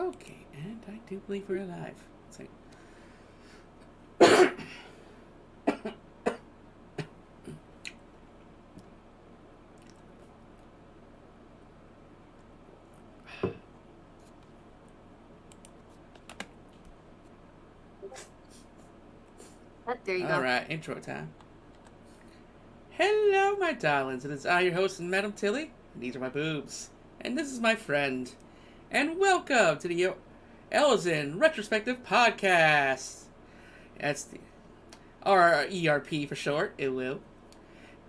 Okay, and I do believe we're alive. It's like, There you all go. right, intro time. Hello, my darlings. It is I, your host, Madam Tilly. And these are my boobs. And this is my friend. And welcome to the Elezen Retrospective Podcast. That's the ERP for short. It will.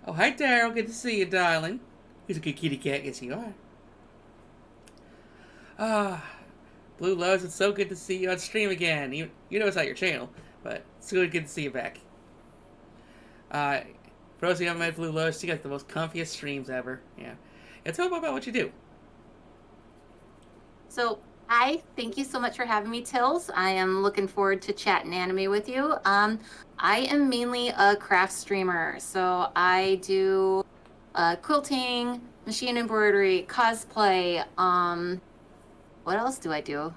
Oh, hi, Daryl. Good to see you, darling. He's a good kitty cat. Yes, you are. Ah, Blue Lotus, it's so good to see you on stream again. You know it's not your channel, but it's really good to see you back. For those of you who haven't met Blue Lotus, you got the most comfiest streams ever. Yeah. And tell me about what you do. So I thank you so much for having me, Tills. I am looking forward to chatting anime with you. I am mainly a craft streamer, so I do quilting, machine embroidery, cosplay. What else do I do?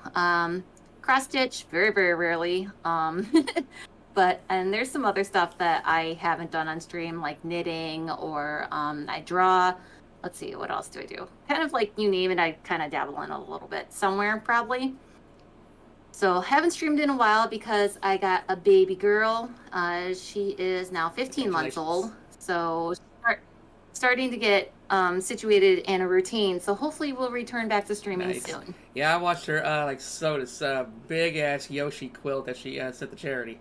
Cross stitch, very, very rarely. And there's some other stuff that I haven't done on stream, like knitting or I draw. Let's see, what else do I do? Kind of like you name it, I kind of dabble in a little bit somewhere, probably. So haven't streamed in a while because I got a baby girl. She is now 15 months old. So starting to get situated in a routine. So hopefully we'll return back to streaming soon. Yeah, I watched her sew this big ass Yoshi quilt that she sent to charity.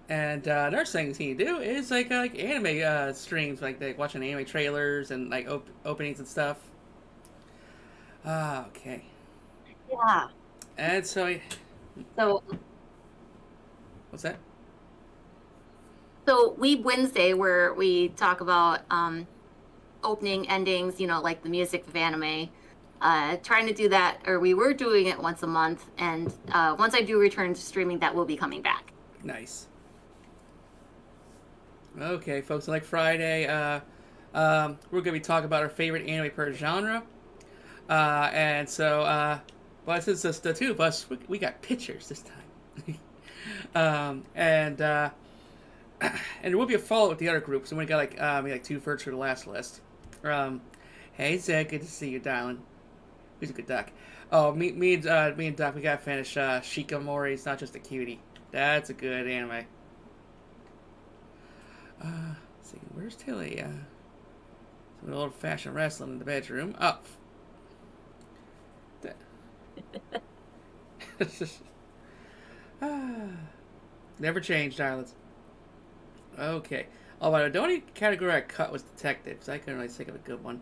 And another thing you can do is like anime streams, like watching anime trailers and like openings and stuff. Okay. Yeah. And so what's that? So Weeb Wednesday, where we talk about opening, endings, like the music of anime. Trying to do that, or we were doing it once a month, and once I do return to streaming, that will be coming back. Nice. Okay, folks, like Friday, we're going to be talking about our favorite anime per genre. And so, well, since it's the two of us, we got pictures this time. And there will be a follow with the other groups. So we got like two first for the last list. Hey, Zed, good to see you, darling. Who's a good duck? Oh, me and Duck, we got to finish Shikamori's Not Just a Cutie. That's a good anime. Let's see, where's Tilly? Some old-fashioned wrestling in the bedroom. Oh. Never changed, darlings. Okay. Oh, but the only category I cut was detective, so I couldn't really think of a good one.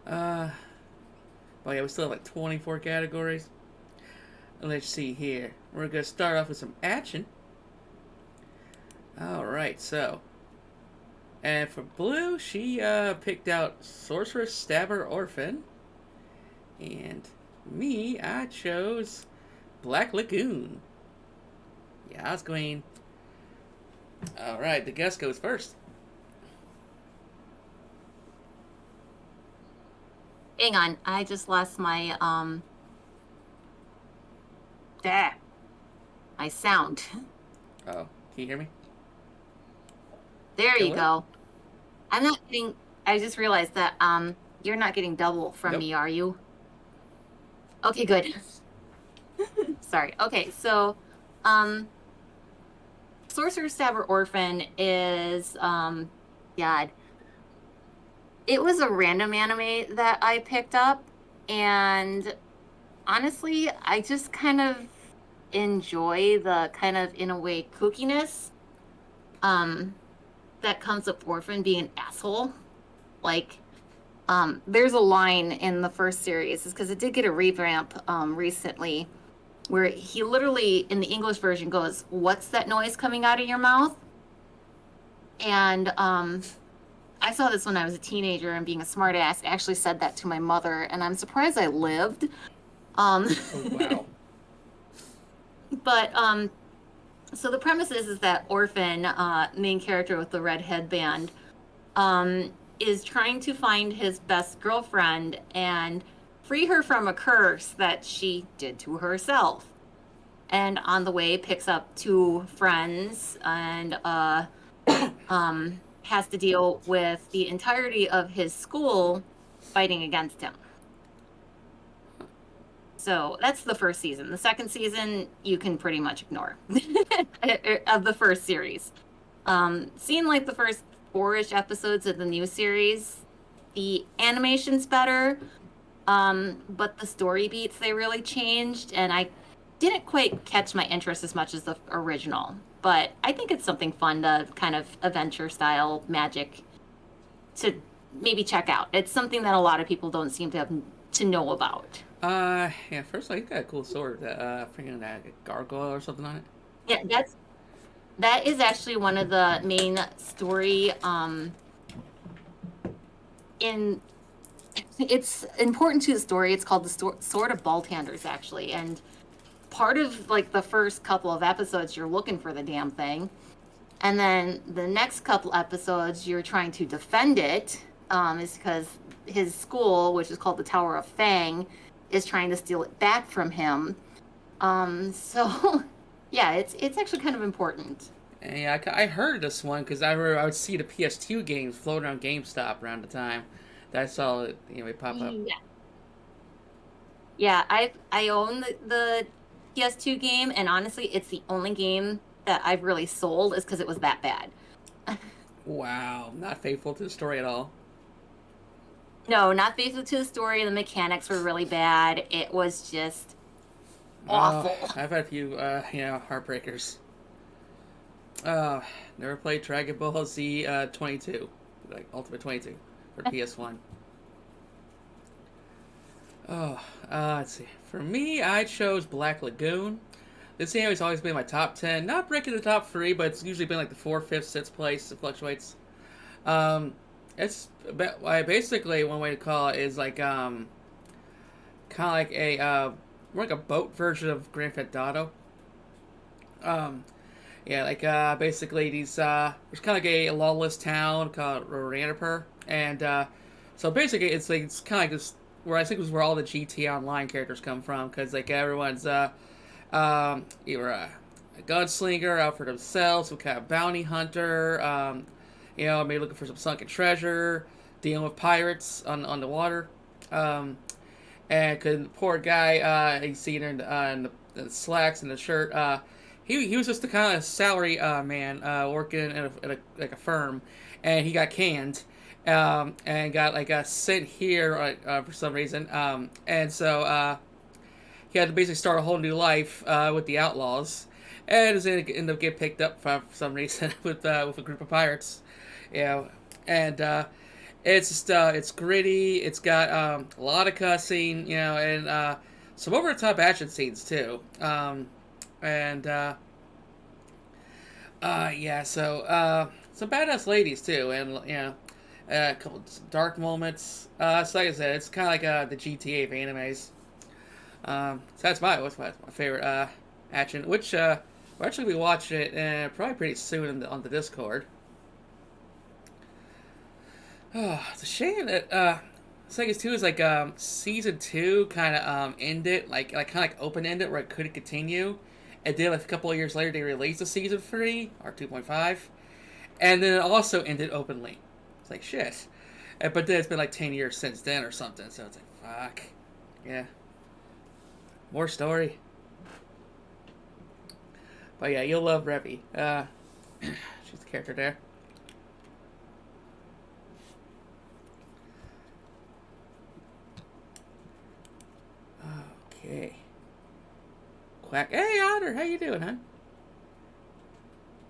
Well, yeah, we still have like 24 categories. Let's see here. We're going to start off with some action. Alright, so. And for Blue, she picked out Sorceress, Stabber, Orphan. And me, I chose Black Lagoon. Yeah, I was going. Alright, the guest goes first. Hang on, I just lost my my sound. Oh, can you hear me? There you go. I'm not getting. I just realized that you're not getting double from me, are you? Okay, good. Sorry. Okay, so Sorcerer Stabber Orphan is God. It was a random anime that I picked up, and honestly, I just kind of enjoy the kind of, in a way, kookiness that comes with Orphan being an asshole. Like, there's a line in the first series, because it did get a revamp recently, where he literally, in the English version, goes, "What's that noise coming out of your mouth?" And I saw this when I was a teenager, and being a smartass, actually said that to my mother, and I'm surprised I lived. Oh, wow. But so the premise is that Orphan, main character with the red headband, is trying to find his best girlfriend, and free her from a curse that she did to herself. And on the way, picks up 2 friends and has to deal with the entirety of his school fighting against him. So that's the first season. The second season, you can pretty much ignore of the first series. Seeing like the first 4-ish episodes of the new series, the animation's better, but the story beats, they really changed, and I didn't quite catch my interest as much as the original. But I think it's something fun to kind of adventure-style magic to maybe check out. It's something that a lot of people don't seem to know about. Yeah, first of all, he's got a cool sword, freaking that gargoyle or something on it. Yeah, that is actually one of the main story, it's important to the story. It's called the Sword of Baltanders, actually, and part of like the first couple of episodes, you're looking for the damn thing, and then the next couple episodes, you're trying to defend it, is because his school, which is called the Tower of Fang, is trying to steal it back from him. So yeah, it's actually kind of important. Yeah, I heard this one because I would see the PS2 games floating around GameStop around the time that I saw it, pop up. Yeah, I own the PS2 game, and honestly, it's the only game that I've really sold is because it was that bad. Wow, not faithful to the story at all. No, not faithful to the story. The mechanics were really bad. It was just awful. I've had a few, heartbreakers. Never played Dragon Ball Z 22, like Ultimate 22 for PS1. Let's see. For me, I chose Black Lagoon. This anime has always been my top 10. Not breaking the top 3, but it's usually been like the 4th, 5th, 6th place. It fluctuates. It's basically one way to call it is like kind of like a more like a boat version of Grand Theft Auto. Basically these there's kind of like a lawless town called Ranipur, and so basically it's kind of like this where I think it was where all the GTA Online characters come from, because like everyone's either a gunslinger out for themselves, some kind of bounty hunter, maybe looking for some sunken treasure, dealing with pirates on the water. And cause the poor guy, you see it in the slacks and the shirt, he was just the kind of salary man working at a firm, and he got canned, and got sent here for some reason, and so he had to basically start a whole new life with the outlaws, and is ended up getting picked up for some reason with a group of pirates. And it's just it's gritty. It's got a lot of cussing, and some over the top action scenes too. So some badass ladies too, and a couple dark moments. So like I said, it's kind of like the GTA of animes. So that's my favorite action, which we'll actually be watching it probably pretty soon on the Discord. Oh, it's a shame that Sega's 2 is like season 2 kind of ended kind of like open ended where it couldn't continue, and then like a couple of years later they released a season 3 or 2.5, and then it also ended openly. It's like shit, but then it's been like 10 years since then or something, so it's like fuck, yeah, more story. But yeah, you'll love Revy. She's the character there. Okay. Quack. Hey, Otter. How you doing, hon?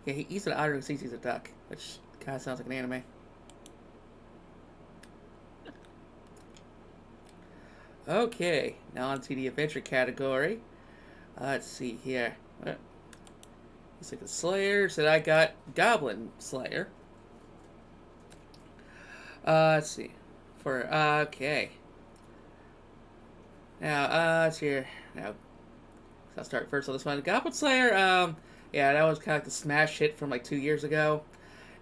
Yeah, he's an otter who thinks he's a duck, which kind of sounds like an anime. Okay, now on to the adventure category. Let's see here. Looks like the Slayer. Said I got Goblin Slayer. Let's see. Okay. Now, let's hear. Now, so I'll start first on this one. Goblin Slayer, yeah, that was kind of like the smash hit from like 2 years ago.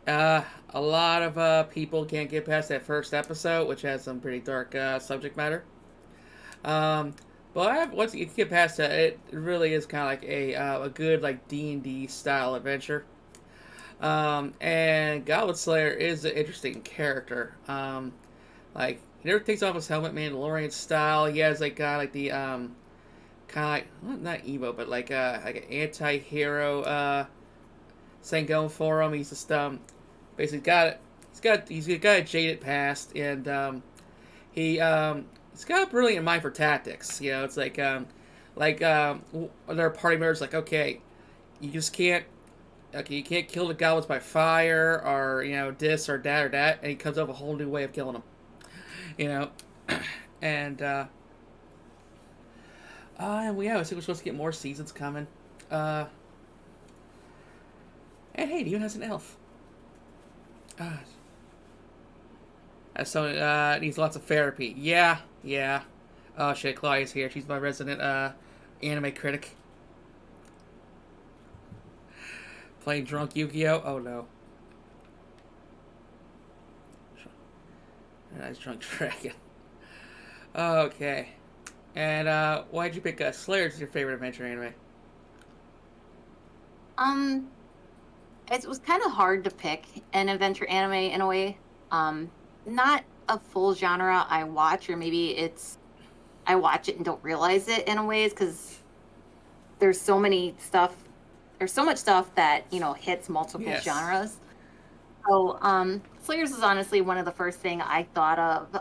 A lot of people can't get past that first episode, which has some pretty dark subject matter. Um, but once you get past that, it really is kind of like a good like D&D style adventure. And Goblin Slayer is an interesting character. Like he never takes off his helmet, Mandalorian style. He has like the kind of like, well, not emo, but like an anti-hero thing going for him. He's just basically he's got a jaded past, and he's got a brilliant mind for tactics. You know, it's like other party members like, okay, you just can't. Okay, you can't kill the goblins by fire, or this or that, and he comes up with a whole new way of killing them. You know, and and I think we're supposed to get more seasons coming. And hey, it even has an elf. So needs lots of therapy. Yeah. Oh shit, Claudia's here. She's my resident anime critic. Playing drunk Yu-Gi-Oh! Oh no. Nice drunk dragon. Okay. And why'd you pick Slayer as your favorite adventure anime? It was kind of hard to pick an adventure anime in a way. Not a full genre I watch, or maybe I watch it and don't realize it in a ways, because there's so much stuff that hits multiple genres. So Slayers is honestly one of the first thing I thought of,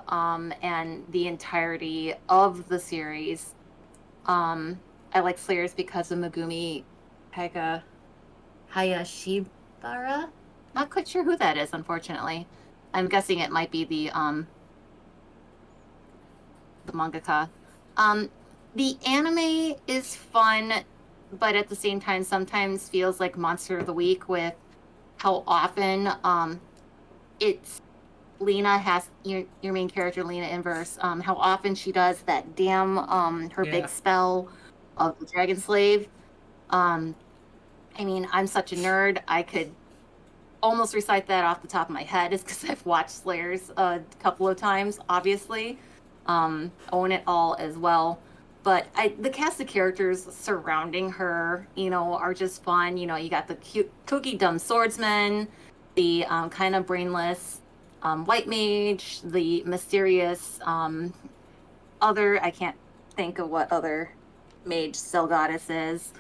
and the entirety of the series. I like Slayers because of Megumi Hayashibara. Not quite sure who that is, unfortunately. I'm guessing it might be the mangaka. The anime is fun, but at the same time sometimes feels like Monster of the Week, with how often it's Lena has your main character, Lena Inverse, how often she does that damn her big spell of the Dragon Slave. I mean, I'm such a nerd, I could almost recite that off the top of my head, is because I've watched Slayers a couple of times, obviously. Own it all as well. But the cast of characters surrounding her, are just fun. You got the cute, kooky, dumb swordsman, the kind of brainless white mage, the mysterious other, I can't think of what other mage cell goddess is.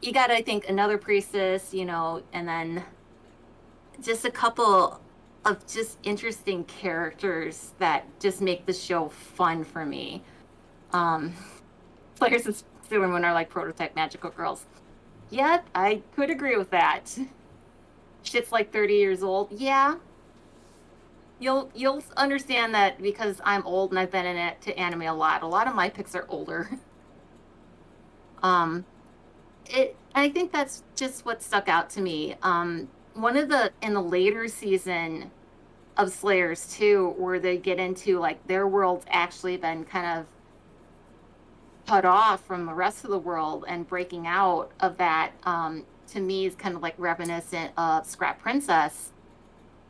You got, I think, another priestess, and then just a couple of just interesting characters that just make the show fun for me. Players and Sailor Moon are like prototype magical girls. Yeah, I could agree with that. Shit's like 30 years old. Yeah. You'll understand that because I'm old and I've been in it to anime a lot. A lot of my picks are older. I think that's just what stuck out to me. In the later season of Slayers too, where they get into like their world's actually been kind of cut off from the rest of the world, and breaking out of that, to me is kind of like reminiscent of Scrap Princess.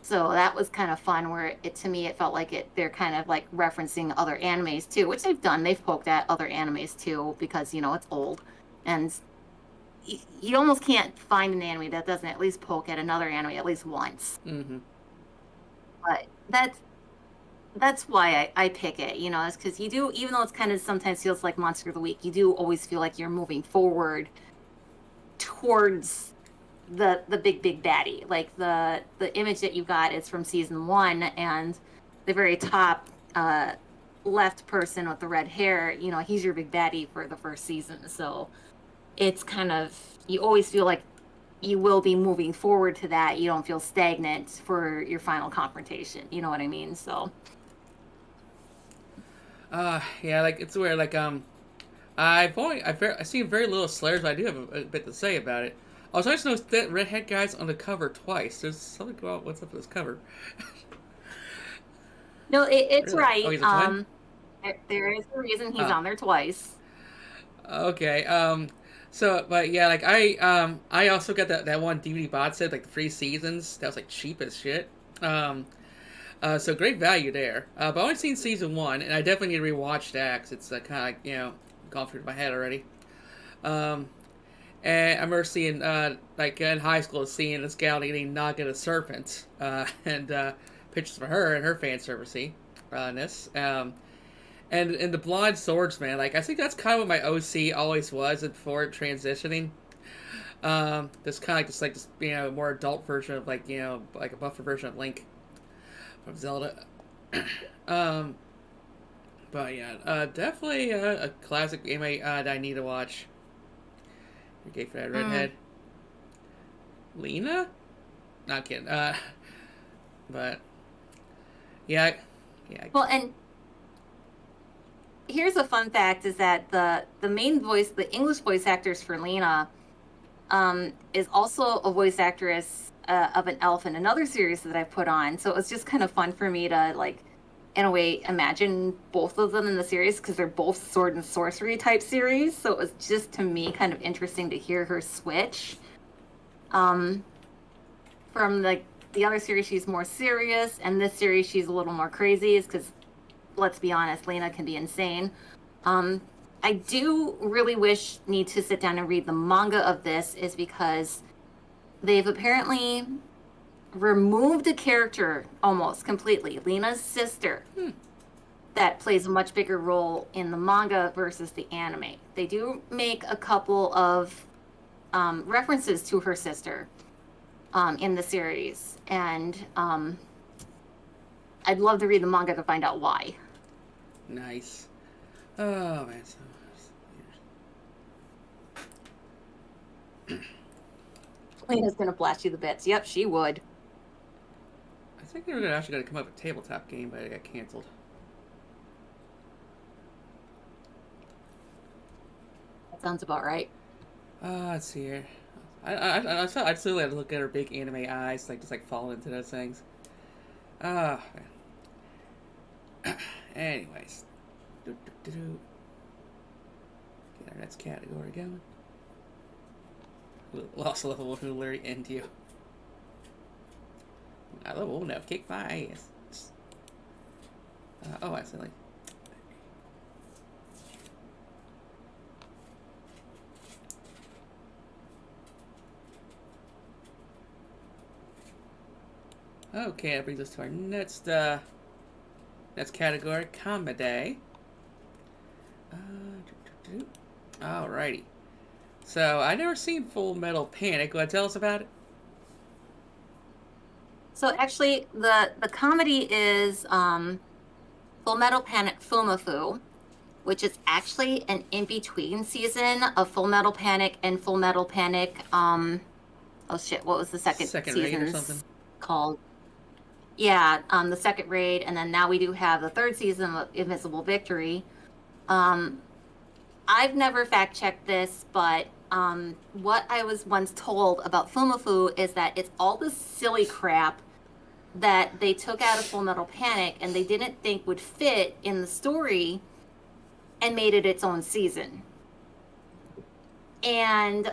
So that was kind of fun, where to me it felt like they're kind of like referencing other animes too, which they've done. They've poked at other animes too, because it's old, and you almost can't find an anime that doesn't at least poke at another anime at least once. Mm-hmm. But that's why I pick it, it's because you do, even though it's kind of sometimes feels like Monster of the Week, you do always feel like you're moving forward towards the big baddie. Like the image that you got is from season 1, and the very top left person with the red hair, he's your big baddie for the first season. So it's kind of, you always feel like you will be moving forward to that. You don't feel stagnant for your final confrontation. You know what I mean? So yeah, like it's weird. Like I've seen very little Slayers, but I do have a bit to say about it. I was also noticed that redhead guy's on the cover twice. There's something about what's up with this cover. No, it's really? right. Oh, he's a twin? There is a reason he's on there twice. Okay. So, but yeah, like I also got that one DVD box set, like the 3 seasons. That was like cheap as shit. So great value there. But I've only seen season one, and I definitely need to rewatch that because it's kind of like, gone through my head already. Um, and I remember seeing, like in high school, seeing this gal getting Naga the Serpent, and pictures of her and her fan servicey ness. And the Blonde Swordsman, like I think that's kind of what my OC always was, and before transitioning. This kind of like this more adult version of like like a buffer version of Link from Zelda. um, but yeah, definitely a classic anime that I need to watch. You're gay for that redhead. Lena? Not kidding. But yeah. Well, and here's a fun fact: is that the main voice, the English voice actors for Lena, is also a voice actress of an elf in another series that I put on. So it was just kind of fun for me to like, in a way, imagine both of them in the series because they're both sword and sorcery type series. So it was just to me kind of interesting to hear her switch. From like the other series, she's more serious, and this series she's a little more crazy. Is because, let's be honest, Lena can be insane. I do really need to sit down and read the manga of this, is because they've apparently removed a character almost completely, Lena's sister, that plays a much bigger role in the manga versus the anime. They do make a couple of references to her sister in the series, and I'd love to read the manga to find out why. Nice. Oh man. Lena's gonna blast you the bits. Yep, she would. I think they were actually going to come up with a tabletop game, but it got canceled. That sounds about right. Let's see here. I'd still have to look at her big anime eyes, like just like fall into those things. Man. Anyways. Get our next category going. Lost level will literally end you. I will now kick my ass. Oh, accidentally. Okay, that brings us to our next category, comedy. Alrighty. So, I never seen Full Metal Panic. Want to tell us about it? So actually, the comedy is Full Metal Panic Fumafu, which is actually an in-between season of Full Metal Panic and Full Metal Panic. Oh shit! What was the second raid or something called? Yeah, the second raid, and then now we do have the third season of Invisible Victory. I've never fact-checked this, but what I was once told about Fumafu is that it's all this silly crap that they took out of Full Metal Panic and they didn't think would fit in the story and made it its own season. And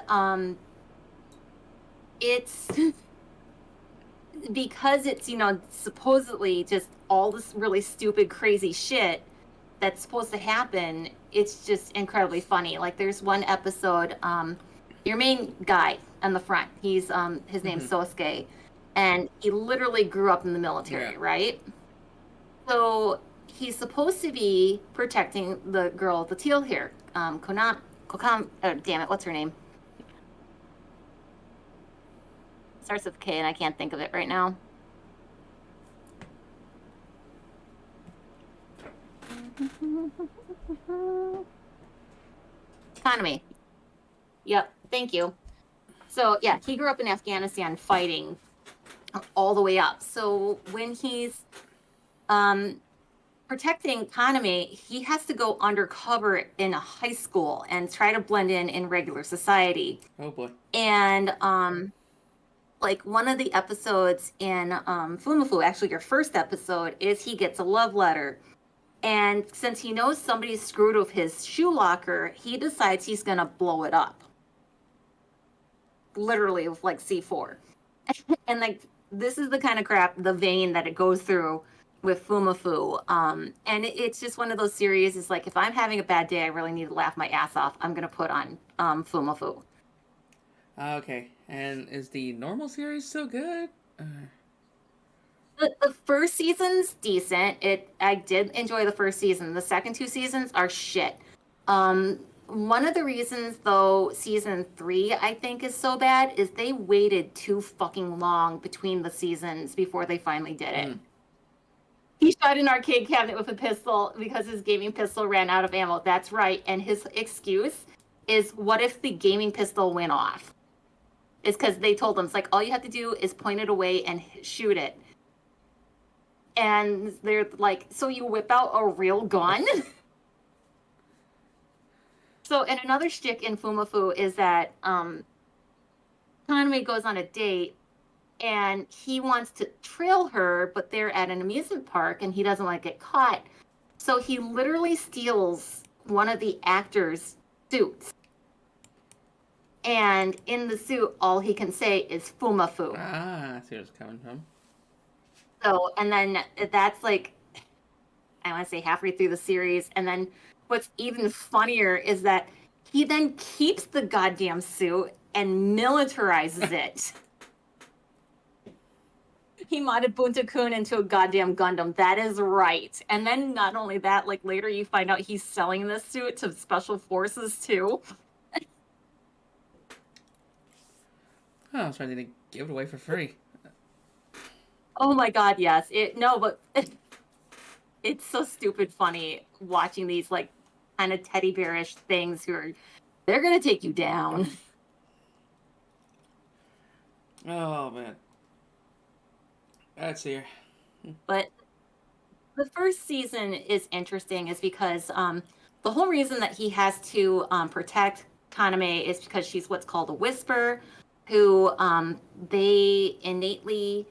it's because it's, supposedly just all this really stupid, crazy shit that's supposed to happen. It's just incredibly funny. Like there's one episode, your main guy on the front, his name's Sosuke, and he literally grew up in the military, right? So he's supposed to be protecting the girl with the teal hair, damn it, what's her name? Starts with K and I can't think of it right now. Economy. Yep, thank you. So yeah, he grew up in Afghanistan fighting all the way up. So when he's protecting Kaname, he has to go undercover in a high school and try to blend in regular society. Oh boy. And like one of the episodes in Fumafu, actually your first episode, is he gets a love letter. And since he knows somebody screwed with his shoe locker, he decides he's going to blow it up. Literally with like C4. And like, this is the kind of crap, the vein that it goes through with Fumafu. And it's just one of those series. It's like if I'm having a bad day, I really need to laugh my ass off, I'm gonna put on Fumafu. Okay, and is the normal series still good? The first season's decent. I did enjoy the first season. The second two seasons are shit. One of the reasons, though, season 3 I think is so bad is they waited too fucking long between the seasons before they finally did it. He shot an arcade cabinet with a pistol because his gaming pistol ran out of ammo. That's right. And his excuse is, what if the gaming pistol went off? It's because they told him, it's like, all you have to do is point it away and shoot it. And they're like, so you whip out a real gun? So, and another shtick in Fumafu is that Kaname goes on a date and he wants to trail her, but they're at an amusement park and he doesn't want to get caught. So he literally steals one of the actors' suits. And in the suit, all he can say is Fumafu. I see where it's coming from. So, and then that's like, I want to say halfway through the series. And then what's even funnier is that he then keeps the goddamn suit and militarizes it. He modded Bunta-kun into a goddamn Gundam. That is right. And then not only that, like later you find out he's selling this suit to special forces too. Oh, I was trying to give it away for free. Oh my god, yes. But it's so stupid funny watching these like kind of teddy bearish things they're gonna take you down. Oh man. That's here. But the first season is interesting is because the whole reason that he has to protect Kaname is because she's what's called a whisper, who they innately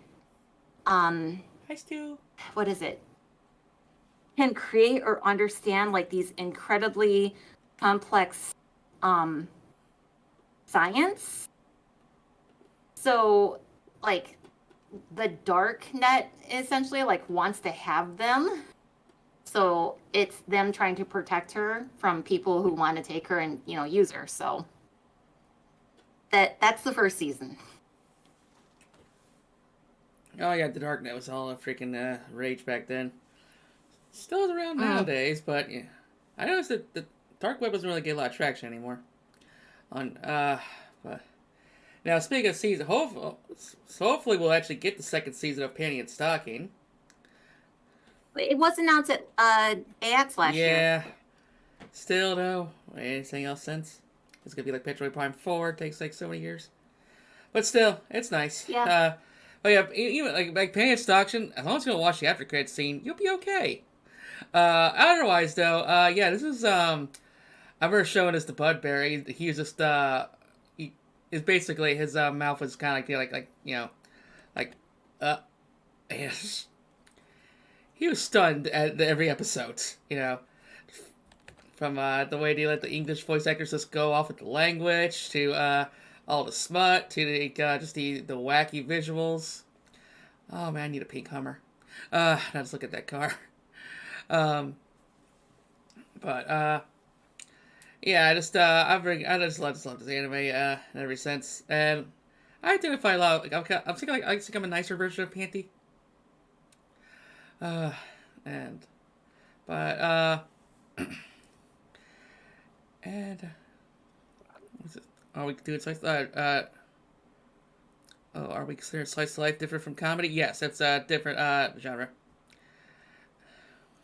Hi, Stu. what is it? Can create or understand like these incredibly complex science. So like the dark net essentially like wants to have them. So it's them trying to protect her from people who want to take her and, use her. So that's the first season. Oh yeah, the Darknet was all a freaking rage back then. Still is around nowadays, but yeah. I noticed that the dark web doesn't really get a lot of traction anymore. But now speaking of season, hopefully we'll actually get the second season of Panty and Stocking. It was announced at AX last year. Yeah. Still though, anything else since? It's gonna be like Metroid Prime 4. It takes like so many years, but still, it's nice. Yeah. But yeah, even like Panty and Stocking, as long as you don't watch the after credits scene, you'll be okay. Otherwise though, yeah, this is I remember showing this to Budberry. He was just he is basically his mouth was kind of yes. He was stunned at every episode, from the way they let the English voice actors just go off with the language to all the smut to just the wacky visuals. Oh man, I need a pink Hummer. Now just look at that car. Yeah, I just love this anime ever since, and I identify a lot. Like I think I'm a nicer version of Panty. And what's it? Are we doing slice? Are we considering slice of life different from comedy? Yes, it's a different genre.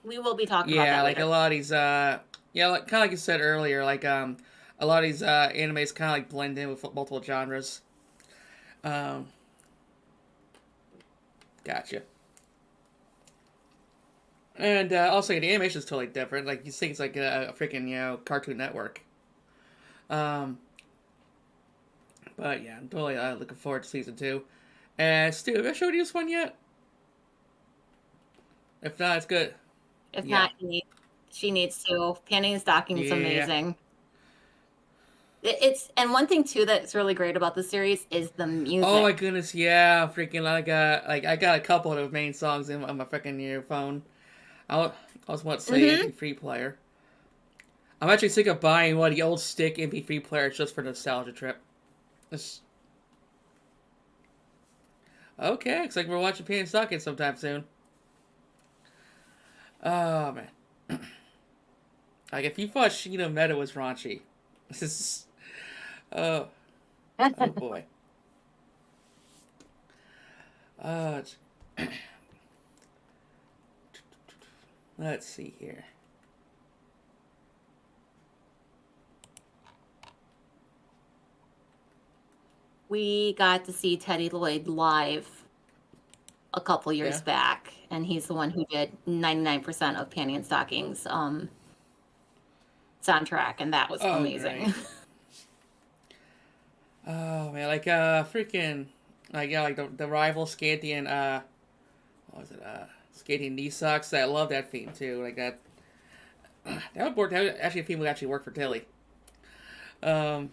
We will be talking about that Yeah, like later. a lot of these kind of like you said earlier, like a lot of these animes kind of like blend in with multiple genres. Gotcha. And also, the animation is totally different. Like you think it's like a freaking Cartoon Network. But yeah, I'm totally looking forward to season 2. And Stu, have I showed you this one yet? If not, it's good. If not, she needs to. Panty and Stocking is amazing. It's and one thing too that's really great about the series is the Oh my music. goodness, yeah, freaking I got a couple of the main songs on my freaking phone. I was want to say Hmm. MP3 player. I'm actually sick of buying one of the old stick MP3 players just for nostalgia trip. This, okay, looks like we're watching Pain and Socket sometime soon. Oh man, like if you thought Sheena Meta was raunchy, this is oh oh boy. Uh, let's see here. We got to see Teddy Lloyd live a couple Yeah. years back, and he's the one who did 99% of Panty and Stockings soundtrack, and that was Oh amazing. great. Oh man, like freaking like yeah, like the rival Scandian what was it Scandian knee socks. I love that theme too. Like that that would work. That would actually a theme would actually work for Tilly. Um,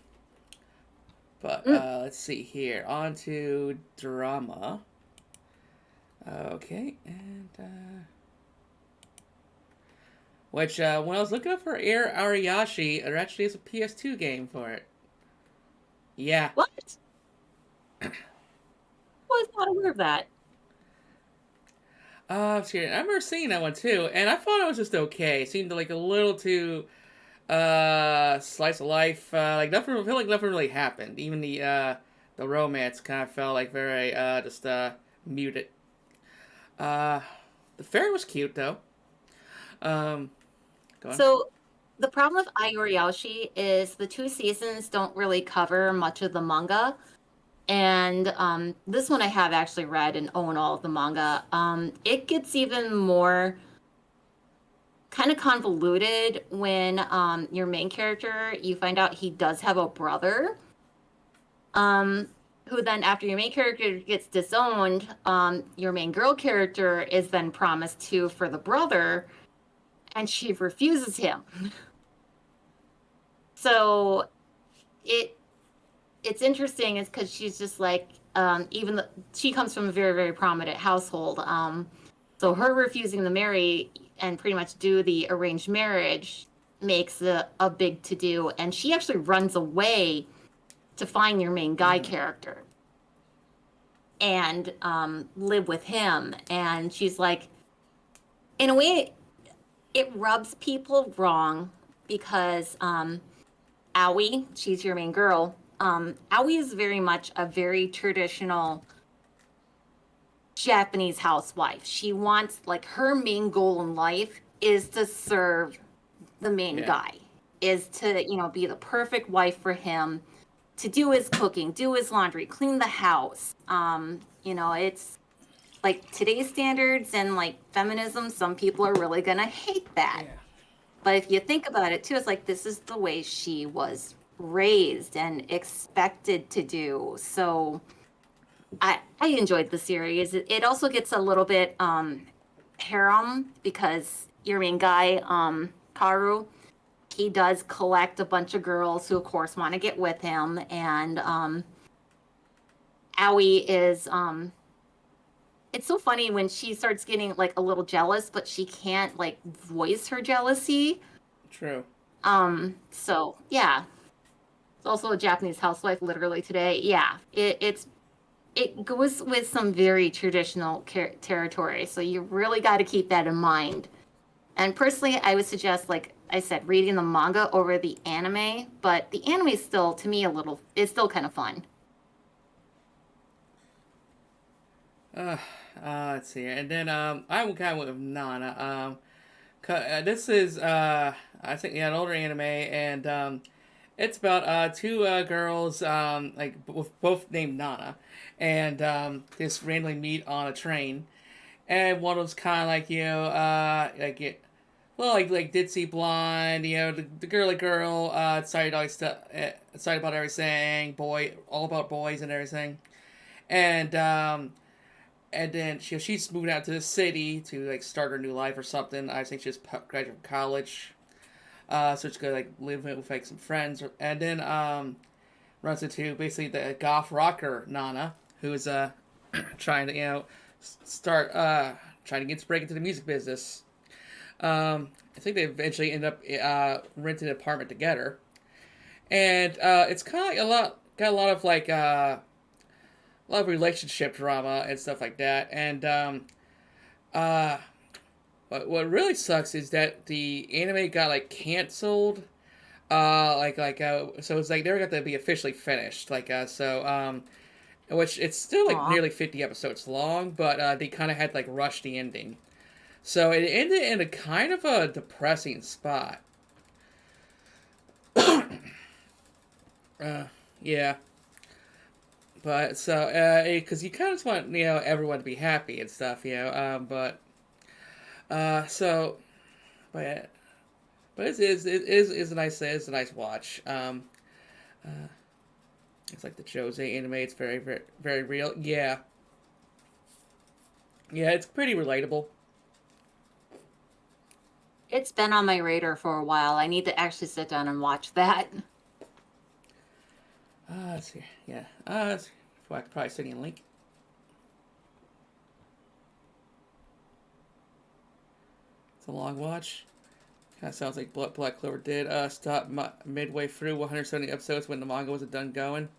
but Mm. let's see here. On to drama. Okay, and which when I was looking up for Air Ariashi, there actually is a PS2 game for it. Yeah. What? I was not aware of that. See, I remember seeing that one too, and I thought it was just okay. It seemed like a little too slice of life. Like nothing. I feel like nothing really happened. Even the romance kind of felt like very just muted. Uh, the fairy was cute though. Um, go on. So the problem with Ayori Aoshi is the two seasons don't really cover much of the manga. And this one I have actually read and own all of the manga. It gets even more kind of convoluted when your main character, you find out he does have a brother. Who then, after your main character gets disowned, your main girl character is then promised to for the brother, and she refuses him. So it it's interesting is because she's just like even she comes from a very very prominent household, so her refusing to marry and pretty much do the arranged marriage makes a big to do, and she actually runs away to find your main guy Mm-hmm. character and live with him. And she's like, in a way it rubs people wrong because Aoi, she's your main girl. Aoi is very much a very traditional Japanese housewife. She wants, like, her main goal in life is to serve the main Yeah. guy, is to, be the perfect wife for him, to do his cooking, do his laundry, clean the house. It's like today's standards and like feminism, some people are really going to hate that. Yeah. But if you think about it too, it's like this is the way she was raised and expected to do. So I enjoyed the series. It also gets a little bit harem because your main guy, Karu, he does collect a bunch of girls who of course want to get with him. And Aoi is it's so funny when she starts getting like a little jealous, but she can't like voice her jealousy. True. So yeah, it's also a Japanese housewife literally today. Yeah, it goes with some very traditional territory, so you really got to keep that in mind. And personally, I would suggest, like I said, reading the manga over the anime, but the anime is still, to me, it's still kind of fun. Uh, let's see. And then I would kind of went with Nana. This is I think yeah, an older anime, and it's about two girls like both named Nana, and just randomly meet on a train, and one of them's kind of like like it. Well, like ditzy blonde, the girly girl, excited all stuff, excited about everything, all about boys and everything, and and then she's moving out to the city to like start her new life or something. I think she just graduated from college. So it's gonna like live with like some friends, and then runs into basically the goth rocker Nana, who's trying to start trying to get to break into the music business. I think they eventually end up renting an apartment together, and it's kind of like got a lot of like a lot of relationship drama and stuff like that. And uh, what really sucks is that the anime got like canceled. So it's like they never got to be officially finished. Which it's still like Aw. nearly 50 episodes long, but they kind of had like rushed the ending. So it ended in a kind of a depressing spot. Yeah, but so because you kind of just want everyone to be happy and stuff, but so but it's a nice watch. Uh, it's like the Jose anime. It's very very very real. Yeah, yeah, it's pretty relatable. It's been on my radar for a while. I need to actually sit down and watch that. Let's see. Yeah. I could probably send you a link. It's a long watch. Kind of sounds like Black Clover did. Stop midway through 170 episodes when the manga wasn't done going.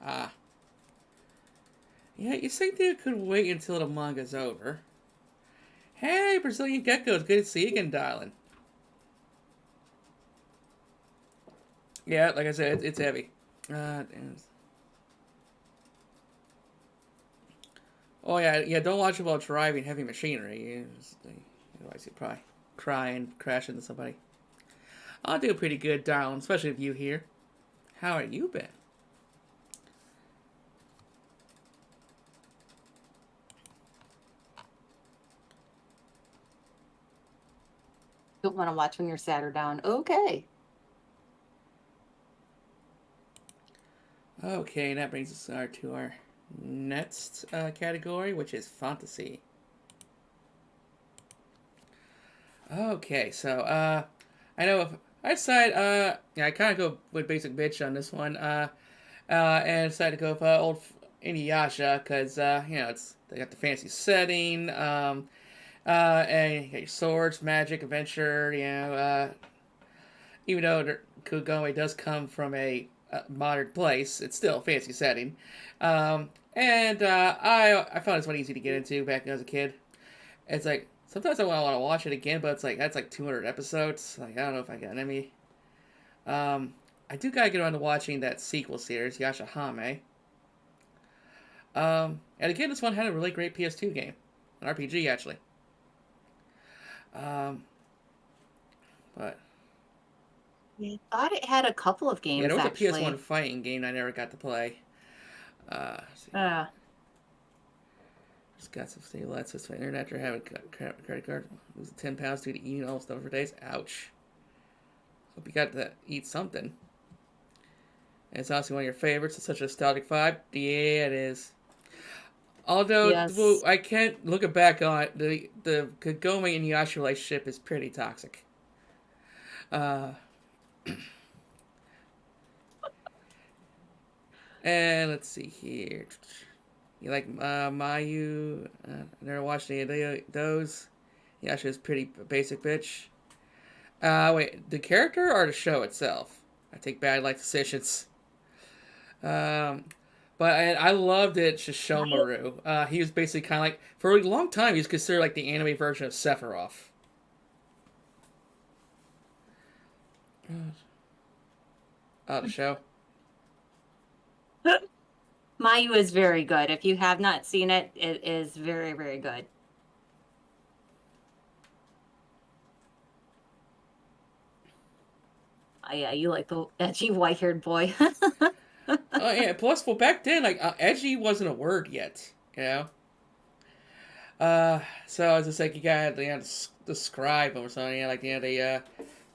Ah. Yeah, you think they could wait until the manga's over. Hey, Brazilian Geckos, good to see you again, darling. Yeah, like I said, it's heavy. Damn. Oh yeah. Don't watch it while driving heavy machinery. Otherwise, you probably cry and crash into somebody. I'll do pretty good, darling, especially with you here. How have you been? Don't want to watch when you're sad or down. Okay. Okay, that brings us to our next category, which is fantasy. Okay, so I know if I decide I kind of go with basic bitch on this one, and decided to go with old Inuyasha because it's they got the fancy setting, and you got your swords, magic, adventure, even though Kugome does come from a modern place, it's still a fancy setting. And I found this one easy to get into back when I was a kid. It's like sometimes I want to watch it again, but it's like that's like 200 episodes. Like I don't know if I got any. I do gotta get around to watching that sequel series, Yashahime. And again, this one had a really great PS2 game, an RPG actually. Um, but I thought it had a couple of yeah, there games was a PS1 actually. fighting game I never got to play. Let's see. Uh, Just got some stay. Let's just internet after having a credit card. Losing 10 pounds due to eating all stuff for days. Ouch. Hope you got to eat something. And it's honestly one of your favorites. It's such a nostalgic vibe. Yeah, it is. Although yes. I can't look back on it, the Kagome and Yashi relationship is pretty toxic. Uh, and let's see here. You like Mayu? Never watched any of those. Yashi is pretty basic bitch. Wait, the character or the show itself? I take bad life decisions. Um, but I loved it, Shishomaru. He was basically kind of like, for a long time, he was considered like the anime version of Sephiroth. Oh, the show. Mayu is very good. If you have not seen it, it is very, very good. Yeah, you like the edgy white-haired boy. Oh yeah. Plus, well, back then, like edgy wasn't a word yet. You know. So it's just like you gotta describe him or something. Like they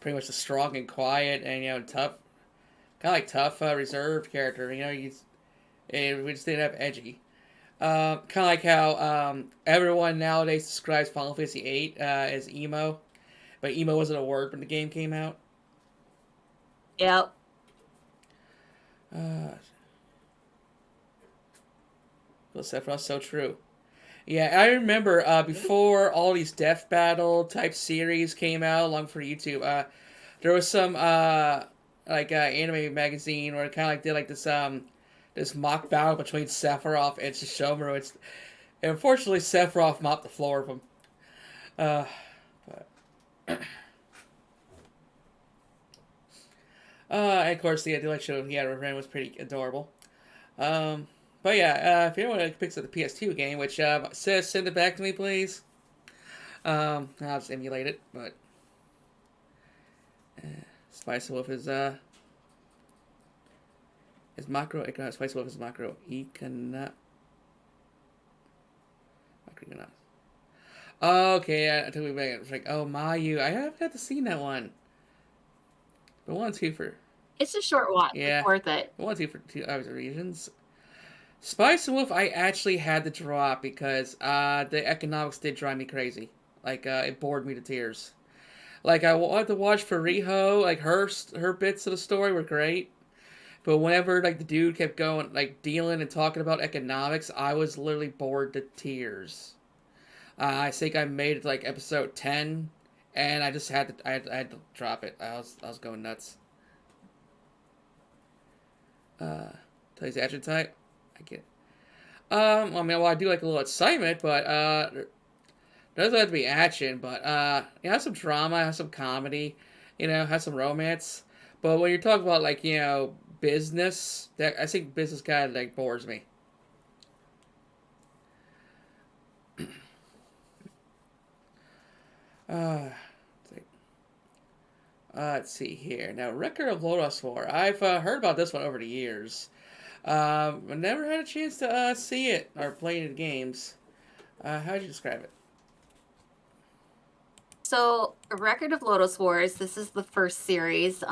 pretty much the strong and quiet and tough, kind of like tough, reserved character. And we just didn't have edgy. Kind of like how everyone nowadays describes Final Fantasy VIII as emo, but emo wasn't a word when the game came out. Yep. Uh, well, Sephiroth's so true. Yeah, I remember before all these death battle type series came out along for YouTube. There was some anime magazine where it kind of like did like this mock battle between Sephiroth and Shishomaru. And unfortunately Sephiroth mopped the floor of him. Uh, but and of course the Delight show he had with Ren was pretty adorable. But yeah, if anyone picks up the PS2 game, which says send it back to me, please. I'll just emulate it, but Spice Wolf is macro. Spice Wolf is macro. Econo. Okay, I took me back. It's like, oh, Mayu. I haven't got to see that one. But 1-2 for. It's a short one. Yeah. It's worth it. 1-2 for 2 other reasons. Spice Wolf, I actually had to drop because the economics did drive me crazy. Like, it bored me to tears. Like, I wanted to watch Fariho. Like, her bits of the story were great. But whenever, like, the dude kept going, like, dealing and talking about economics, I was literally bored to tears. I think I made it to, like, episode 10, and I just had to drop it. I was going nuts. Tell you the action type? I get it. I mean, well, I do like a little excitement, but, doesn't have to be action, but, have some drama, have some comedy, have some romance. But when you're talking about, like, business, I think business kind of, like, bores me. Let's see here. Now, Record of Lotus War. I've heard about this one over the years. I've never had a chance to see it or play any games. How would you describe it? So, A Record of Lotus Wars, this is the first series.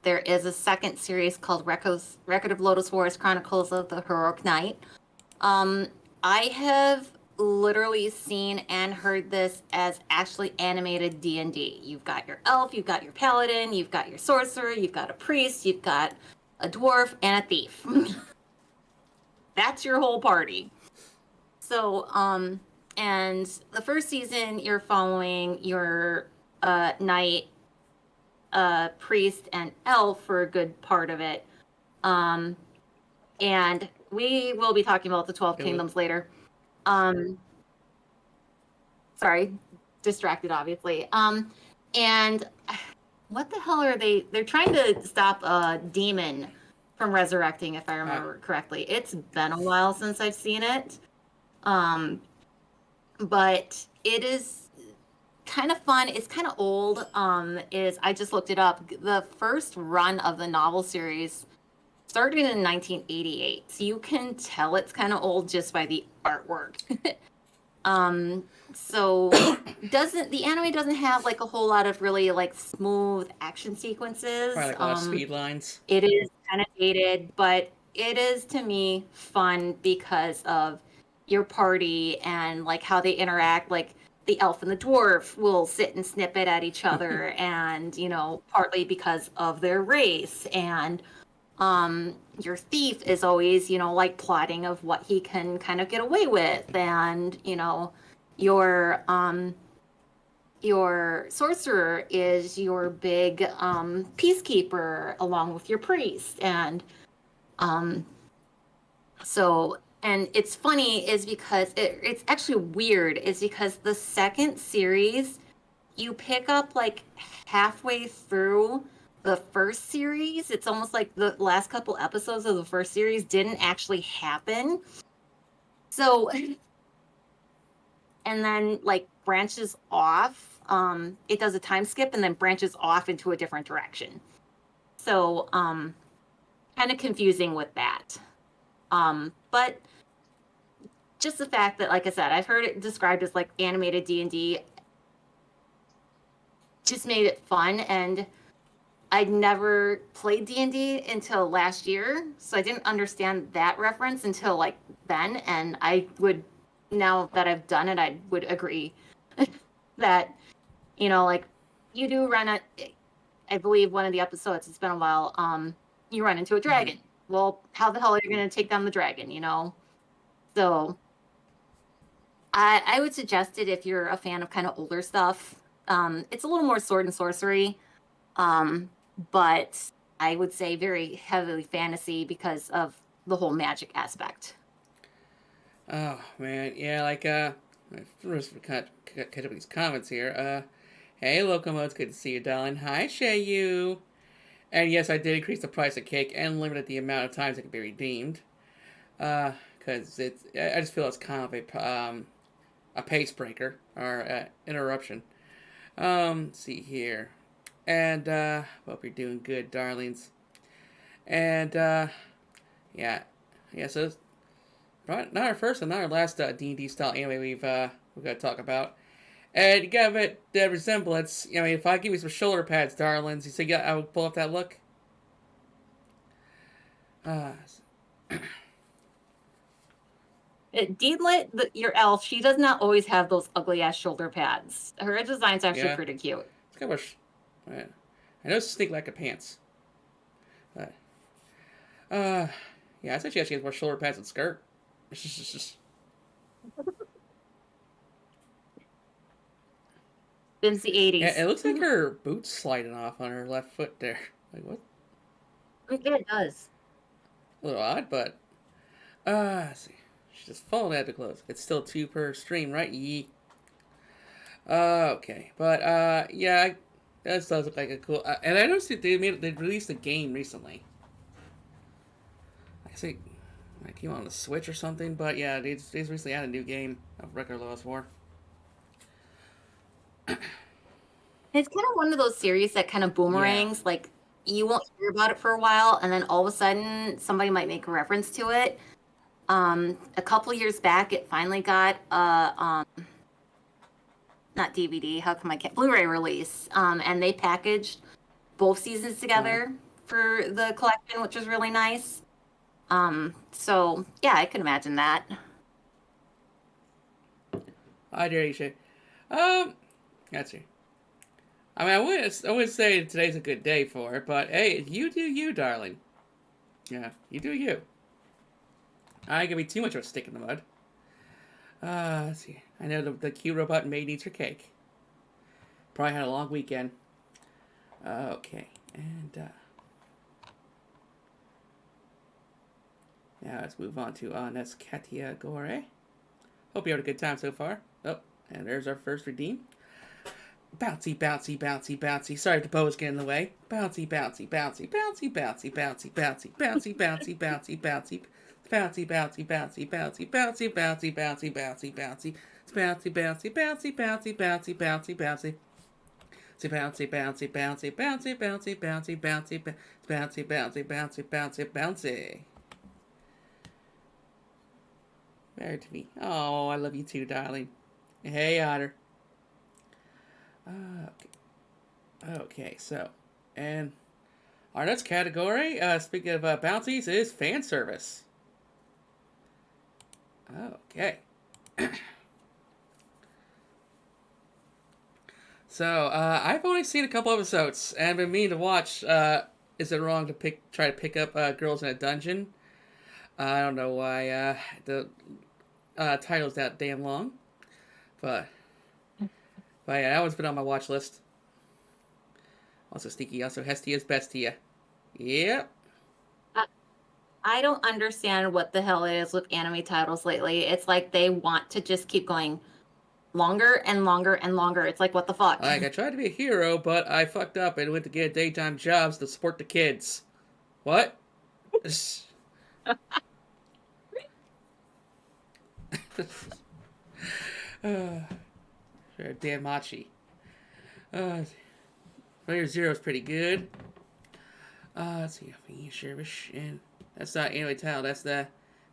There is a second series called Record of Lotus Wars Chronicles of the Heroic Knight. I have literally seen and heard this as actually animated D&D. You've got your elf, you've got your paladin, you've got your sorcerer, you've got a priest, you've got a dwarf, and a thief. That's your whole party. So, and the first season, you're following your knight, priest, and elf for a good part of it. And we will be talking about the 12 Kingdoms later. Sorry, distracted, obviously. And what the hell are they? They're trying to stop a demon from resurrecting, if I remember correctly. It's been a while since I've seen it. But it is kind of fun. It's kind of old. I just looked it up. The first run of the novel series started in 1988. So you can tell it's kind of old just by the artwork. So the anime doesn't have like a whole lot of really like smooth action sequences. Probably like a lot of speed lines. It is kind of dated, but it is to me fun because of your party and like how they interact. Like the elf and the dwarf will sit and snip it at each other, and partly because of their race. And your thief is always like plotting of what he can kind of get away with, and your sorcerer is your big peacekeeper along with your priest. And and it's funny is because it's actually weird is because the second series you pick up like halfway through the first series. It's almost like the last couple episodes of the first series didn't actually happen. So, and then like branches off. It does a time skip and then branches off into a different direction. So, kind of confusing with that. But just the fact that, like I said, I've heard it described as like animated D&D just made it fun. And I'd never played D&D until last year, so I didn't understand that reference until like then. And I would, now that I've done it, I would agree that, like you do run I believe one of the episodes, it's been a while, you run into a dragon. Mm-hmm. Well, how the hell are you going to take down the dragon, you know? So I would suggest it if you're a fan of kind of older stuff. It's a little more sword and sorcery, but I would say very heavily fantasy because of the whole magic aspect. Oh man, yeah, like first catch up with these comments here. Hey Locomo, it's good to see you, darling. Hi Shayu. And yes, I did increase the price of cake and limited the amount of times it can be redeemed. Because I just feel it's kind of a pace breaker or interruption. Let's see here. And hope you're doing good, darlings. And yeah, so it's not our first and not our last D&D style anime we've got to talk about. And you got a bit the resemblance. I mean, if I give you some shoulder pads, darlings, you think I would pull off that look? Deedlit, your elf, she does not always have those ugly ass shoulder pads. Her design's actually Yeah. pretty cute. It's got more. I know Sneak like a pants. But, yeah, I said she actually has more shoulder pads than skirt. Since the 80s. Yeah, it looks like her boots sliding off on her left foot there. Like, what? Yeah, it does. A little odd, but, let's see. She's just falling out the clothes. It's still 2 per stream, right? Yee. Okay, but, yeah, that does look like a cool, and I noticed they released a game recently. I think it came on the Switch or something, but yeah, they recently had a new game of Record Lost War. It's kind of one of those series that kind of boomerangs. Yeah. Like, you won't hear about it for a while, and then all of a sudden, somebody might make a reference to it. A couple years back, it finally got not DVD. How come I can't? Blu-ray release. And they packaged both seasons together for the collection, which was really nice. So yeah, I could imagine that. I dare you, Shay. That's you. I mean, I wouldn't say today's a good day for it, but hey, you do you, darling. Yeah, you do you. I ain't gonna be too much of a stick in the mud. Let's see. I know the cute robot maid eats her cake. Probably had a long weekend. Okay, and now let's move on to that's Katia Gore. Hope you had a good time so far. Oh, and there's our first redeem. Bouncy, bouncy, bouncy, bouncy. Sorry if the bow was getting in the way. Bouncy, bouncy, bouncy, bouncy, bouncy, bouncy, bouncy, bouncy, bouncy, bouncy, bouncy. Bouncy, bouncy, bouncy, bouncy, bouncy, bouncy, bouncy, bouncy, bouncy. Bouncy, bouncy, bouncy, bouncy, bouncy, bouncy, bouncy. Bouncy, bouncy, bouncy, bouncy, bouncy, bouncy, bouncy, bouncy, bouncy, bouncy, bouncy, bouncy. Married to me. Oh, I love you too, darling. Hey, Otter. Okay, so, and our next category, speaking of bounties, is fan service. Okay. So, I've only seen a couple episodes, and I've been meaning to watch, Is It Wrong to try to pick up Girls in a Dungeon? I don't know why the title's that damn long, but yeah, that one's been on my watch list. Also Sneaky, also Hestia's Bestia. Yep. I don't understand what the hell it is with anime titles lately. It's like they want to just keep going longer and longer and longer. It's like, what the fuck? Like, I tried to be a hero, but I fucked up and went to get daytime jobs to support the kids. What? Sure, damn Machi. Player Zero is pretty good. Let's see. Service and that's not anime title. That's the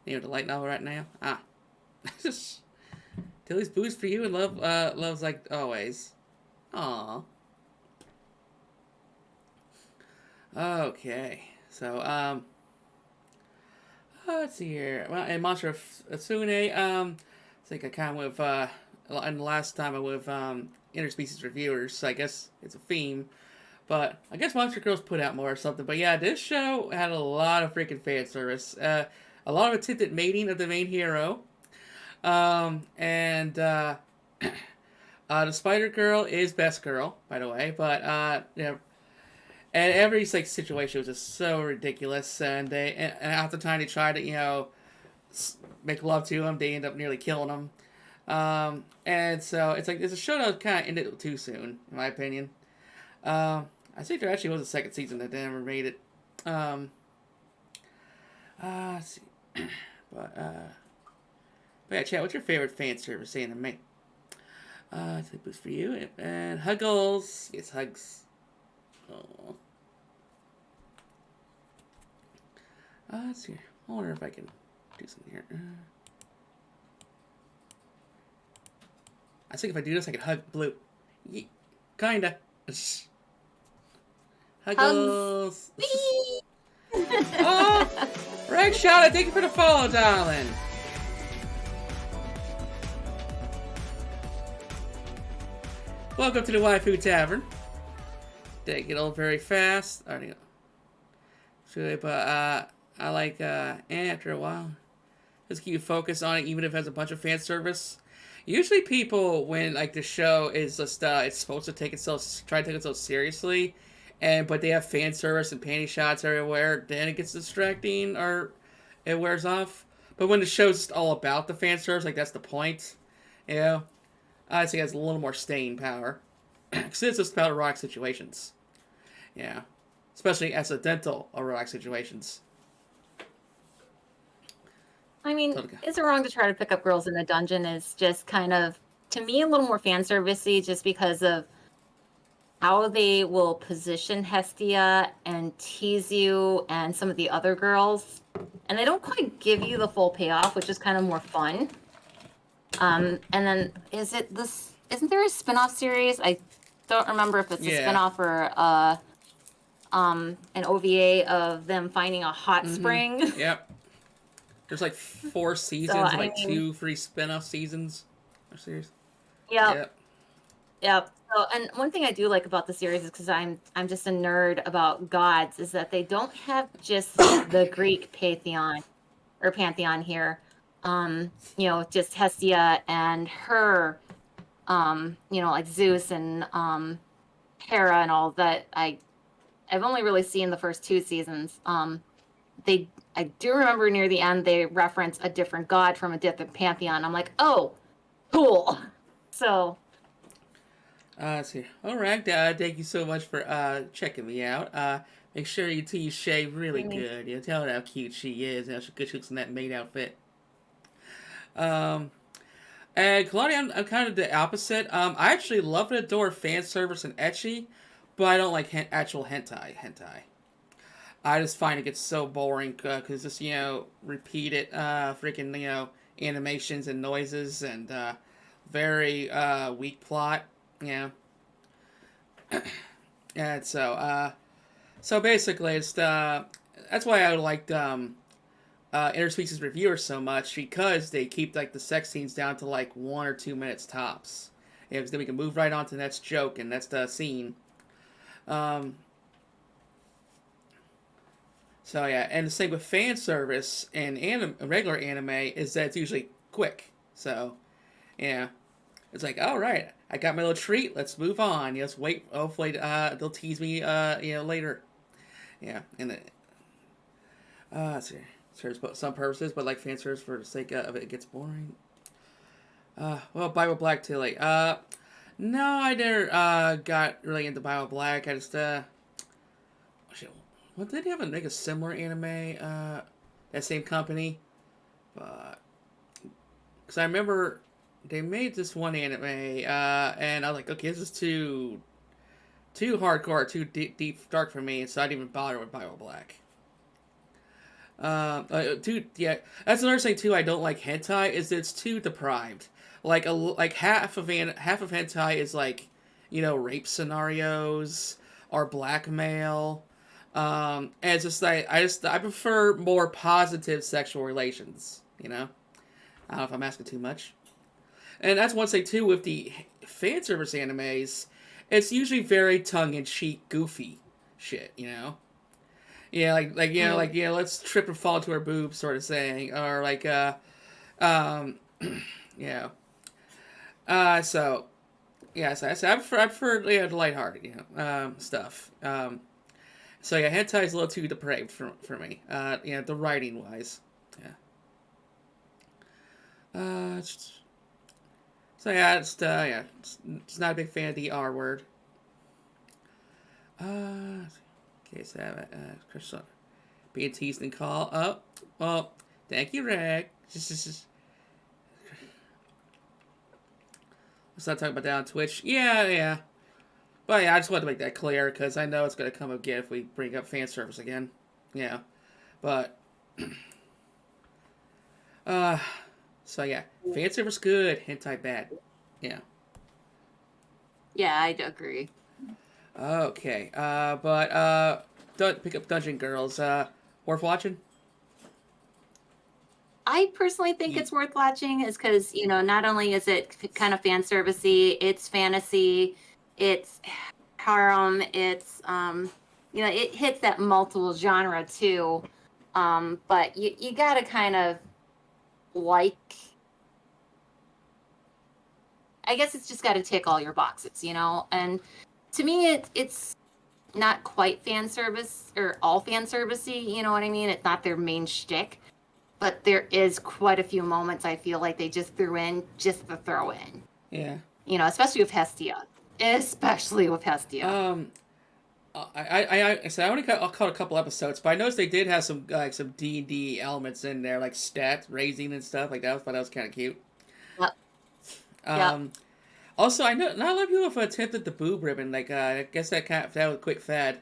name of the light novel right now. Tilly's boost for you and loves like always. Aww. Okay. So let's see here. Well, and Monster of Asune. I think I kind of and the last time I with interspecies reviewers. So I guess it's a theme. But I guess Monster Girls put out more or something. But yeah, this show had a lot of freaking fan service. A lot of attempted mating of the main hero. And the Spider Girl is best girl, by the way. But and every like situation was just so ridiculous. And after the time they tried to make love to him, they end up nearly killing him. And so it's like it's a show that kind of ended too soon, in my opinion. I think there actually was a second season that they never made it. Let's see. but yeah, Chad, what's your favorite fan service anime? It's a boost for you. And Huggles. Yes, hugs. Oh. Let's see. I wonder if I can do something here. I think if I do this, I can hug Blue. Kinda. Huggles. Oh, Reg Shout, thank you for the follow, darling. Welcome to the Waifu Tavern. They get old very fast. I don't know. But I like after a while, just keep you focused on it, even if it has a bunch of fan service. Usually, people when like the show is just it's supposed to try to take itself seriously, but they have fan service and panty shots everywhere, then it gets distracting or it wears off. But when the show's all about the fan service, like that's the point, I think it has a little more staying power. Because it's just about erotic situations. Yeah. Especially accidental erotic situations. I mean, is it wrong to try to pick up girls in a dungeon? Is just kind of, to me, a little more fan servicey just because of how they will position Hestia and tease you and some of the other girls. And they don't quite give you the full payoff, which is kind of more fun. And then isn't there a spin-off series? I don't remember if it's a spin-off or an OVA of them finding a hot spring. Yep. There's like 4 seasons, so, 2-3 spin-off seasons or series. Yep. So, and one thing I do like about the series is because I'm just a nerd about gods, is that they don't have just the Greek pantheon here. Just Hestia and her, like Zeus and Hera and all that. I've only really seen the first 2 seasons. I do remember near the end they reference a different god from a different pantheon. I'm like, oh, cool. So. Let's see. All right. Thank you so much for checking me out. Make sure you shave really good. Tell her how cute she is and how good she looks in that maid outfit. And Claudia, I'm kind of the opposite. I actually love and adore fan service and ecchi, but I don't like actual hentai. I just find it gets so boring because just repeated freaking animations and noises and very weak plot. And so basically it's that's why I liked Interspecies Reviewers so much, because they keep like the sex scenes down to like 1 or 2 minutes tops. Because then we can move right on to the next joke and that's the scene. So yeah, and the same with fan service and regular anime is that it's usually quick. So yeah, it's like, all right, I got my little treat. Let's move on. Just wait. Hopefully, they'll tease me. Later. Yeah, and serves some purposes, but like fan service for the sake of it gets boring. Well, Bible Black too late. No, I never got really into Bible Black. I just what did they have a similar anime? That same company, but because I remember they made this one anime, and I was like, okay, this is too hardcore, too deep, dark for me, so I didn't even bother with Bible Black. That's another thing too. I don't like hentai is that it's too deprived. Like half of hentai is like, rape scenarios or blackmail. And it's just like I prefer more positive sexual relations. I don't know if I'm asking too much. And that's one thing too with the fan service animes, it's usually very tongue-in-cheek, goofy shit, you know? Yeah, let's trip and fall to our boobs sort of saying, or um, yeah. So yeah, so I prefer the lighthearted, stuff. So yeah, hentai is a little too depraved for me. The writing wise, yeah. So yeah, it's not a big fan of the R word. Okay, so Chris being teased and call. Oh, thank you, Reg. Let's not talk about that on Twitch. Yeah. Well, yeah, I just wanted to make that clear because I know it's going to come again if we bring up fan service again. Yeah. But, so yeah, fan service good, hentai bad. Yeah. Yeah, I agree. Okay. Don't pick up Dungeon Girls. Worth watching? I personally think it's worth watching is because, not only is it kind of fan servicey, it's fantasy, it's harem, it's, it hits that multiple genre too. But you got to kind of I guess it's just got to tick all your boxes, and to me, it's not quite fan service or all fan servicey, you know what I mean? It's not their main shtick. But there is quite a few moments I feel like they just threw in just to throw in. Yeah. Especially with Hestia. Especially with Hestia. I only caught a couple episodes, but I noticed they did have some D&D elements in there, like stat raising and stuff like that. I thought that was kind of cute. Yep. Also, I know not a lot of people have attempted the boob ribbon. Like, I guess that was a quick fad.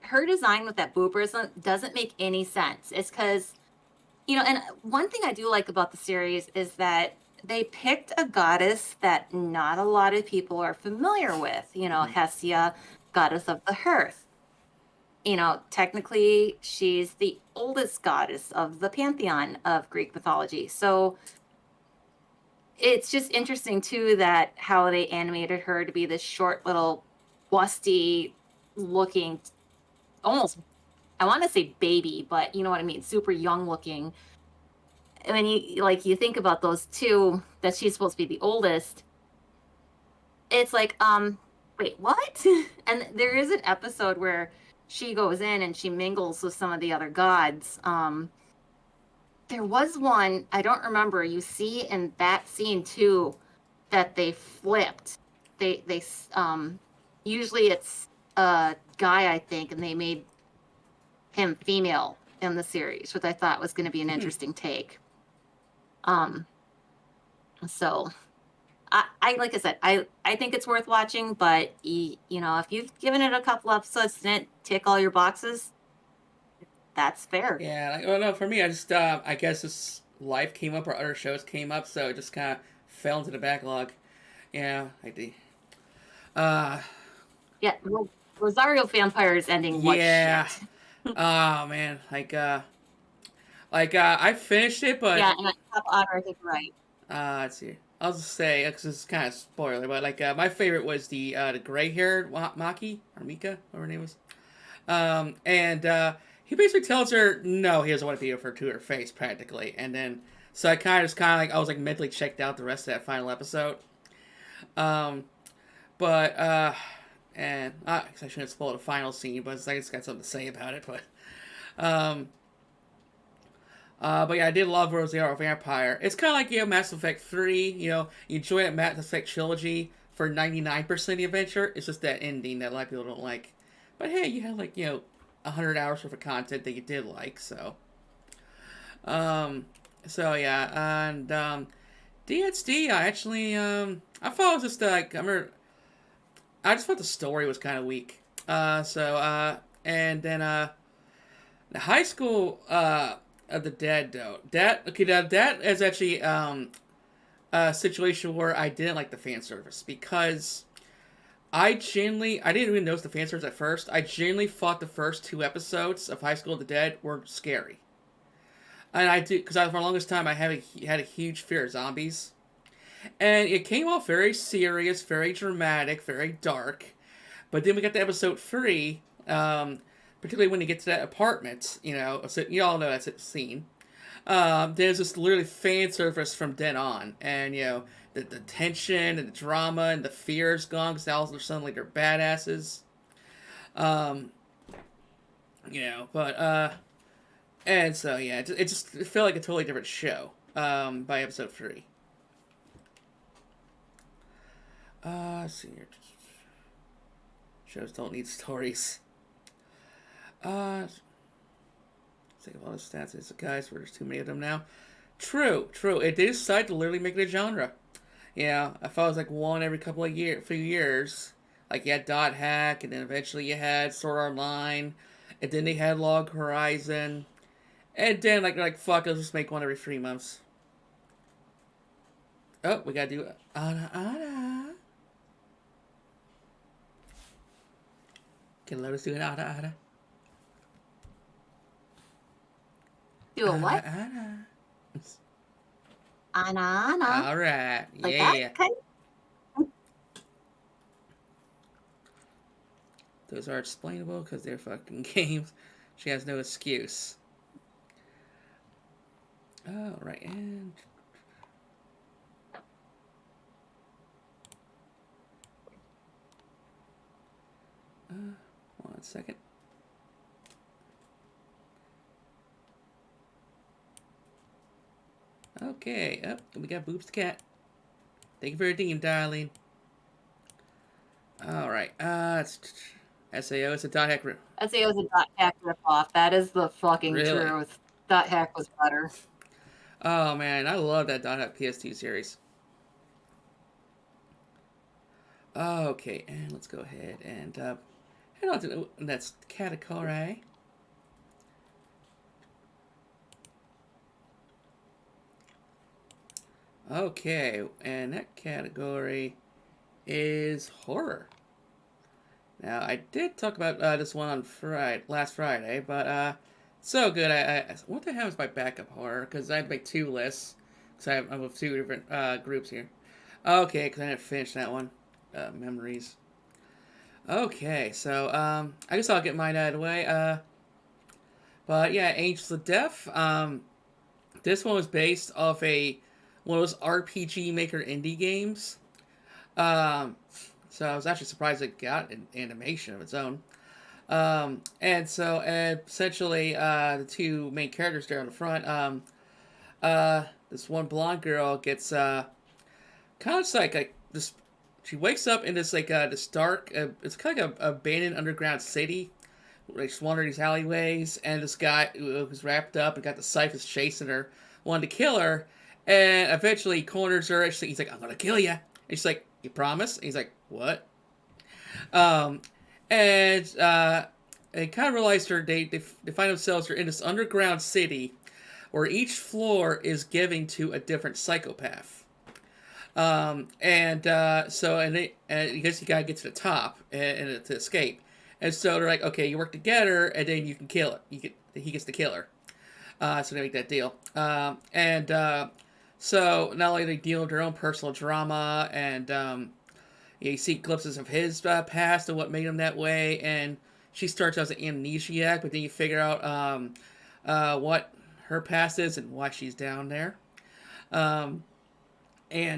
Her design with that boob doesn't make any sense. It's because, and one thing I do like about the series is that they picked a goddess that not a lot of people are familiar with. Hestia, goddess of the hearth. Technically, she's the oldest goddess of the pantheon of Greek mythology. So it's just interesting, too, that how they animated her to be this short little busty looking, almost, I want to say baby, but you know what I mean, super young looking. And when you think about those two, that she's supposed to be the oldest, it's like, wait, what? And there is an episode where she goes in and she mingles with some of the other gods. There was one, I don't remember, you see in that scene too, that they flipped. They usually it's a guy, I think, and they made him female in the series, which I thought was going to be an interesting take. So I like I said, I think it's worth watching, but if you've given it a couple episodes and it tick all your boxes, that's fair. Yeah, no, for me, I guess this life came up or other shows came up, so it just kind of fell into the backlog. Yeah, I did. Yeah, Rosario Vampire's ending was shit. Oh man, I finished it, but yeah, and Top Honor, I think you're right. Let's see. I'll just say because it's kind of spoiler, but my favorite was the gray-haired Maki or Mika, whatever her name was. And he basically tells her no, he doesn't want to be with her to her face practically, and then so I was mentally checked out the rest of that final episode. And I shouldn't spoil the final scene, but I just got something to say about it. But yeah, I did love Rosario Vampire. It's kind of like Mass Effect 3. You enjoy that Mass Effect trilogy for 99% of the adventure. It's just that ending that a lot of people don't like. But hey, you had 100 hours worth of content that you did like. So yeah, and DxD, I actually I thought it was just I just thought the story was kind of weak. And then the High School of the Dead though. That is actually a situation where I didn't like the fan service because I didn't even notice the fan service at first. I genuinely thought the first 2 episodes of High School of the Dead were scary. And I did, because for the longest time I had a huge fear of zombies. And it came off very serious, very dramatic, very dark. But then we got to episode 3, particularly when you get to that apartment, so you all know that's a scene. There's just literally fan service from then on. And, the tension and the drama and the fear is gone because now all of a sudden, like, they're badasses. Um, and so, yeah, it felt like a totally different show by episode 3. Let's see here. Shows don't need stories. Think of all the stats. It's guys, where there's too many of them now. True. It did decide to literally make it a genre. Yeah, I thought it was like one every couple of few years. Like you had Dot Hack, and then eventually you had Sword Art Online, and then they had Log Horizon, and then like fuck, let's just make one every 3 months. Oh, we gotta do Ana Ana. Can let us do an Ana Ana. Do a what? Ana. Ana. All right. Like yeah. that? Okay. Those are explainable because they're fucking games. She has no excuse. Oh, right, and... one second. Okay, we got Boobs the cat. Thank you for your theme, darling. Alright, it's... SAO, it's a Dot Hack. SAO is a Dot Hack ripoff. That is the fucking truth. Dot Hack was better. Oh man, I love that Dot Hack PS2 series. Okay, and let's go ahead and head on to that's category. Okay, and that category is horror. Now, I did talk about this one on last Friday, but so good. What the hell is my backup horror? Because I had to make 2 lists. Because I'm with 2 different groups here. Okay, because I didn't finish that one. Memories. Okay, so I guess I'll get mine out of the way. But yeah, Angels of Death. This one was based off one of those RPG Maker indie games. So I was actually surprised it got an animation of its own. And so essentially, the 2 main characters there on the front, this one blonde girl gets kind of like this. She wakes up in this this dark. It's kind of like a abandoned underground city. Like she's wandering these alleyways, and this guy who's wrapped up and got the ciphers chasing her, wanted to kill her, and eventually corners her. And he's like, "I'm gonna kill you," and she's like, "You promise?" And he's like, "What?" And they kind of realize they find themselves in this underground city where each floor is giving to a different psychopath. I guess you gotta get to the top and to escape. And so they're like, okay, you work together, and then you can kill it. He gets to kill her. So they make that deal. So not only they deal with their own personal drama, and you see glimpses of his past and what made him that way, and she starts out as an amnesiac, but then you figure out what her past is and why she's down there. And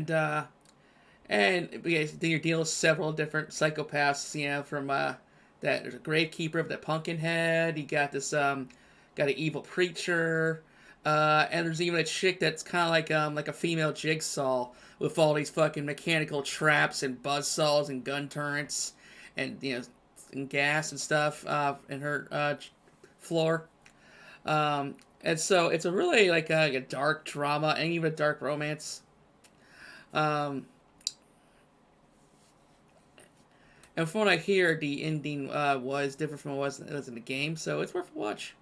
then you're dealing with several different psychopaths, from there's a gravekeeper of that pumpkin head. You got this got an evil preacher, and there's even a chick that's kind of like a female Jigsaw with all these fucking mechanical traps and buzzsaws and gun turrets and and gas and stuff in her floor. And so it's a really like a dark drama and even a dark romance. And from what I hear, the ending was different from what it was in the game, so it's worth a watch.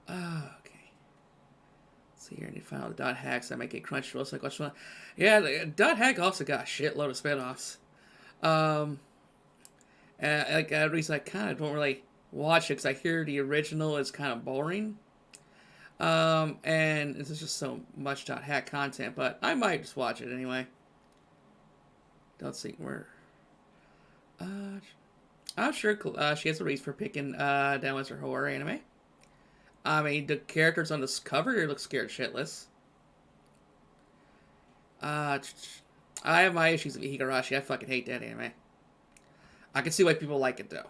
Okay. Let's see here, I need to find out the Dot Hacks. I might get Crunchyroll, so I watch one. Yeah, the Dot Hack also got a shitload of spinoffs. And the reason I kind of don't really watch it because I hear the original is kind of boring. And this is just so much .hack content, but I might just watch it anyway. Don't see where. I'm sure she has a reason for picking down as her horror anime. I mean, the characters on this cover look scared shitless. I have my issues with Higurashi. I fucking hate that anime. I can see why people like it though.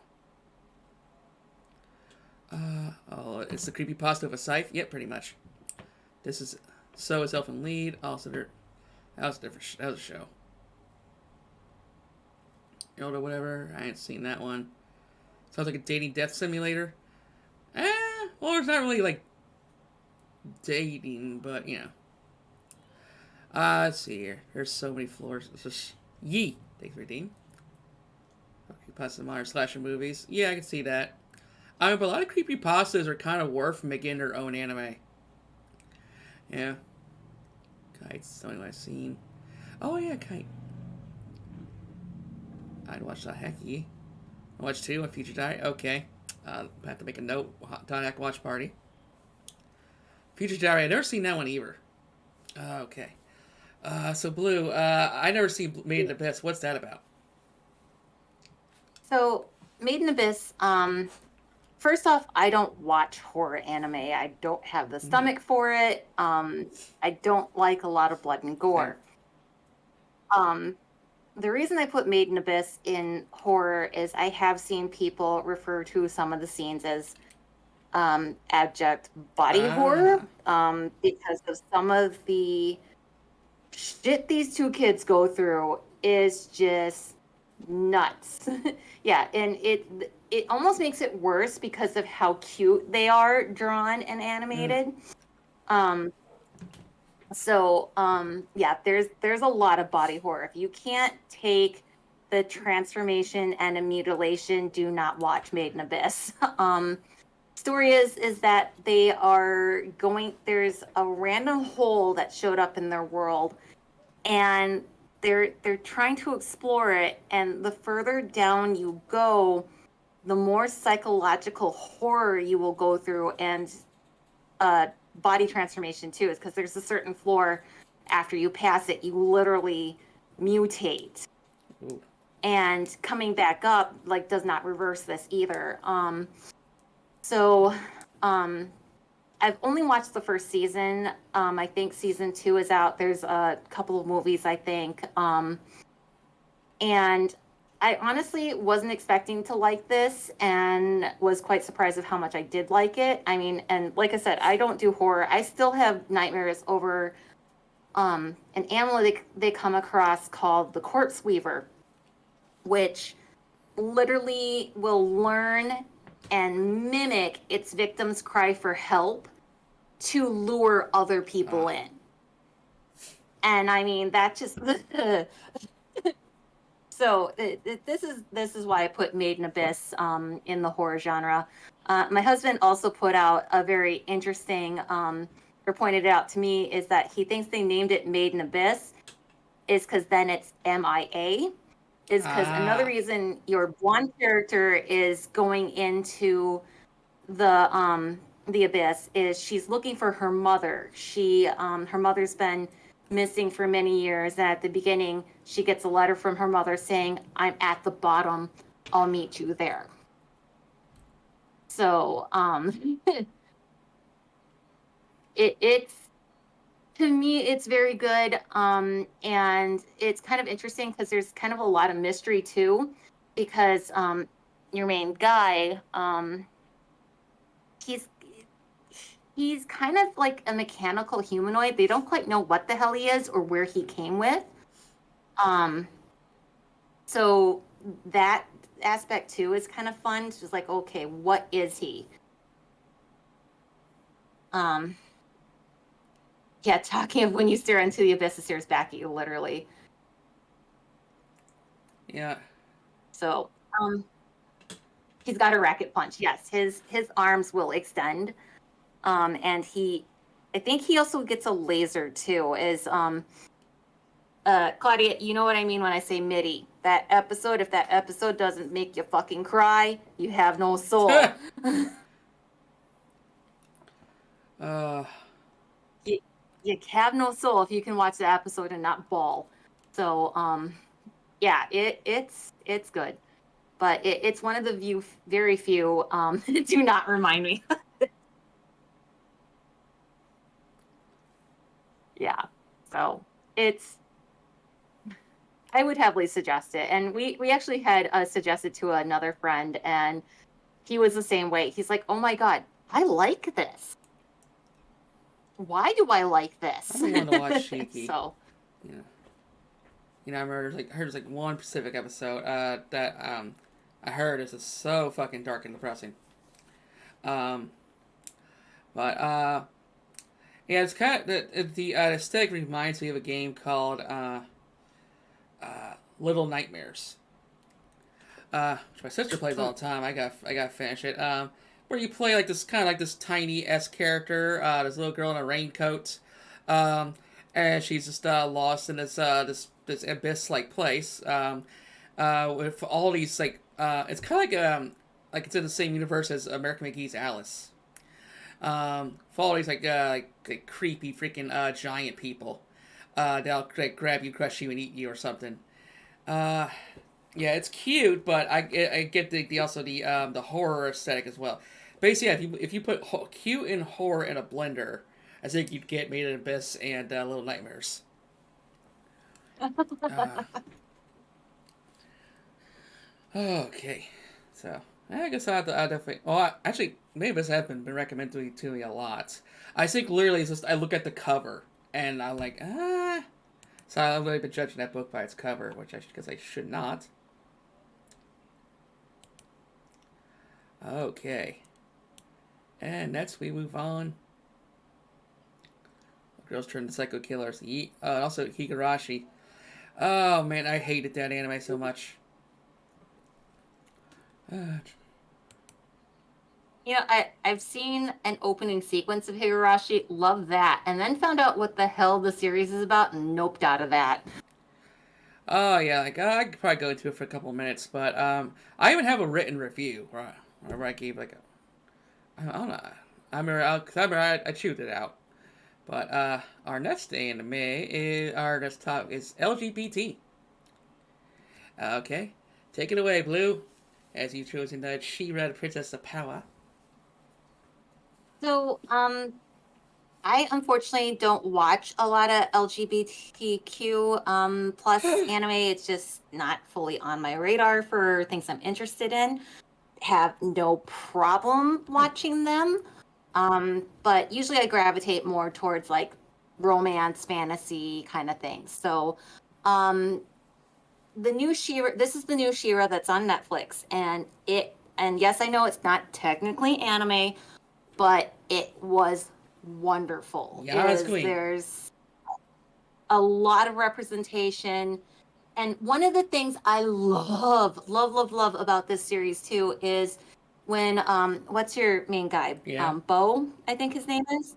It's the creepypasta of a scythe. Yep, pretty much. This is So is Elfin Lead. Also, that was a different. That was a show. Or whatever. I ain't seen that one. Sounds like a dating death simulator. Well, it's not really like dating, but you know. Let's see here. There's so many floors. It's just Yee. Thanks for redeem. Creepypasta modern slasher movies. Yeah, I can see that. I mean, but a lot of creepypastas are kind of worth making their own anime. Yeah. Kite's the only one I've seen. Oh yeah, Kite. I'd watch the Hecky. I watched 2 on Future Diary. Okay. I have to make a note. Hack watch party. Future Diary. I've never seen that one either. Okay. So Blue. I never seen Made in Abyss. What's that about? So Made in Abyss. First off, I don't watch horror anime. I don't have the stomach for it. I don't like a lot of blood and gore. The reason I put Made in Abyss in horror is I have seen people refer to some of the scenes as abject body horror because of some of the shit these 2 kids go through is just nuts. Yeah, and it almost makes it worse because of how cute they are drawn and animated. Yeah, there's a lot of body horror. If you can't take the transformation and the mutilation, do not watch Made in Abyss. Story is that they are going, there's a random hole that showed up in their world, and they're trying to explore it, and the further down you go, the more psychological horror you will go through, and body transformation too, is because there's a certain floor after you pass it, you literally mutate. Ooh. And coming back up does not reverse this either. I've only watched the first season. I think season 2 is out. There's a couple of movies, I think. And I honestly wasn't expecting to like this and was quite surprised of how much I did like it. I mean, and like I said, I don't do horror. I still have nightmares over an animal they come across called the Corpse Weaver, which literally will learn and mimic its victim's cry for help to lure other people in. And I mean, that just... So this is why I put Made in Abyss in the horror genre. My husband also put out a very interesting, or pointed it out to me, is that he thinks they named it Made in Abyss is because then it's MIA. Is because another reason your blonde character is going into the abyss is she's looking for her mother. Her mother's been missing for many years, and at the beginning she gets a letter from her mother saying, "I'm at the bottom, I'll meet you there." So it's, to me, it's very good, and it's kind of interesting because there's kind of a lot of mystery too, because your main guy, he's kind of like a mechanical humanoid. They don't quite know what the hell he is or where he came with. So that aspect too is kind of fun. It's just like, okay, what is he? Yeah, talking of when you stare into the abyss, it stares back at you, literally. Yeah. So, he's got a racket punch. Yes, his arms will extend. And I think he also gets a laser too. Claudia, you know what I mean when I say MIDI. That episode, if that episode doesn't make you fucking cry, you have no soul. Uh, You, you have no soul if you can watch the episode and not bawl. So, yeah, it's good, but it's one of the very few do not remind me. Yeah, so it's I would heavily suggest it, and we actually had suggested to another friend, and he was the same way. He's like, "Oh my god, I like this. Why do I like I've this?" been wanting to watch Shiki. So, You know, I remember there's like one specific episode that I heard is just so fucking dark and depressing. Um, but yeah, it's kind of the aesthetic reminds me of a game called Little Nightmares. Which my sister plays all the time. I got to finish it. Where you play like this kind of like this tiny S character, this little girl in a raincoat, and she's just lost in this abyss like place, with all these it's kind of like it's in the same universe as American McGee's Alice. For all these like creepy freaking giant people, they'll like grab you, crush you, and eat you or something. Uh, yeah, it's cute, but I get the also the horror aesthetic as well. Basically, yeah, if you put cute and horror in a blender, I think you'd get Made in Abyss and Little Nightmares. Uh, okay, so I guess I definitely. Oh, actually, Made in Abyss has been recommended to me a lot. I think literally it's just I look at the cover and I'm like ah. So I've really been judging that book by its cover, which I should not. Okay. And next we move on. Girls turn to psycho killers. Also Higurashi. Oh man, I hated that anime so much. I've seen an opening sequence of Higurashi, love that, and then found out what the hell the series is about and noped out of that. Oh yeah, like I could probably go into it for a couple minutes, but I even have a written review where I gave like I don't know. I chewed it out. But our next anime is our next topic is LGBT. Okay, take it away, Blue, as you've chosen the She-Ra, the Princess of Power. So, I unfortunately don't watch a lot of LGBTQ plus anime. It's just not fully on my radar for things I'm interested in. Have no problem watching them. But usually I gravitate more towards like romance, fantasy kind of things. So, the new She-Ra, this is the new She-Ra that's on Netflix, and yes, I know it's not technically anime, but it was wonderful. Yes, Queen. There's a lot of representation. And one of the things I love about this series too is when what's your main guy? Yeah. Bo, I think his name is.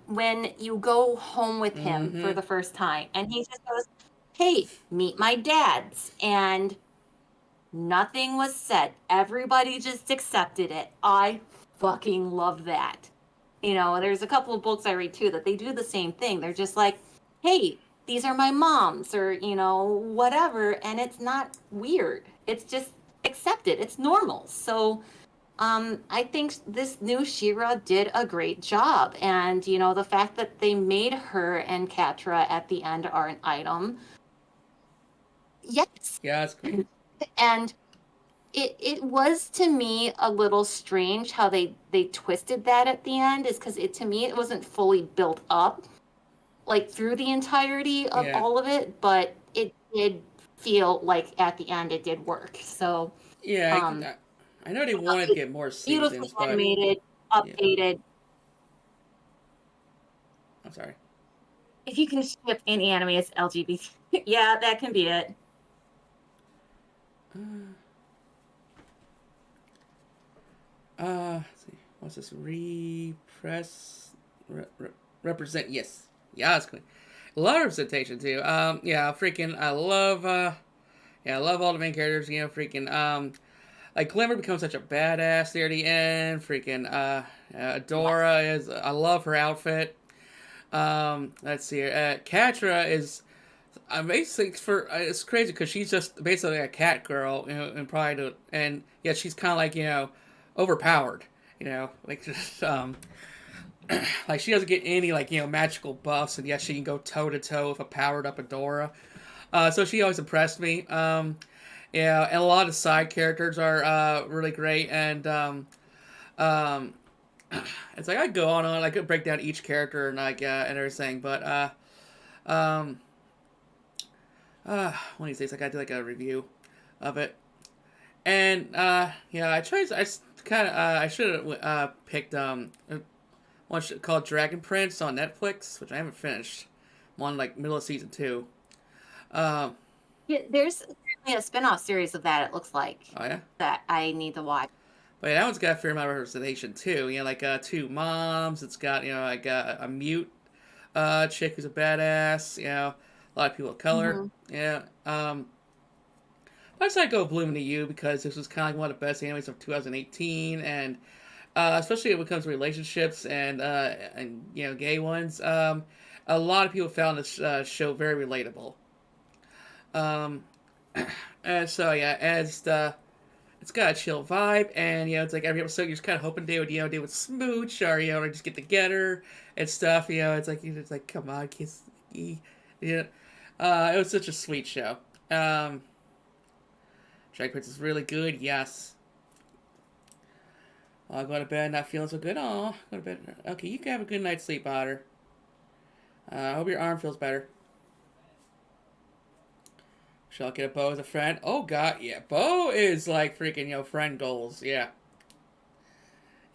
When you go home with him for the first time and he just goes, "Hey, meet my dads." And nothing was said. Everybody just accepted it. I fucking love that. There's a couple of books I read too that they do the same thing. They're just like, "Hey, these are my moms," or, whatever. And it's not weird. It's just accepted. It's normal. So, I think this new She-Ra did a great job. And, the fact that they made her and Catra at the end are an item. Yes. Yes, Queen. And it was to me a little strange how they twisted that at the end, is because to me it wasn't fully built up like through the entirety of all of it, but it did feel like at the end it did work. So yeah, I know they wanted to get more seasons, beautifully animated, updated. Yeah. I'm sorry. If you can ship in anime as LGBT, yeah, that can be it. Let's see. What's this? Represent. Yes. Yeah, that's good. A lot of representation too. Yeah, freaking. I love. I love all the main characters. Freaking. Like Glimmer becomes such a badass there at the end. Freaking. Dora is, I love her outfit. Let's see. Catra is, basically it's crazy because she's just basically a cat girl, and probably and yet she's kind of like overpowered, like just like she doesn't get any like magical buffs, and yet she can go toe to toe with a powered up Adora. So she always impressed me. Yeah, and a lot of side characters are really great, and um, it's like I go on I could break down each character and and everything, but um, one of these days I gotta do like a review of it. And yeah, I kind of I should have picked one called Dragon Prince on Netflix, which I haven't finished. I'm on like middle of season 2. Um, Yeah, there's apparently a spin-off series of that, it looks like, oh yeah, that I need to watch. but yeah, that one's got a fair amount of representation too. Like 2 moms. It's got like a mute chick who's a badass. A lot of people of color. Mm-hmm. Yeah. I decided to go Bloom to You because this was kind of like one of the best animes of 2018, and especially when it comes to relationships and gay ones. A lot of people found this show very relatable. Um, and so yeah, it's got a chill vibe, and it's like every episode you're just kind of hoping they would smooch or just get together and stuff. It's like come on, kiss. Yeah, it was such a sweet show. Dragon Prince is really good. Yes. I'll go to bed not feeling so good. Oh, go to bed. Okay, you can have a good night's sleep, Otter. I hope your arm feels better. Shall I get a Bo as a friend? Oh god, yeah. Bo is like freaking, friend goals. Yeah.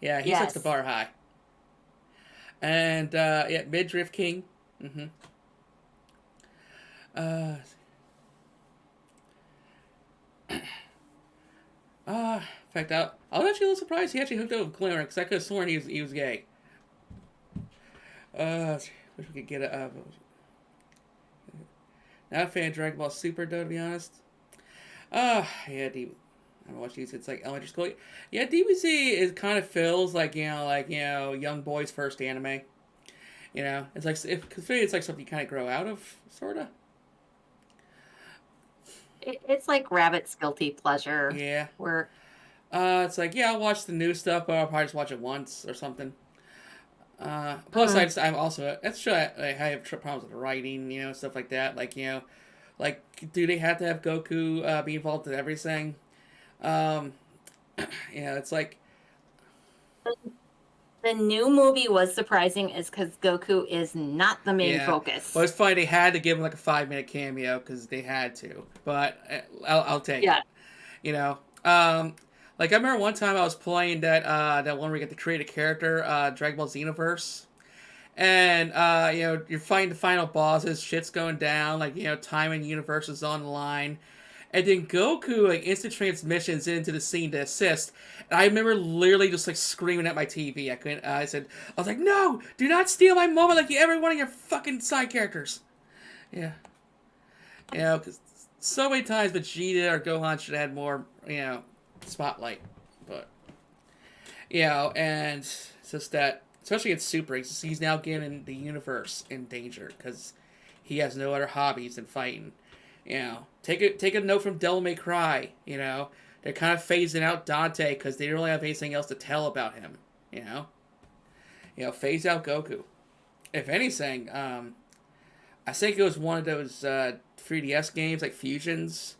Yeah, he sets the bar high. And yeah, Midriff King. Mm-hmm. In fact, I was actually a little surprised he actually hooked up with Glimmer, because I could have sworn he was gay. Wish we could get a. Not a fan of Dragon Ball Super, though, to be honest. Yeah, I watch these. It's like elementary school. Yeah, DBZ kind of feels like young boys' first anime. It's like it's like something you kind of grow out of, sorta. It's like Rabbit's guilty pleasure. Yeah. Where it's like I'll watch the new stuff, but I'll probably just watch it once or something. Plus, I'm also that's true. I have problems with writing, stuff like that. Like do they have to have Goku be involved in everything? Yeah, it's like the new movie was surprising, is because Goku is not the main focus. Well, it's funny they had to give him like a 5-minute cameo because they had to, but I'll take it. Like I remember one time I was playing that one where you get to create a character, Dragon Ball Xenoverse, and you're fighting the final bosses, shit's going down, like time and universe is on the line, and then Goku like instant transmissions into the scene to assist. And I remember literally just like screaming at my TV. I was like, no, do not steal my moment like every one of your fucking side characters. Yeah, because so many times Vegeta or Gohan should have had more spotlight, but and it's just that, especially in Super, he's now getting the universe in danger because he has no other hobbies than fighting. Take a note from Devil May Cry. They're kind of phasing out Dante because they don't really have anything else to tell about him. Phase out Goku. If anything, I think it was one of those 3DS games like Fusions.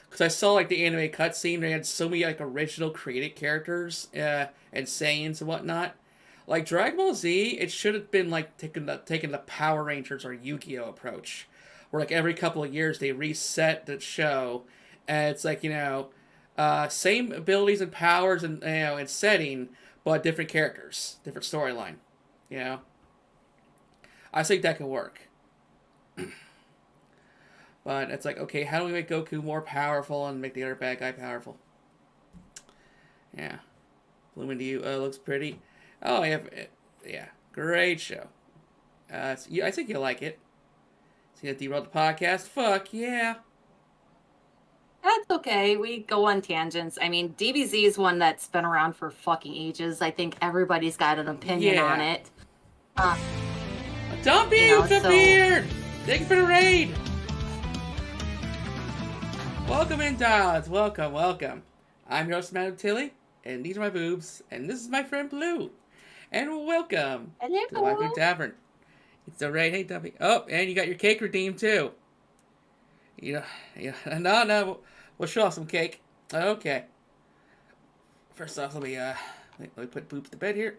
Because I saw like the anime cutscene, they had so many like original created characters and Saiyans and whatnot. Like Dragon Ball Z, it should have been like taking the Power Rangers or Yu-Gi-Oh approach, where like every couple of years they reset the show, and it's like same abilities and powers and setting, but different characters, different storyline. I think that could work. But it's like, okay, how do we make Goku more powerful and make the other bad guy powerful? Yeah. Blooming to You looks pretty. Oh, yeah. Great show. I think you'll like it. See that derailed the podcast? Fuck yeah. That's okay. We go on tangents. I mean, DBZ is one that's been around for fucking ages. I think everybody's got an opinion on Yeah. it. Don't be You know, with the so beard! Thank you for the raid! Welcome in, Dods. Welcome, welcome. I'm your host, Madam Tilly, and these are my boobs, and this is my friend Blue. And welcome to the hello. Waifu Tavern. It's the raid. Hey, Dumpy. Oh, and you got your cake redeemed, too. Yeah. No. We'll show off some cake. Okay. First off, let me put boobs to bed here.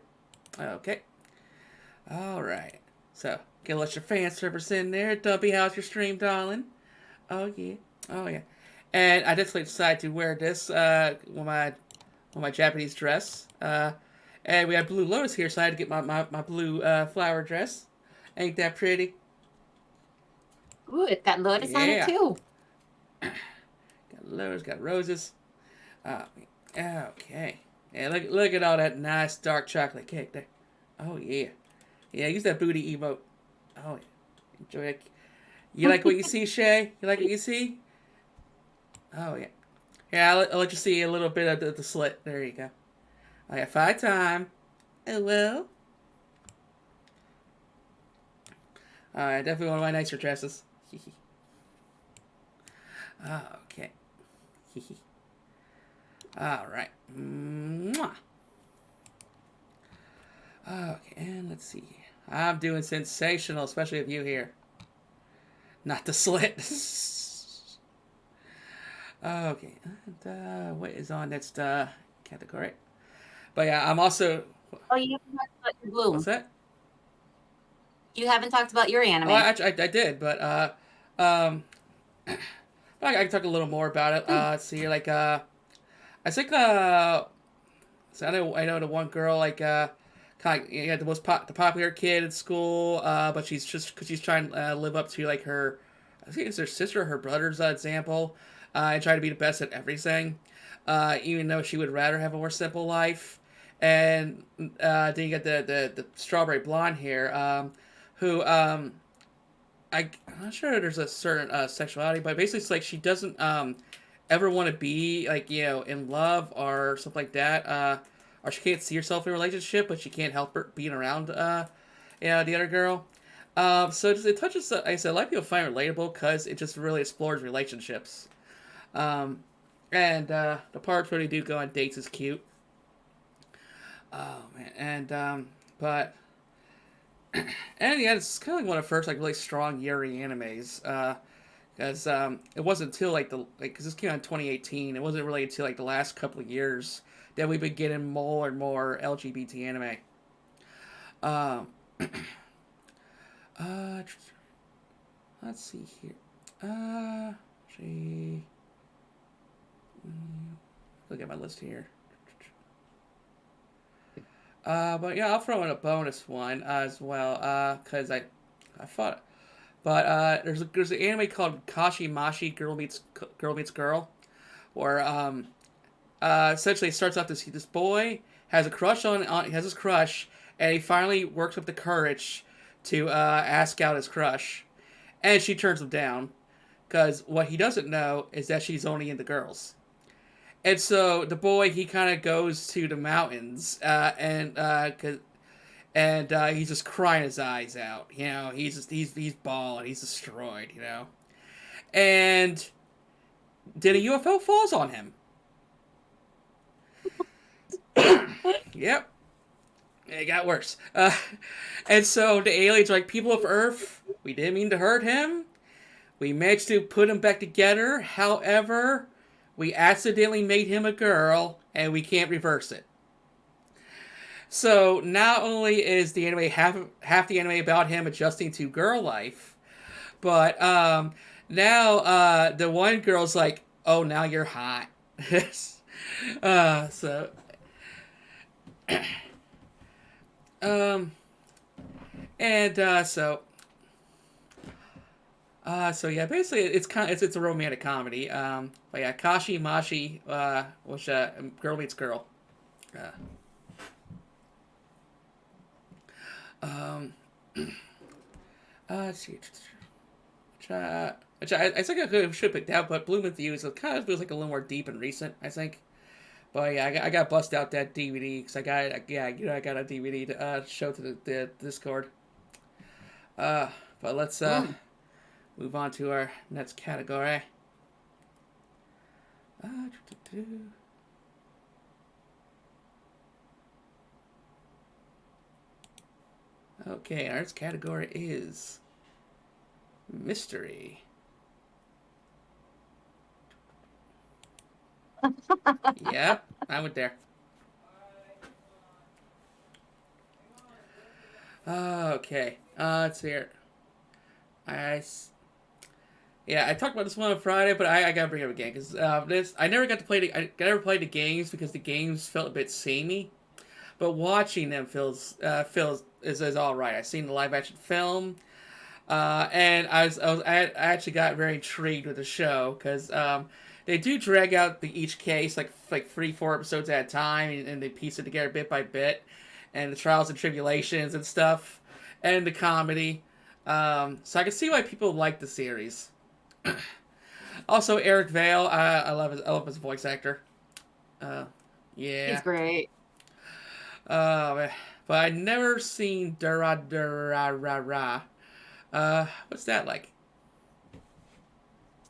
Okay. Alright. So, gonna let your fan service in there. Dumpy, how's your stream, darling? Oh, yeah. Oh, yeah. And I definitely decided to wear this with my Japanese dress. And we have Blue Lotus here, so I had to get my blue flower dress. Ain't that pretty? Ooh, it's got lotus on it Yeah. too. Got lotus, got roses. Okay. Yeah, look at all that nice dark chocolate cake there. Oh, yeah. Yeah, use that booty emote. Oh, yeah. Enjoy it. You like what you see, Shay? You like what you see? Oh, yeah. Yeah, I'll let you see a little bit of the slit. There you go. Oh, yeah, 5 time. Oh, well. Definitely one of my nicer dresses. Okay. All right. Mwah. Okay, and let's see. I'm doing sensational, especially with you here. Not the slit. Okay. And, what is on next category? But yeah, I'm also... Oh, you haven't talked about your bloom. What's that? You haven't talked about your anime. Oh, I did, but I can talk a little more about it. Let's see, like I think so I know the one girl like kind of the the popular kid in school, but she's just because she's trying to live up to like her, I think it's her sister or her brother's example, and try to be the best at everything, even though she would rather have a more simple life. And then you get the strawberry blonde hair, who I'm not sure there's a certain sexuality, but basically it's like she doesn't ever want to be like in love or something like that, or she can't see herself in a relationship, but she can't help her being around the other girl. So it touches, like I said, a lot of people find it relatable because it just really explores relationships. And the parts where they do go on dates is cute. Oh man, and but and yeah, it's kind of like one of the first like really strong Yuri animes. Because it wasn't until because this came out in 2018. It wasn't really until like the last couple of years that we've been getting more and more LGBT anime. Um, let's see here. Gee, look at my list here. But yeah, I'll throw in a bonus one as well. Cause I thought, but there's an anime called Kashi Mashi Girl Meets Girl, where essentially it starts off this boy has a crush has his crush, and he finally works up the courage to ask out his crush, and she turns him down, because what he doesn't know is that she's only into girls. And so the boy, he kind of goes to the mountains, and he's just crying his eyes out. He's bawling, he's destroyed. And then a UFO falls on him. Yep, it got worse. And so the aliens are like, people of Earth, we didn't mean to hurt him. We managed to put him back together. However, we accidentally made him a girl, and we can't reverse it. So not only is the anime half the anime about him adjusting to girl life, but now the one girl's like, oh, now you're hot. So so yeah, basically it's a romantic comedy. But yeah, Kashi Mashi, which girl meets girl. Let's see. I think I should pick that, but Bloom with You is kind of feels like a little more deep and recent, I think. But yeah, I got bust out that DVD because I got a DVD to show to the Discord. Uh, but let's move on to our next category. Okay, our next category is mystery. Yep, I went there. Okay, let's see here. I talked about this one on Friday, but I gotta bring it up again because I never got to play I never played the games because the games felt a bit samey. But watching them feels is all right. I've seen the live action film, and I actually got very intrigued with the show because they do drag out each case like 3-4 episodes at a time, and they piece it together bit by bit, and the trials and tribulations and stuff, and the comedy. So I can see why people like the series. Also, Eric Vale, I love his voice actor. Yeah, He's great. but I'd never seen Dura Dura Ra Ra. What's that like?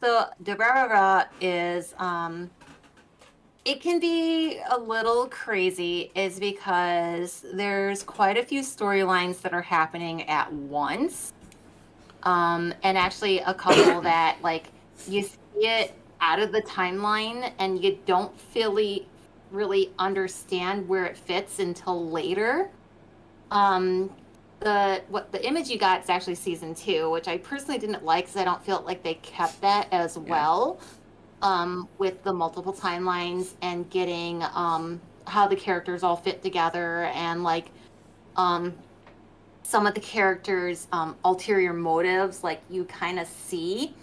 So Debarara is it can be a little crazy is because there's quite a few storylines that are happening at once. And actually a couple that like you see it out of the timeline and you don't really understand where it fits until later. The image you got is actually season 2, which I personally didn't like because I don't feel like they kept that as well. With the multiple timelines and getting how the characters all fit together and like some of the characters' ulterior motives, like you kind of see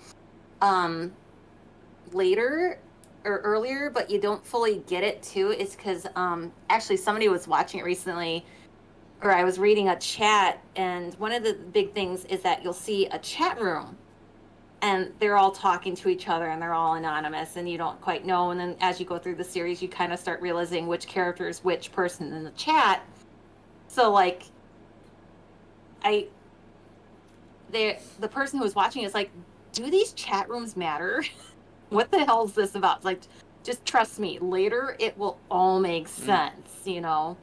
later or earlier, but you don't fully get it too. Is because actually somebody was watching it recently, or I was reading a chat, and one of the big things is that you'll see a chat room and they're all talking to each other and they're all anonymous and you don't quite know. And then as you go through the series, you kind of start realizing which character is which person in the chat. So like the person who was watching is like, do these chat rooms matter? What the hell is this about? It's like, just trust me, later it will all make sense, you know?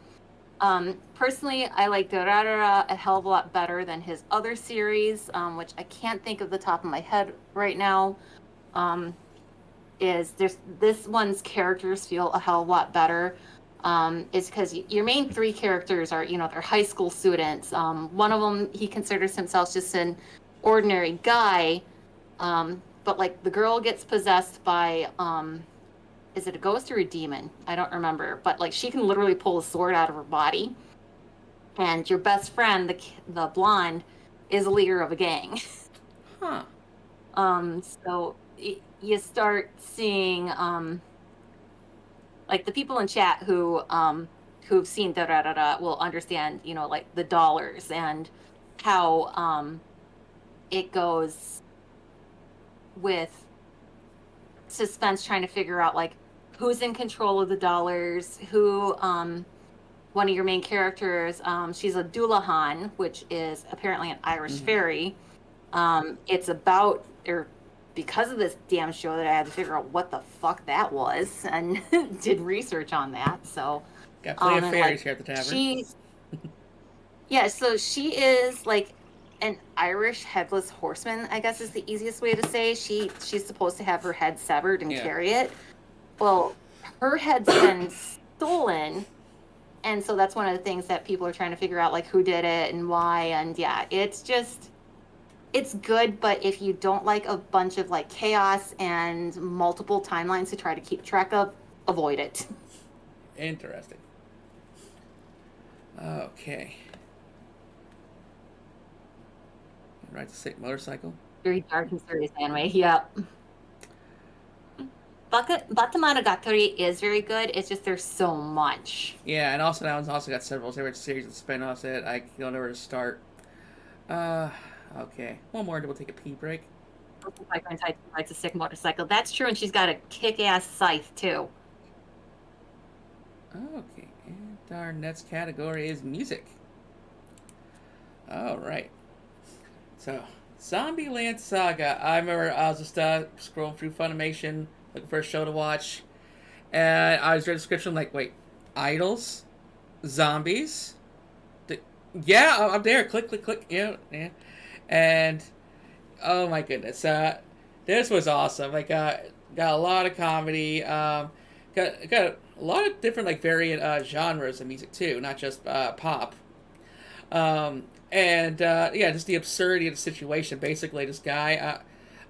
Personally, I like Dorara a hell of a lot better than his other series, which I can't think of the top of my head right now. This one's characters feel a hell of a lot better. Is because your main 3 characters are, they're high school students. One of them, he considers himself just an ordinary guy, but like the girl gets possessed by, is it a ghost or a demon? I don't remember, but like she can literally pull a sword out of her body. And your best friend, the blonde, is a leader of a gang. Huh. So you start seeing, like the people in chat who've seen da will understand, like the dollars and how it goes with suspense, trying to figure out like who's in control of the dollars, who one of your main characters, she's a Dullahan, which is apparently an Irish fairy. It's about, or because of this damn show, that I had to figure out what the fuck that was and did research on that. So got plenty of fairies here at the tavern. So she is like an Irish headless horseman, I guess is the easiest way to say. She's supposed to have her head severed and carry it. Well, her head's been stolen, and so that's one of the things that people are trying to figure out, like who did it and why. And yeah, it's good, but if you don't like a bunch of like chaos and multiple timelines to try to keep track of, avoid it. Interesting. Okay. Ride the sick motorcycle. Very dark and serious anime. Yep. Bakemonogatari is very good. It's just there's so much. Yeah, and also that one's also got several different series of spin-offs that I don't know where to start. Okay. One more and we'll take a pee break. Biker and Titan rides a sick motorcycle. That's true, and she's got a kick-ass scythe too. Okay, and our next category is music. All right. So, Zombieland Saga. I remember I was just scrolling through Funimation, looking for a show to watch, and I was reading the description like, wait, idols, zombies. Yeah, I'm there. Click, click, click. Yeah. And oh my goodness, this was awesome. Like, got a lot of comedy. Got a lot of different like variant genres of music too, not just pop. And yeah, just the absurdity of the situation. Basically, this guy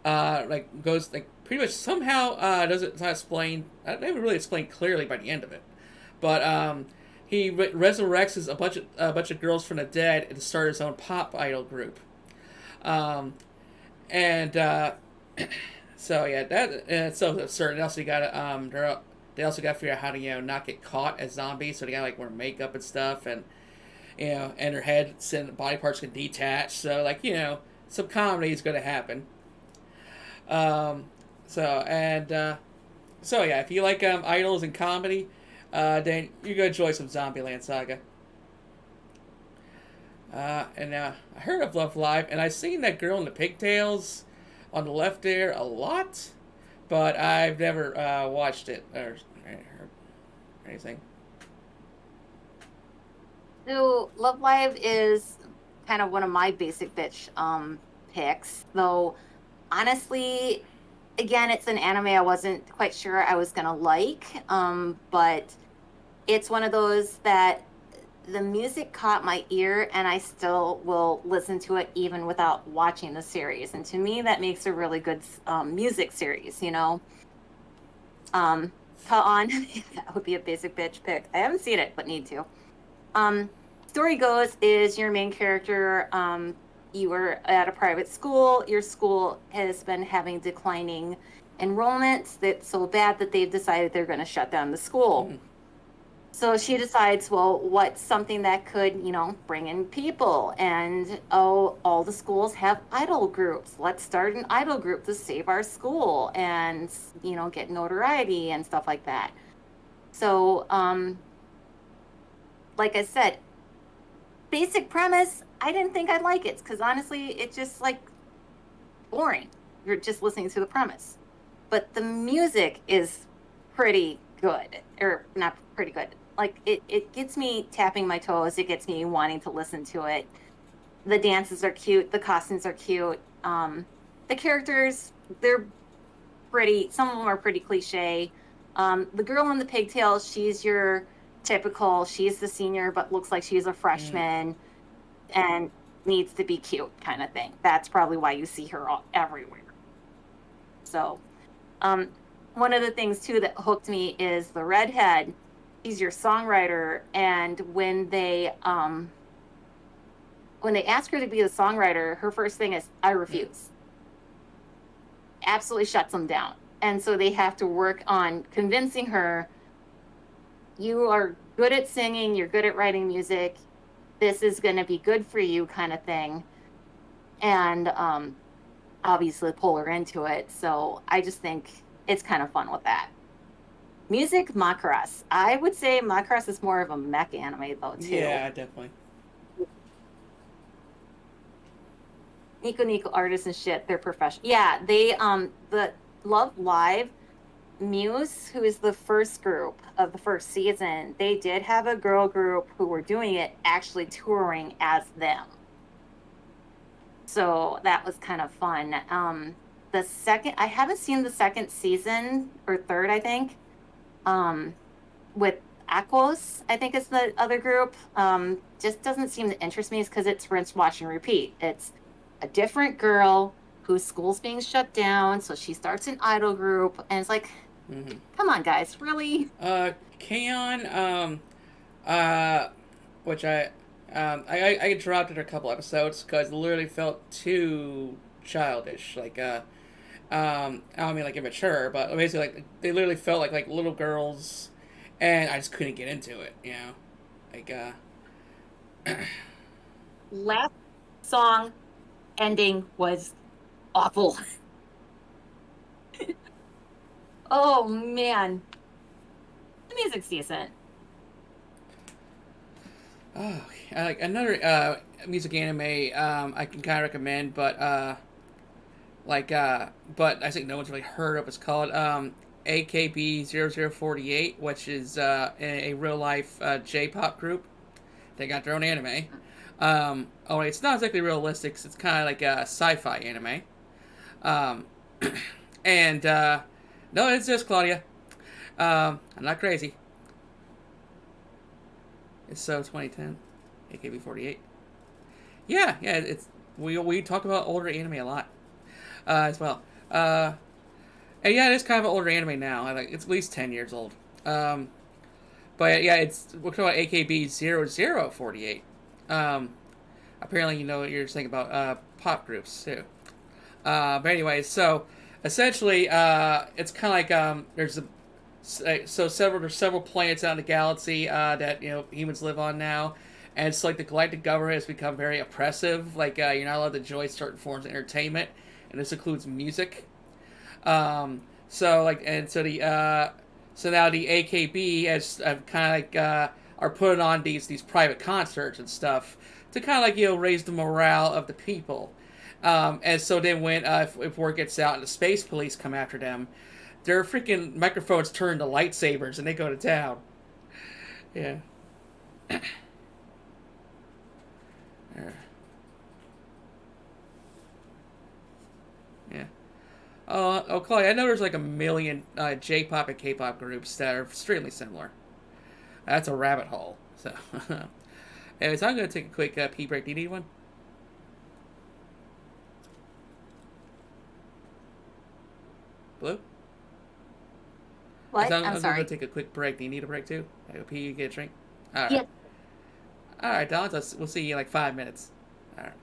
like goes like pretty much somehow doesn't it's not explain. I never really explained clearly by the end of it, but he resurrects a bunch of girls from the dead and to start his own pop idol group. Um, and so yeah, it's so absurd. And also you got they also got to figure out how to not get caught as zombies. So they got to like wear makeup and stuff, and and their heads and body parts can detach. So like some comedy is going to happen. Um, so yeah, if you like idols and comedy, then you're gonna enjoy some Zombieland Saga. And I heard of Love Live, and I've seen that girl in the pigtails on the left there a lot, but I've never watched it or anything. So Love Live is kind of one of my basic bitch picks, though honestly, again, it's an anime I wasn't quite sure I was gonna like, but it's one of those that the music caught my ear and I still will listen to it even without watching the series. And to me, that makes a really good music series, on. That would be a basic bitch pick. I haven't seen it, but need to. Story goes is your main character, you were at a private school. Your school has been having declining enrollments. That's so bad that they've decided they're going to shut down the school. Mm. So she decides, well, what's something that could, bring in people? And, all the schools have idol groups. Let's start an idol group to save our school and, get notoriety and stuff like that. So, like I said, basic premise, I didn't think I'd like it because honestly, it's just like boring. You're just listening to the premise. But the music is pretty good, or not pretty good. Like it gets me tapping my toes. It gets me wanting to listen to it. The dances are cute. The costumes are cute. The characters, they're pretty. Some of them are pretty cliche. The girl in the pigtails, she's your typical. She's the senior, but looks like she's a freshman, and needs to be cute kind of thing. That's probably why you see her everywhere. So, one of the things too that hooked me is the redhead. She's your songwriter, and when they ask her to be the songwriter, her first thing is, "I refuse." Absolutely shuts them down, and so they have to work on convincing her, "You are good at singing. You're good at writing music. This is going to be good for you," kind of thing, and obviously pull her into it. So I just think it's kind of fun with that. Music, Macross. I would say Macross is more of a mech anime though too. Yeah, definitely. Nico artists and shit, they're professional. Yeah, they the Love Live, Muse, who is the first group of the first season, they did have a girl group who were doing it, actually touring as them. So that was kind of fun. I haven't seen the second season, or third, I think, with Aquos, I think is the other group. Just doesn't seem to interest me because it's rinse, wash, and repeat. It's a different girl whose school's being shut down, so she starts an idol group, and it's like, come on, guys, really? K-On!, which I dropped it a couple episodes because it literally felt too childish. Like, I don't mean like immature, but basically like they literally felt like little girls, and I just couldn't get into it. Like Last song ending was awful. Oh man, the music's decent. Oh, like another music anime I can kind of recommend, but I think no one's really heard of. It's called AKB 0048, which is a real life J-pop group. They got their own anime. Only it's not exactly realistic. It's kind of like a sci-fi anime. Um, and no, it's just Claudia. I'm not crazy. It's so 2010, AKB48. Yeah. It's we talk about older anime a lot as well. And yeah, it is kind of an older anime now. Like it's at least 10 years old. Um, but yeah, we're talking about AKB 0048. Apparently, you know what you're saying about pop groups too. But anyways, so essentially, it's kind of like there's several planets out in the galaxy that humans live on now, and it's like the galactic government has become very oppressive. Like you're not allowed to enjoy certain forms of entertainment, and this includes music. So like, and so the so now the AKB has kind of like are putting on these private concerts and stuff to kind of like raise the morale of the people. And so then when if word gets out and the space police come after them, their freaking microphones turn to lightsabers and they go to town. Yeah. Yeah. Oh, Chloe, I know there's like a million J-pop and K-pop groups that are extremely similar. That's a rabbit hole. So, anyways, I'm gonna take a quick pee break. Do you need one? Blue? What? I'm I'm sorry. gonna take a quick break. Do you need a break too? I go pee. You get a drink. All right. Yeah. All right, Don. We'll see you in like 5 minutes. All right.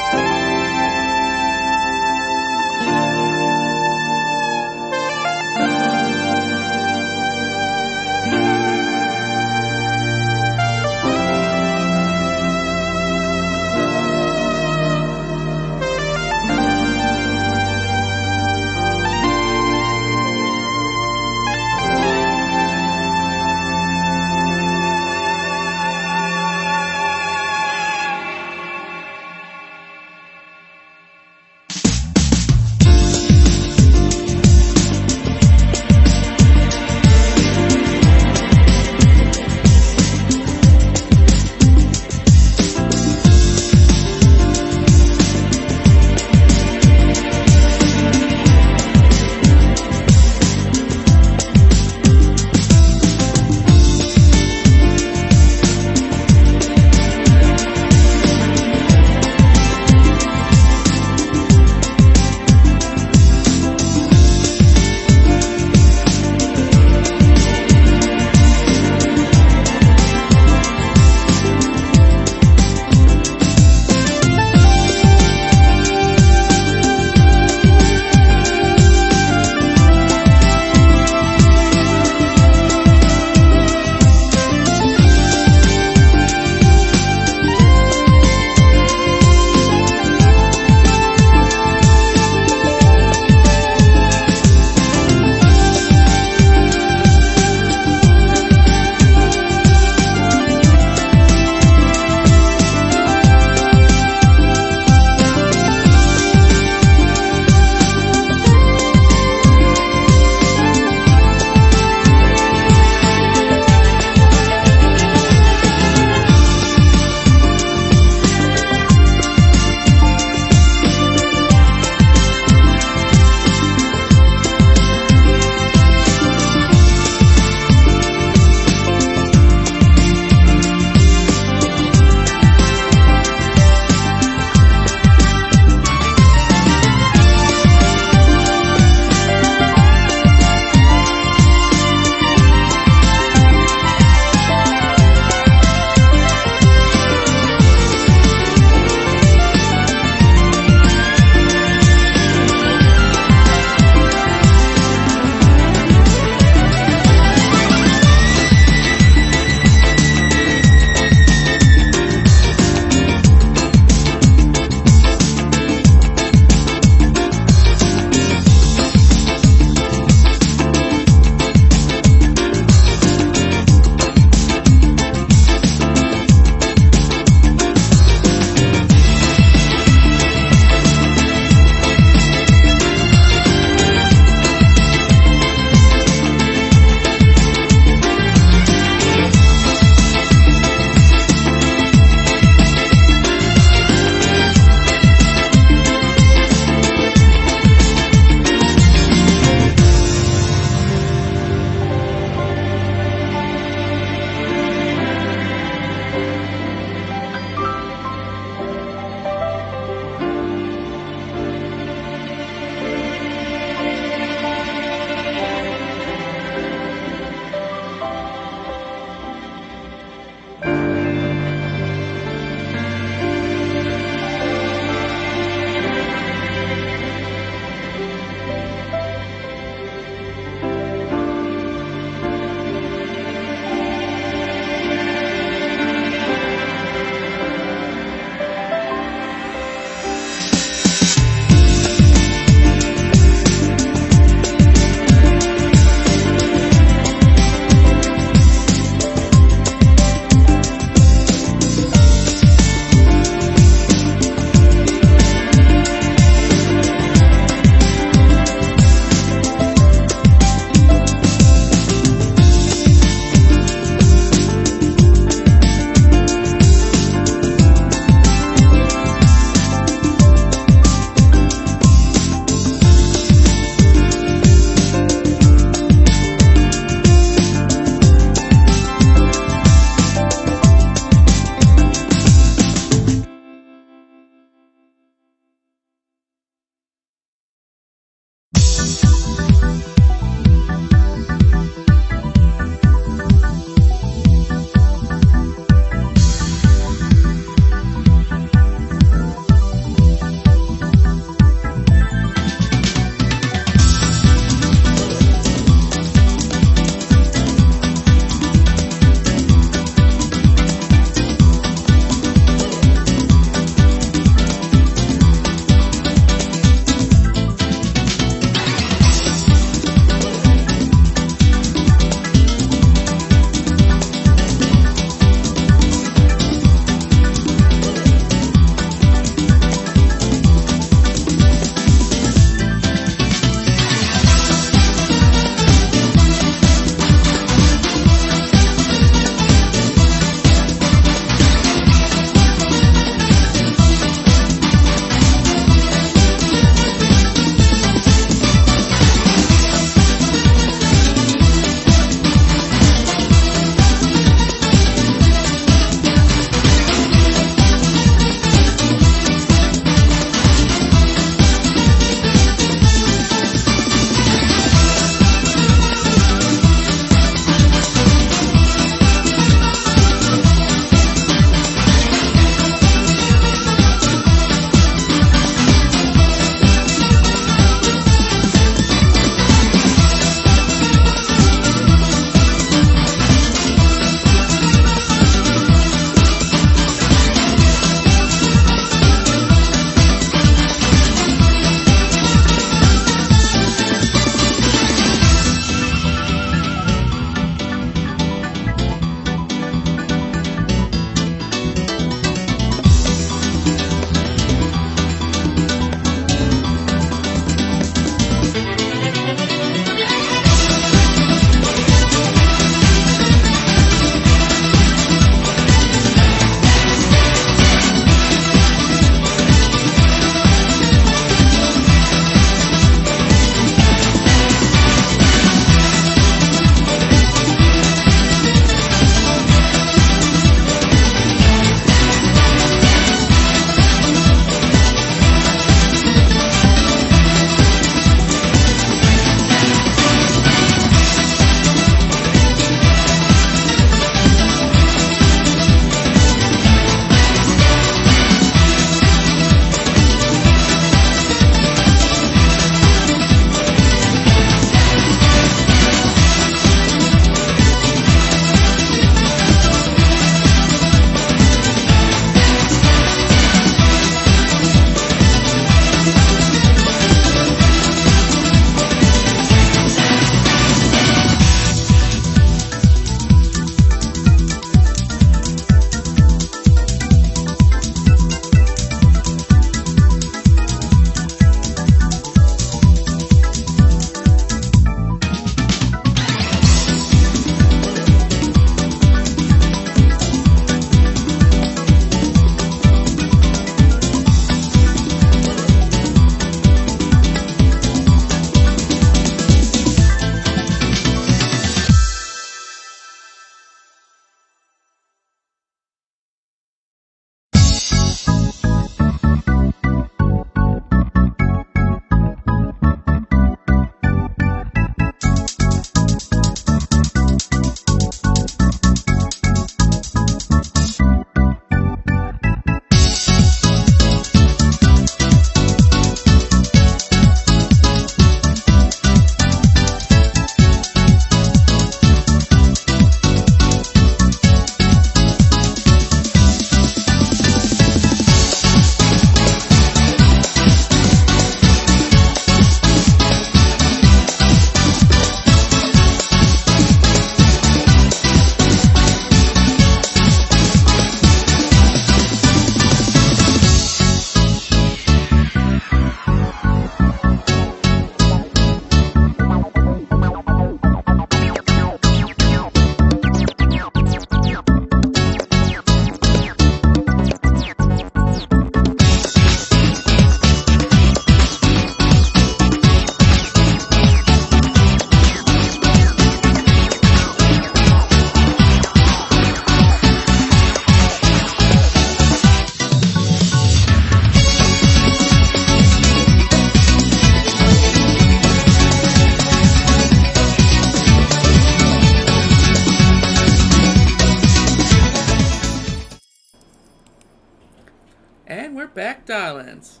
darlings.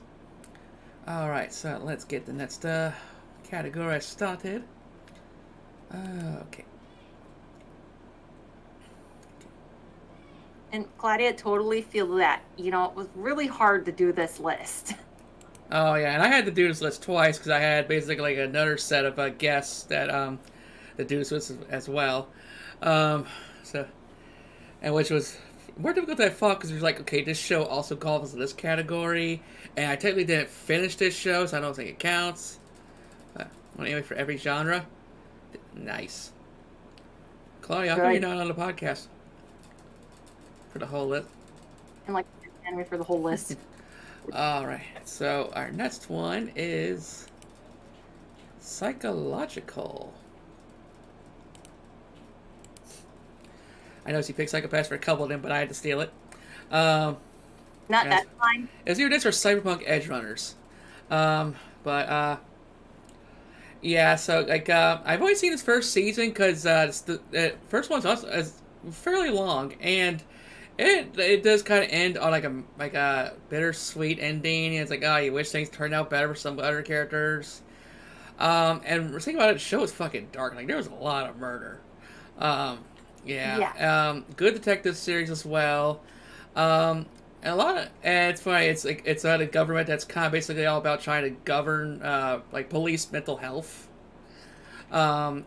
Alright, so let's get the next category started. Okay. And Claudia, totally feel that. You know, it was really hard to do this list. Oh yeah, and I had to do this list twice because I had basically like another set of guests that do this with as well. So, and which was more difficult than I thought because it was like, okay, this show also qualifies in this category, and I technically didn't finish this show, so I don't think it counts. Anyway, for every genre, nice. Claudia, how come you're not on the podcast for the whole list? And like anyway for the whole list. All right, so our next one is psychological. I know she picked Psychopaths for a couple of them, but I had to steal it. That's fine. It was either this or Cyberpunk Edge Runners. Yeah, so like I've only seen this first season because the first one's also is fairly long, and it does kind of end on like a bittersweet ending. And it's like, oh, you wish things turned out better for some other characters. And the thing about it, the show is fucking dark. Like there was a lot of murder. Yeah. Good detective series as well. And it's funny. It's like it's a government that's kind of basically all about trying to govern like police mental health. So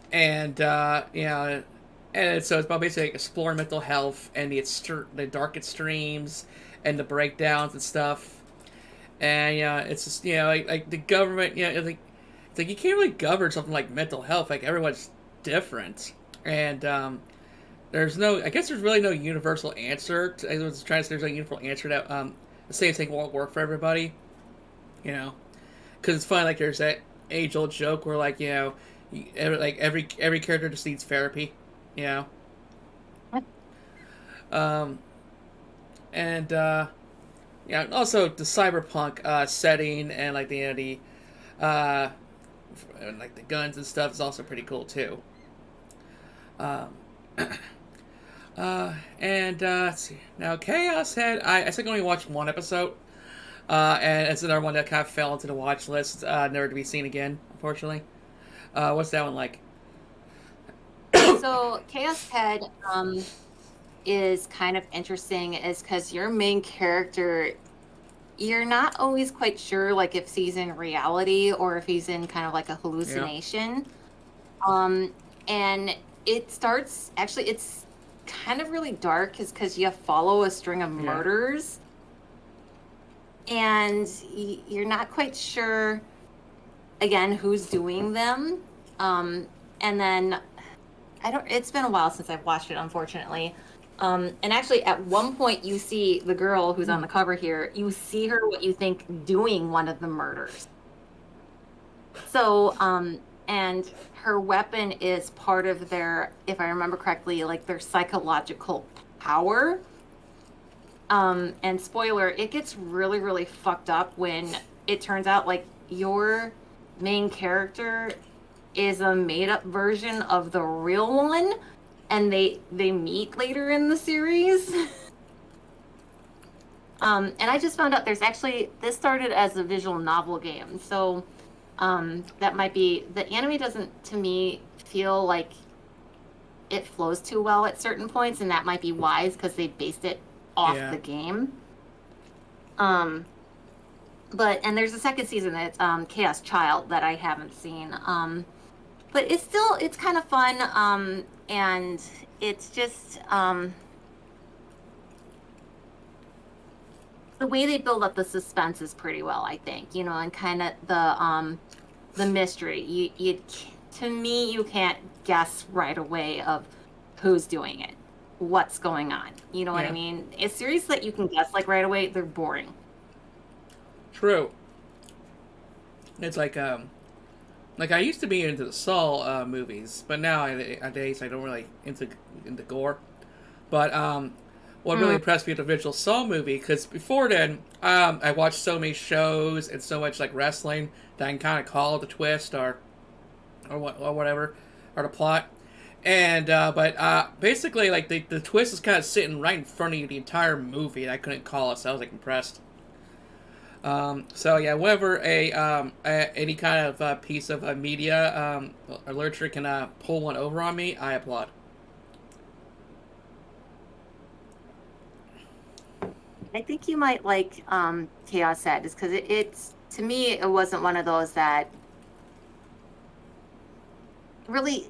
it's about basically like exploring mental health and the dark extremes and the breakdowns and stuff. And it's just like the government. It's like you can't really govern something like mental health. Like everyone's different, and there's really no universal answer. I was trying to say there's no universal answer that the same thing won't work for everybody. Because it's fun. Like there's that age-old joke where every character just needs therapy. Also the cyberpunk setting and like the guns and stuff is also pretty cool too. Let's see. Now, Chaos Head, I think I only watched one episode, and it's another one that kind of fell into the watch list, never to be seen again, unfortunately. What's that one like? So, Chaos Head is kind of interesting, is because your main character, you're not always quite sure, like, if he's in reality or if he's in kind of like a hallucination. Yeah. And it starts, actually, it's kind of really dark because you follow a string of murders and you're not quite sure, again, who's doing them. And then it's been a while since I've watched it, unfortunately. And actually at one point you see the girl who's on the cover here, you see her, what you think, doing one of the murders. So, and her weapon is part of their, if I remember correctly, like their psychological power. And spoiler, it gets really, really fucked up when it turns out like your main character is a made-up version of the real one, and they meet later in the series. And I just found out this started as a visual novel game, so that might be, the anime doesn't, to me, feel like it flows too well at certain points, and that might be wise because they based it off the game. But there's a second season that's Chaos Child that I haven't seen. But it's kind of fun, and it's just the way they build up the suspense is pretty well, I think, and kind of the mystery. To me, you can't guess right away of who's doing it, what's going on. You know what I mean? A series that you can guess like right away, they're boring. True. It's like I used to be into the Saw movies, but nowadays I don't really into gore. But what really impressed me with the original Saw movie, because before then I watched so many shows and so much like wrestling that I can kind of call the twist or whatever, or the plot. And but basically like the twist is kind of sitting right in front of you the entire movie, and I couldn't call it, so I was like impressed. So yeah, whenever any kind of piece of media or literature can pull one over on me, I applaud. I think you might like Chaos Sadness because it's to me it wasn't one of those that really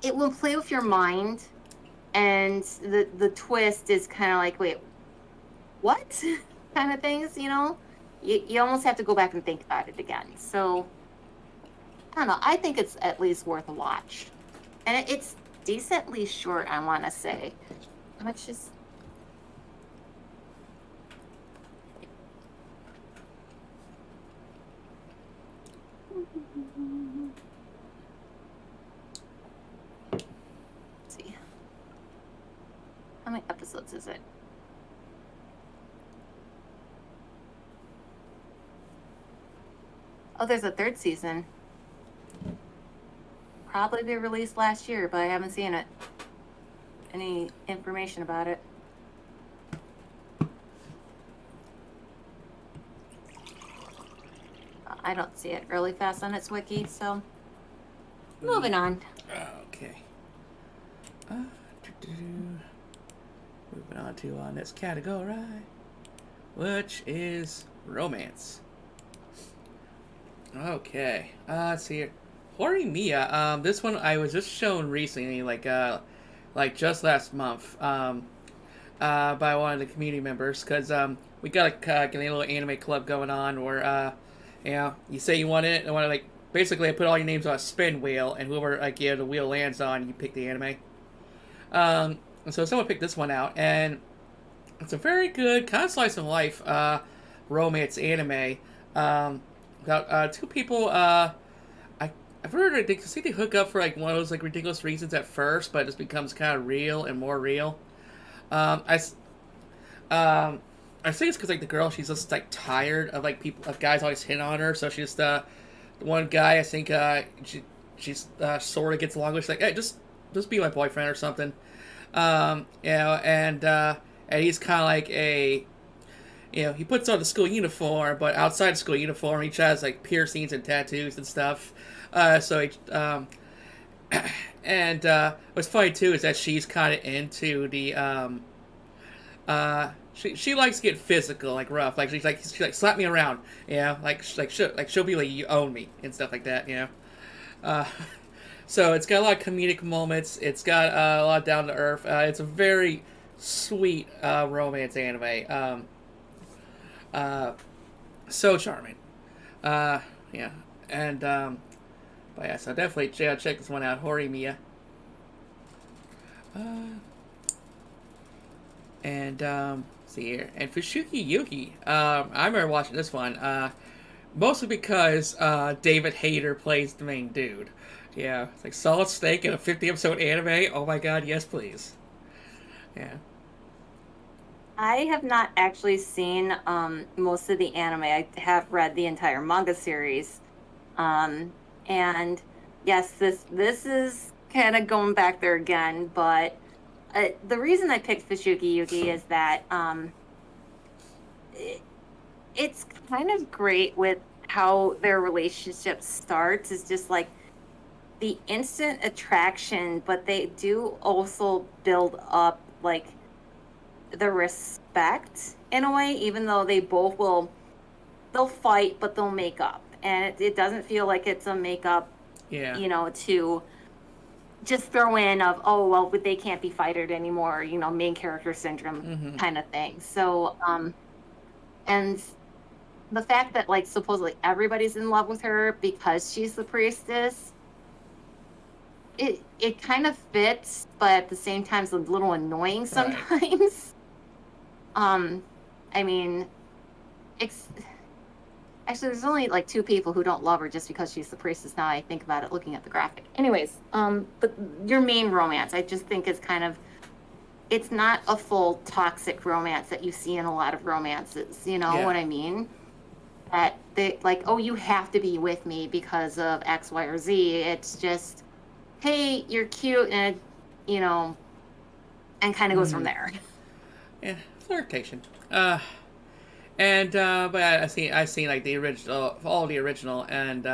it will play with your mind, and the twist is kind of like, wait, what kind of things, you almost have to go back and think about it again. So I don't know, I think it's at least worth a watch, and it's decently short, I want to say. How much is let's see, how many episodes is it? Oh, there's a third season. Probably be released last year, but I haven't seen it. Any information about it? I don't see it really fast on its wiki, so moving on. Okay. Moving on to our next category, which is romance. Okay. Let's see here. Horimiya. This one I was just shown recently, like just last month, by one of the community members, because we got a little anime club going on where you say you want it, and want to basically I put all your names on a spin wheel, and whoever the wheel lands on, you pick the anime. And so someone picked this one out, and it's a very good kind of slice of life romance anime. About two people. I've heard they hook up for one of those ridiculous reasons at first, but it just becomes kind of real and more real. I think it's because the girl, she's just tired of guys always hitting on her, so she's one guy I think she's sort of gets along with. She's like, hey, just be my boyfriend or something. And he's kind of like he puts on the school uniform, but outside the school uniform, he has piercings and tattoos and stuff. What's funny too is that she's kind of into the she likes to get physical, rough, she's like slap me around, she'll be like, you own me and stuff like that, So it's got a lot of comedic moments. It's got a lot of down to earth. It's a very sweet romance anime. So charming. But yeah, so definitely check this one out, Horimiya. See here, and Fushuki Yuki. I remember watching this one, mostly because David Hayter plays the main dude. Yeah, it's Solid Snake in a 50-episode anime. Oh my god, yes please. Yeah. I have not actually seen most of the anime. I have read the entire manga series. And yes, this is kind of going back there again, but the reason I picked Fushuki Yuki is that it's kind of great with how their relationship starts. Is just the instant attraction, but they do also build up the respect in a way, even though they'll fight, but they'll make up. And it doesn't feel like it's a makeup, to just throw in of, oh, well, but they can't be fightered anymore, main character syndrome kind of thing. So, and the fact that supposedly everybody's in love with her because she's the priestess, it kind of fits, but at the same time it's a little annoying sometimes. Right. I mean, actually, there's only two people who don't love her just because she's the priestess. Now I think about it, looking at the graphic. Anyways, but your main romance, I just think is it's not a full toxic romance that you see in a lot of romances. You know what I mean? That they oh, you have to be with me because of X, Y, or Z. It's just, hey, you're cute, and and kind of goes from there. Yeah, flirtation. But I seen like the original, all the original, and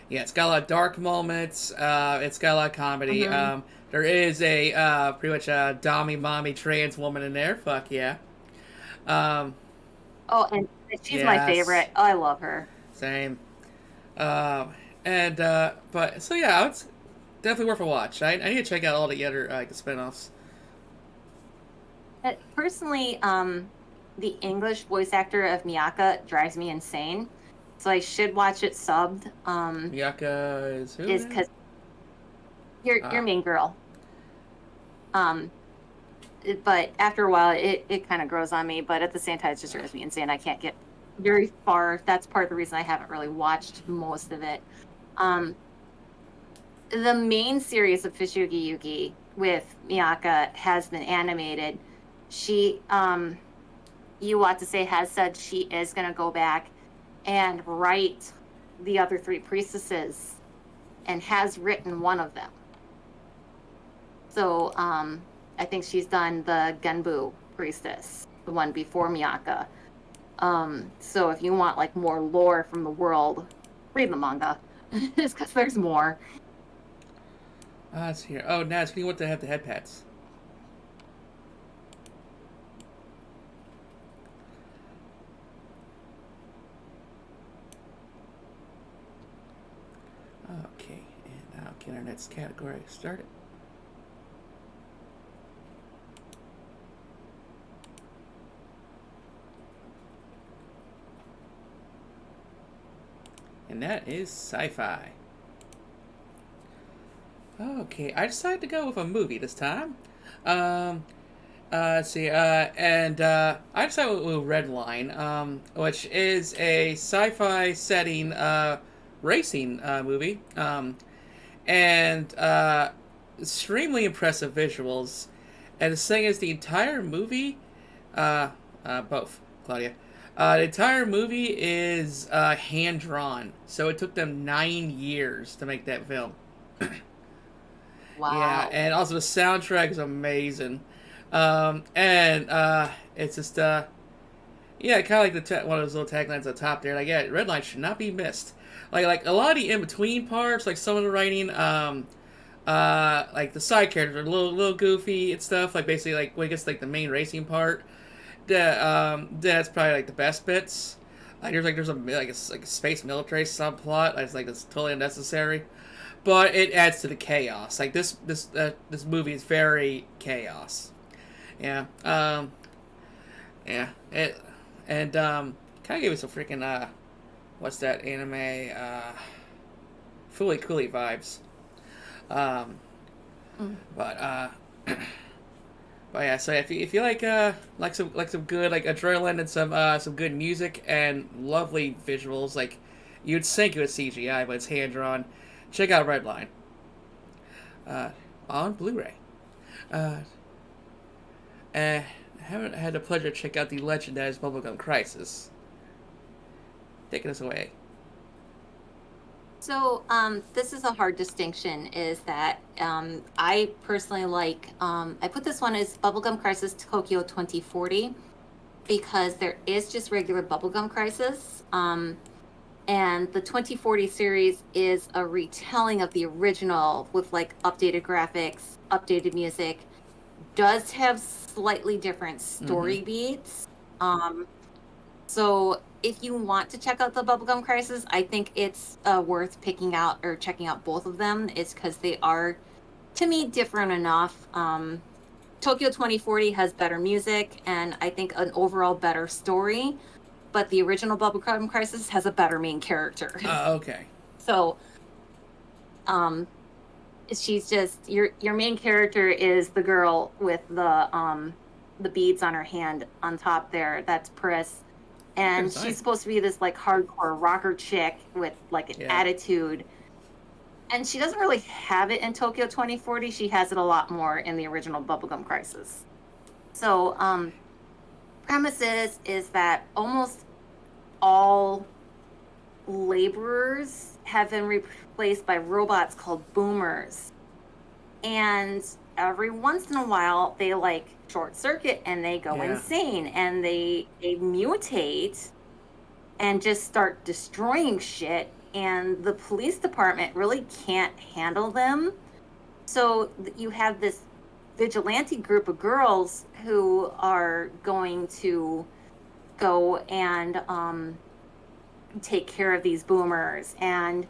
yeah, it's got a lot of dark moments. It's got a lot of comedy. Mm-hmm. There is a pretty much a dommy mommy trans woman in there. Fuck yeah. Um, Oh, and she's my yes, favorite. Oh, I love her. same. And but so yeah, it's definitely worth a watch. I need to check out all the other the spinoffs. Personally, the English voice actor of Miyaka drives me insane. So I should watch it subbed. Miyaka is who? Is because your Ah, main girl. Um, but after a while, it kind of grows on me. But at the same time, it just drives me insane. I can't get very far. That's part of the reason I haven't really watched most of it. Um, the main series of Fishugi Yugi with Miyaka has been animated. She, Iwatase has said she is going to go back and write the other three priestesses and has written one of them. So I think she's done the Genbu priestess, the one before Miyaka. So if you want like more lore from the world, read the manga. Just because there's more. it's here. Oh, now it's what to have the head pats. Okay, and now get our next category started. And that is sci-fi. Okay, I decided to go with a movie this time. Um, let's see, I decided with Red Line, which is a sci-fi setting, racing movie, and extremely impressive visuals. And the thing is, the entire movie, both Claudia, the entire movie is hand drawn, so it took them 9 years to make that film. Yeah, Wow. and also the soundtrack is amazing. And it's just yeah, kind of like one of those little taglines at the top there. Like, yeah, red line should not be missed. Like a lot of the in between parts, like some of the writing, like the side characters are a little goofy and stuff. Like basically, like when it gets like the main racing part, that's probably like the best bits. Like there's like a space military subplot. That's like that's totally unnecessary, but it adds to the chaos. Like this movie is very chaos. Yeah. Yeah. It and kind of gave me some freaking what's that anime Fooly Cooly vibes. Um, Mm. but but yeah. So if you like some good like adrenaline and some good music and lovely visuals, like you'd think it was CGI, but it's hand drawn. Check out Redline uh, on Blu-ray. Uh, I haven't had the pleasure to check out the Legend that is Bubblegum Crisis. Taking us away. So this is a hard distinction. Is that I personally like I put this one as Bubblegum Crisis Tokyo 2040 because there is just regular Bubblegum Crisis. And the 2040 series is a retelling of the original with like updated graphics, updated music, does have slightly different Mm-hmm. story beats. So if you want to check out the Bubblegum Crisis, I think it's worth picking out or checking out both of them. It's because they are, to me, different enough. Tokyo 2040 has better music and I think an overall better story, but the original Bubblegum Crisis has a better main character. Okay. So, um, she's just your main character is the girl with the beads on her hand on top there. That's Pris, Good and she's design. supposed to be this like hardcore rocker chick with like an Yeah. attitude, and she doesn't really have it in Tokyo 2040. She has it a lot more in the original Bubblegum Crisis. So premises is that almost all laborers have been replaced by robots called boomers. And every once in a while they like short circuit and they go insane and they mutate and just start destroying shit, and the police department really can't handle them. So you have this vigilante group of girls who are going to go and take care of these boomers. And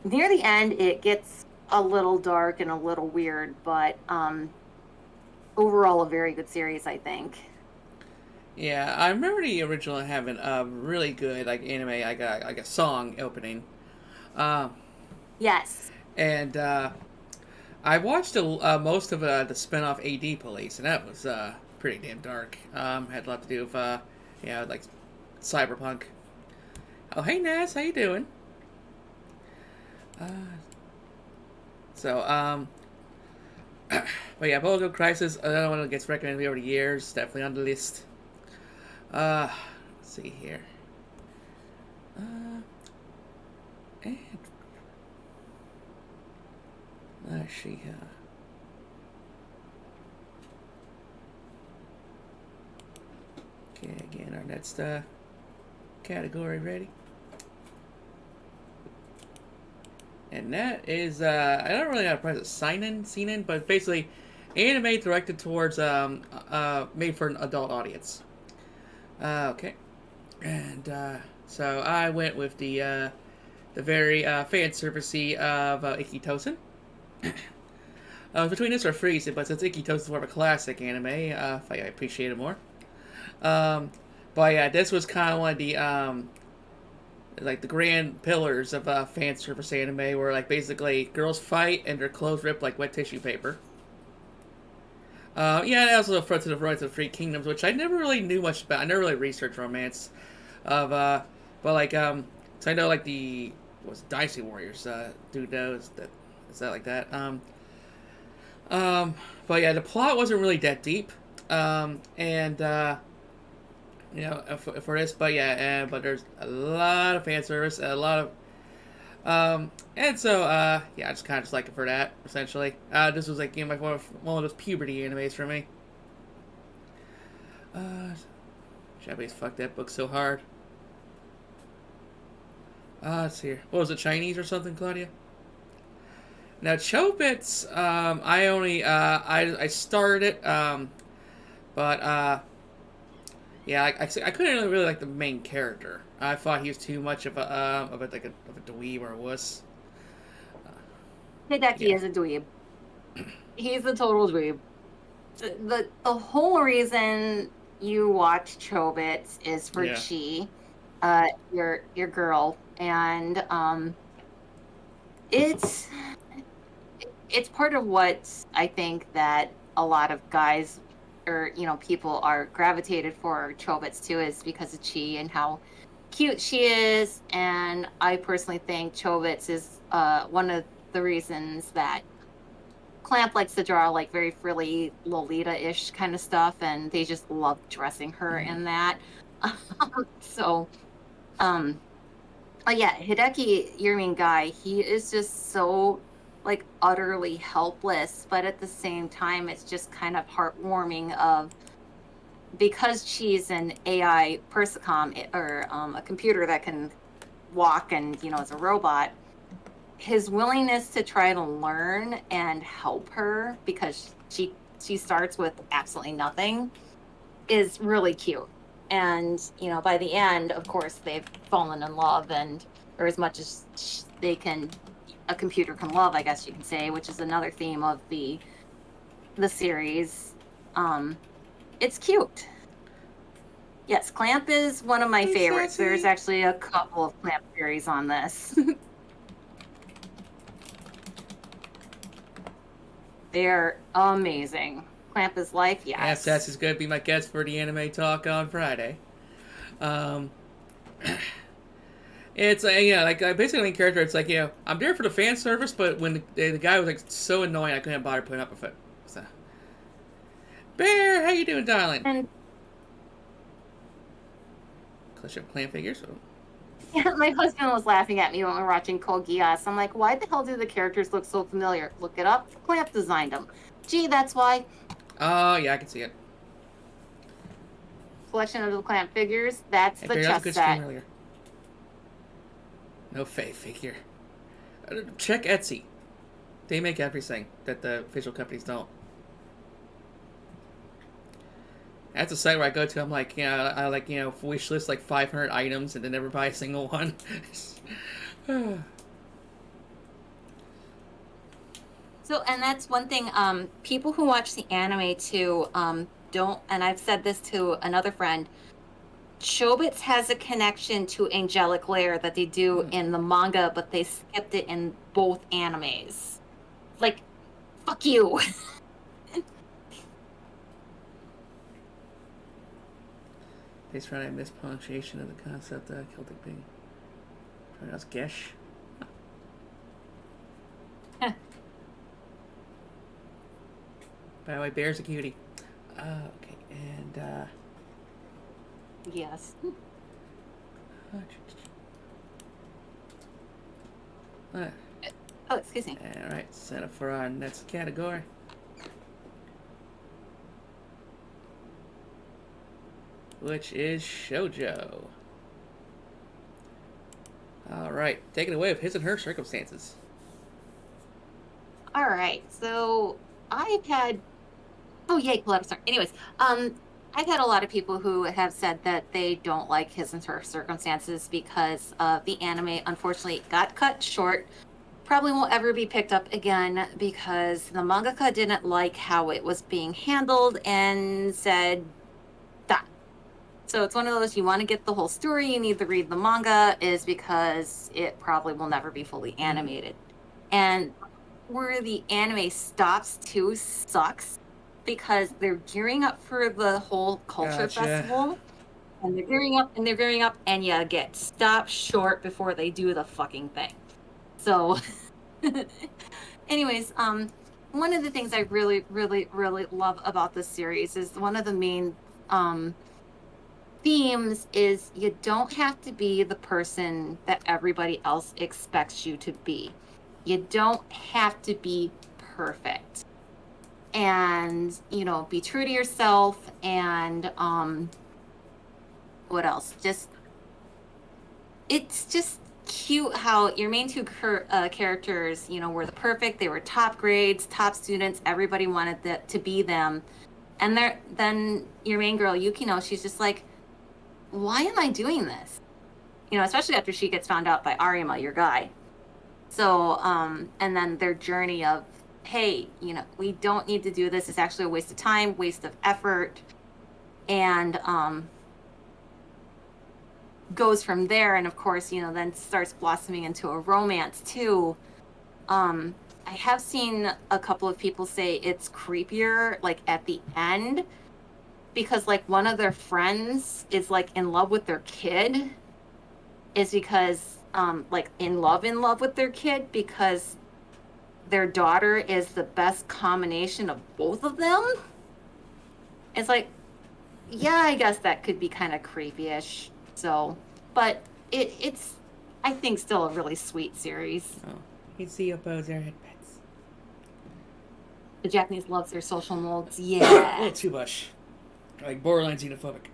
near the end, it gets a little dark and a little weird, but overall a very good series, I think. Yeah, I remember the original having a really good like anime, like a song opening. Yes. And I watched most of the spinoff AD Police, and that was pretty damn dark. Had a lot to do with like cyberpunk. Oh, hey Nas, how you doing? But yeah, Bullet Crisis, another one that gets recommended over the years, definitely on the list. Let's see here. And let's see. Okay, again, our next category ready. And that is, I don't really know how to pronounce it, seinen, but basically anime directed towards, made for an adult audience. Okay. And, so I went with the very, fan servicey of, Ikitosen. Between this or Freeze, but since Ikitosen is more of a classic anime, I appreciate it more. But yeah, this was kind of one of the, like the grand pillars of fan service anime, where like basically girls fight and their clothes rip like wet tissue paper. Yeah, and also Front to the Romance of the Three Kingdoms, which I never really knew much about. I never really researched romance of, but like so I know like the Dynasty Warriors, dude knows that is that like that. But yeah, the plot wasn't really that deep, and for this, but yeah, but there's a lot of fan service, a lot of, and so, yeah, I just kind of just like it for that, essentially. This was like, like one of those puberty animes for me. Japanese fucked that book so hard. Let's see here. What was it, Chinese or something, Claudia? Now, Chobits, I only, I started it, but, yeah, I couldn't really like the main character. I thought he was too much of a dweeb or a wuss. Hideki is a dweeb. He's a total dweeb. The whole reason you watch Chobits is for Chi, your girl, and it's part of what I think that a lot of guys or people are gravitated for Chobits too, is because of Chi and how cute she is. And I personally think Chobits is one of the reasons that Clamp likes to draw like very frilly Lolita-ish kind of stuff, and they just love dressing her in that. So yeah, Hideki, your main guy, he is just so like utterly helpless, but at the same time it's just kind of heartwarming of, because she's an AI persicom, or a computer that can walk and is a robot, his willingness to try to learn and help her, because she starts with absolutely nothing, is really cute. And by the end, of course, they've fallen in love, or as much as a computer can love, I guess you can say, which is another theme of the series. It's cute. Yes, Clamp is one of my favorites. There's actually a couple of Clamp series on this. They're amazing. Clamp is life, yes. Yeah, Sass is going to be my guest for the anime talk on Friday. It's like basically the main character. It's like I'm there for the fan service, but when the guy was like so annoying, I couldn't bother putting up with it. So, Bear, how you doing, darling? And Clash of Clan figures. Oh. Yeah, my husband was laughing at me when we were watching Code Geass. I'm like, why the hell do the characters look so familiar? Look it up. Clamp designed them. Gee, that's why. Oh, yeah, I can see it. Collection of the clan figures. That's Hey, the Barry, that was a chess good set. stream earlier. No Faye figure. Check Etsy. They make everything that the visual companies don't. That's a site where I go to. I'm like, I like, wish list like 500 items and then never buy a single one. So, and that's one thing, people who watch the anime too, don't, and I've said this to another friend, Chobits has a connection to Angelic Lair that they do in the manga, but they skipped it in both animes. Like, fuck you. They try to mispronunciation of the concept of Celtic being pronounced Gesh. By the way, Bear's a cutie. Okay, and Yes. Oh, excuse me. Alright, set up for our next category. Which is Shoujo. Alright, take it away with his and her circumstances. All right, so I've had, oh yay, collab start. Anyways, I've had a lot of people who have said that they don't like his and her circumstances because the anime unfortunately got cut short. Probably won't ever be picked up again because the mangaka didn't like how it was being handled and said, stop. So it's one of those, you want to get the whole story, you need to read the manga, is because it probably will never be fully animated. And where the anime stops too sucks because they're gearing up for the whole culture festival, and they're gearing up and you get stopped short before they do the fucking thing. So anyways, one of the things I really love about this series is one of the main themes is you don't have to be the person that everybody else expects you to be. You don't have to be perfect. And, be true to yourself and what else? It's just cute how your main two characters, were the perfect, they were top grades, top students, everybody wanted to be them. And then your main girl, Yukino, she's just like, why am I doing this? Especially after she gets found out by Arima, your guy. So, and then their journey of, hey, we don't need to do this. It's actually a waste of time, waste of effort. And goes from there. And of course, then starts blossoming into a romance too. I have seen a couple of people say it's creepier, like at the end, because like one of their friends is like in love with their kid, is because like in love with their kid because their daughter is the best combination of both of them. It's like, yeah, I guess that could be kind of creepy-ish. So, but it's I think still a really sweet series. Oh, you see your bows are head pets. The Japanese loves their social molds. Yeah. A little too much. Like borderline xenophobic.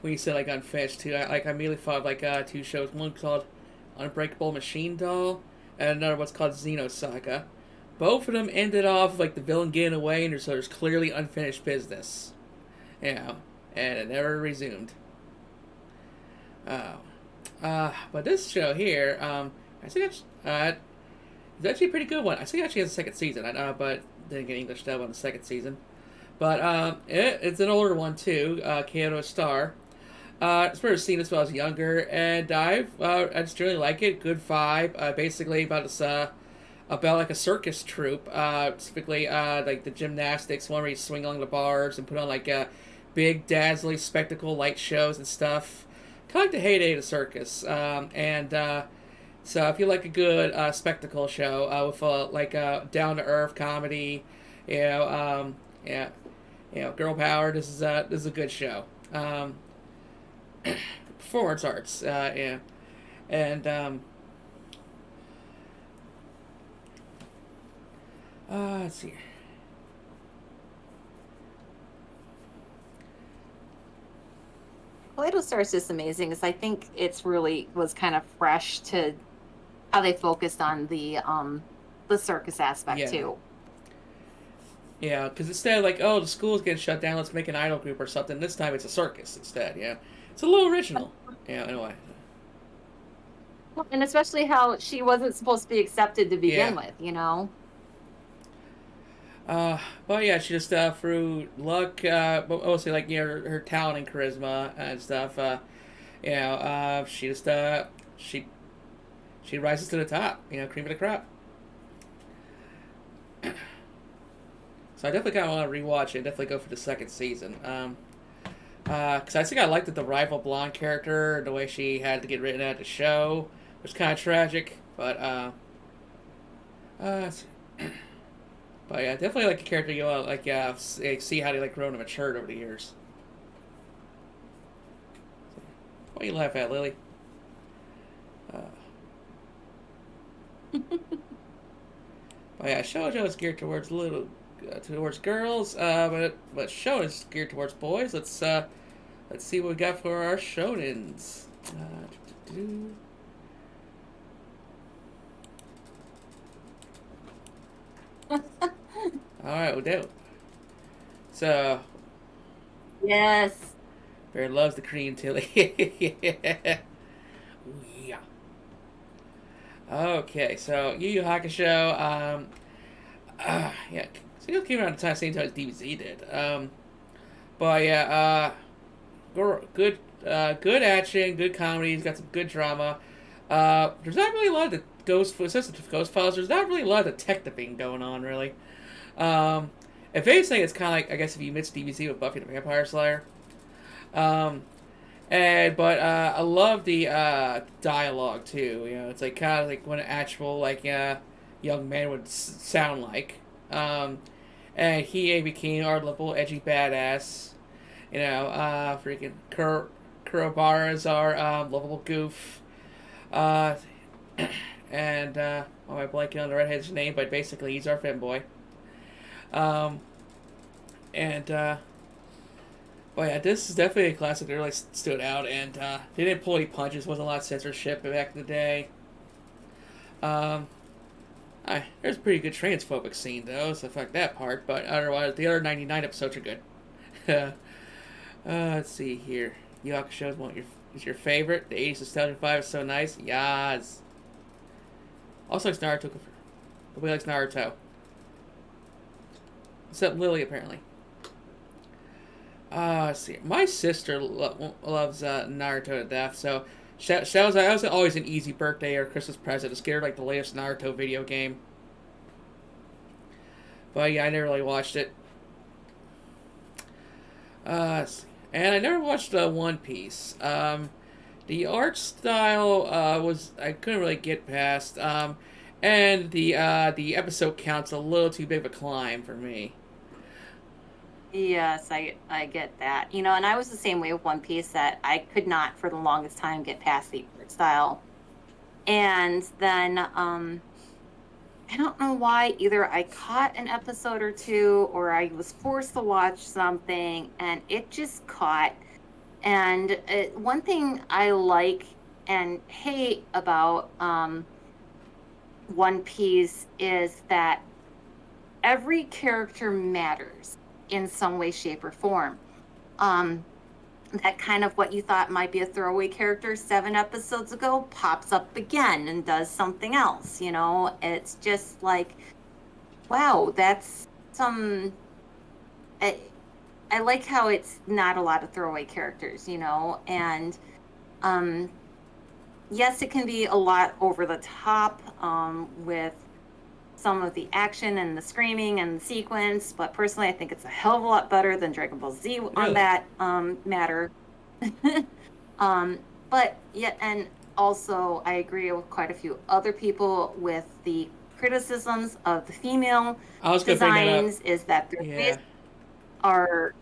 When you said like unfinished too, I immediately thought of like two shows. One called Unbreakable Machine Doll, and another one's called Xenosaga. Both of them ended off like the villain getting away, and so there's clearly unfinished business. And it never resumed. But this show here, I think it's actually a pretty good one. I think it actually has a second season, but didn't get English dub on the second season. But it's an older one too, Kyoto Star. It's first seen this when I was younger, and I just really like it. Good vibe. Basically about like a circus troupe. Specifically like the gymnastics one where you swing along the bars and put on like big dazzling spectacle light shows and stuff. Kind of like the heyday of the circus. So if you like a good spectacle show with like down to earth comedy, girl power. This is a good show. Performance arts, And let's see. Kaleido Star is just amazing because I think it's really was kind of fresh to how they focused on the circus aspect Yeah. too. Yeah, because instead of like, oh, the school's getting shut down, let's make an idol group or something. This time it's a circus instead. Yeah, it's a little original. Yeah, in a way. And especially how she wasn't supposed to be accepted to begin Yeah. with, you know? But yeah, she just through luck, but mostly like her talent and charisma and stuff. She just she rises to the top. Cream of the crop. So I definitely kind of want to rewatch it. Definitely go for the second season. Because I think I liked the rival blonde character, the way she had to get written out of the show, was kind of tragic. But but yeah, definitely like a character you want see how they like grown and matured over the years. What do you laugh at, Lily? But yeah, shoujo is geared towards towards girls, but show is geared towards boys. Let's see what we got for our shonens. All right, we'll do. So, Yes. Bear loves the Korean Tilly. Yeah. Yeah. Okay, so Yu Yu Hakusho. Yeah, so it came out at the same time as DBZ did. But yeah, good, good action, good comedy. He's got some good drama. There's not really a lot of the Ghost Files. There's not really a lot of detectiving going on, really. If anything, it's kind of like, I guess, if you mix DBZ with Buffy the Vampire Slayer. But I love the dialogue too. It's like kind of like what an actual young man would sound like. And he became our little edgy badass. Freaking Kurobara is our lovable goof. And am I blanking on the redhead's name? But basically, he's our femboy. But yeah, this is definitely a classic that really stood out, and they didn't pull any punches. Wasn't a lot of censorship back in the day. There's a pretty good transphobic scene though, so fuck that part. But otherwise, the other 99 episodes are good. Let's see here. Yu Yu Hakusho is your favorite. The 80s nostalgia vibe is so nice. Yas. Also likes Naruto. Nobody likes Naruto. Except Lily, apparently. Let's see. My sister loves Naruto to death, so that was always an easy birthday or Christmas present to get her like the latest Naruto video game. But yeah, I never really watched it. And I never watched One Piece. The art style I couldn't really get past. And the episode count's a little too big of a climb for me. Yes, I get that. And I was the same way with One Piece, that I could not for the longest time get past the art style. And then I don't know why, either I caught an episode or two or I was forced to watch something and it just caught. And one thing I like and hate about One Piece is that every character matters in some way, shape, or form. That kind of what you thought might be a throwaway character 7 episodes ago pops up again and does something else. It's just like, wow, that's some. I like how it's not a lot of throwaway characters, and yes, it can be a lot over the top with some of the action and the screaming and the sequence, but personally I think it's a hell of a lot better than Dragon Ball Z on that matter. But yeah, and also I agree with quite a few other people with the criticisms of the female designs, is that their face are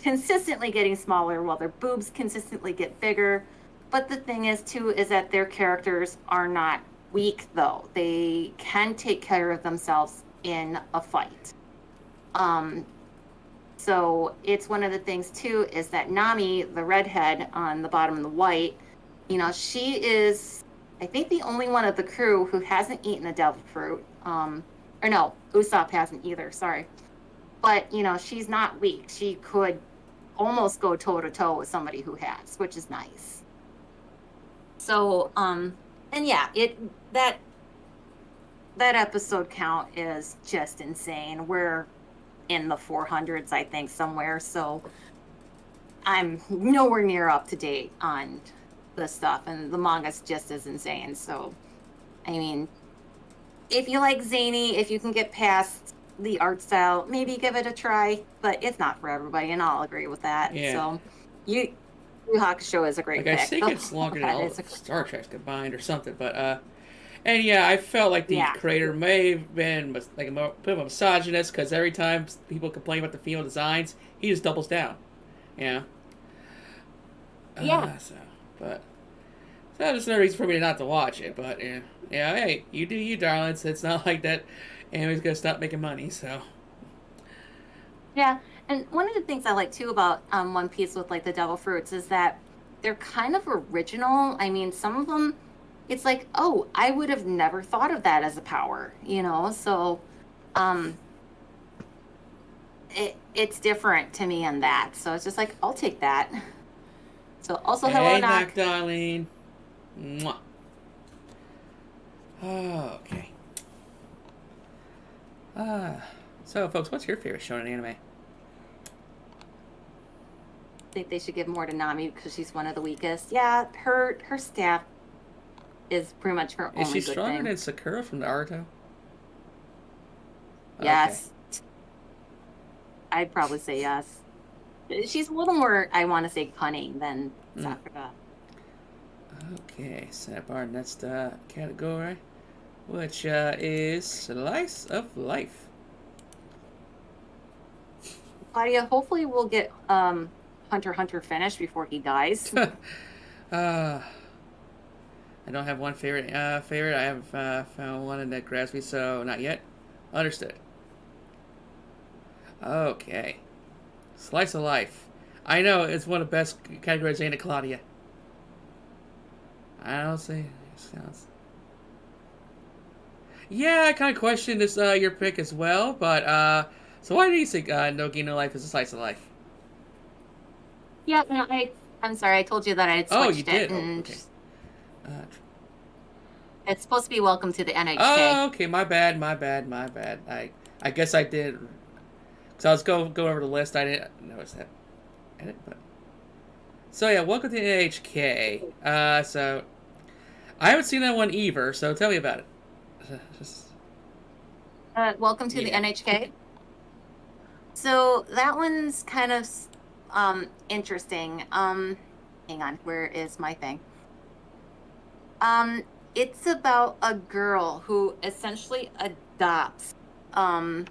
consistently getting smaller while their boobs consistently get bigger. but the thing is too is that their characters are not weak though. They can take care of themselves in a fight. Um, so it's one of the things too is that Nami, the redhead on the bottom of the white, she is, I think, the only one of the crew who hasn't eaten a devil fruit. Or no, Usopp hasn't either. Sorry, but she's not weak. She could almost go toe to toe with somebody who has, which is nice. So, and yeah, that episode count is just insane. We're in the 400s, I think, somewhere. So I'm nowhere near up to date on the stuff, and the manga's just as insane. So, I mean, if you like zany, if you can get past the art style, maybe give it a try. But it's not for everybody, and I'll agree with that. Yeah. So, Yu Hakusho is a great pick. I think it's longer than all of Star Trek combined or something, but and yeah, I felt like the creator may have been like a bit of a misogynist because every time people complain about the female designs, he just doubles down. Yeah. So there's no reason for me not to watch it, but yeah, hey, you do you, darlings. It's not like that anime's gonna stop making money, so. Yeah, and one of the things I like too about One Piece with like the devil fruits is that they're kind of original. I mean, some of them, it's like, oh, I would have never thought of that as a power, So, it's different to me in that. So it's just like, I'll take that. So also, hello, Knock, darling. Mwah. Okay. So, folks, what's your favorite shonen anime? I think they should give more to Nami because she's one of the weakest. Yeah, her staff is pretty much her only good thing. Is she stronger than Sakura from Naruto? Yes. Okay. I'd probably say yes. She's a little more, I want to say, cunning than Sakura. Okay, set up our next category, which is Slice of Life. Claudia, hopefully we'll get Hunter x Hunter finished before he dies. I don't have one favorite. I have found one that grabs me, so not yet. Understood. Okay. Slice of Life. I know it's one of the best categories in Claudia. I don't see. Yeah, I kind of questioned this your pick as well, but so why do you think No Game No Life is a slice of life? Yeah, no, I'm sorry. I told you that I had switched you did. it. And okay. It's supposed to be Welcome to the NHK. Oh, okay. My bad. I guess I did. So I was go over the list. I didn't notice that. But so yeah, Welcome to the NHK. So I haven't seen that one either. So tell me about it. Welcome to the NHK. So that one's kind of interesting. Hang on, where is my thing? It's about a girl who essentially adopts, and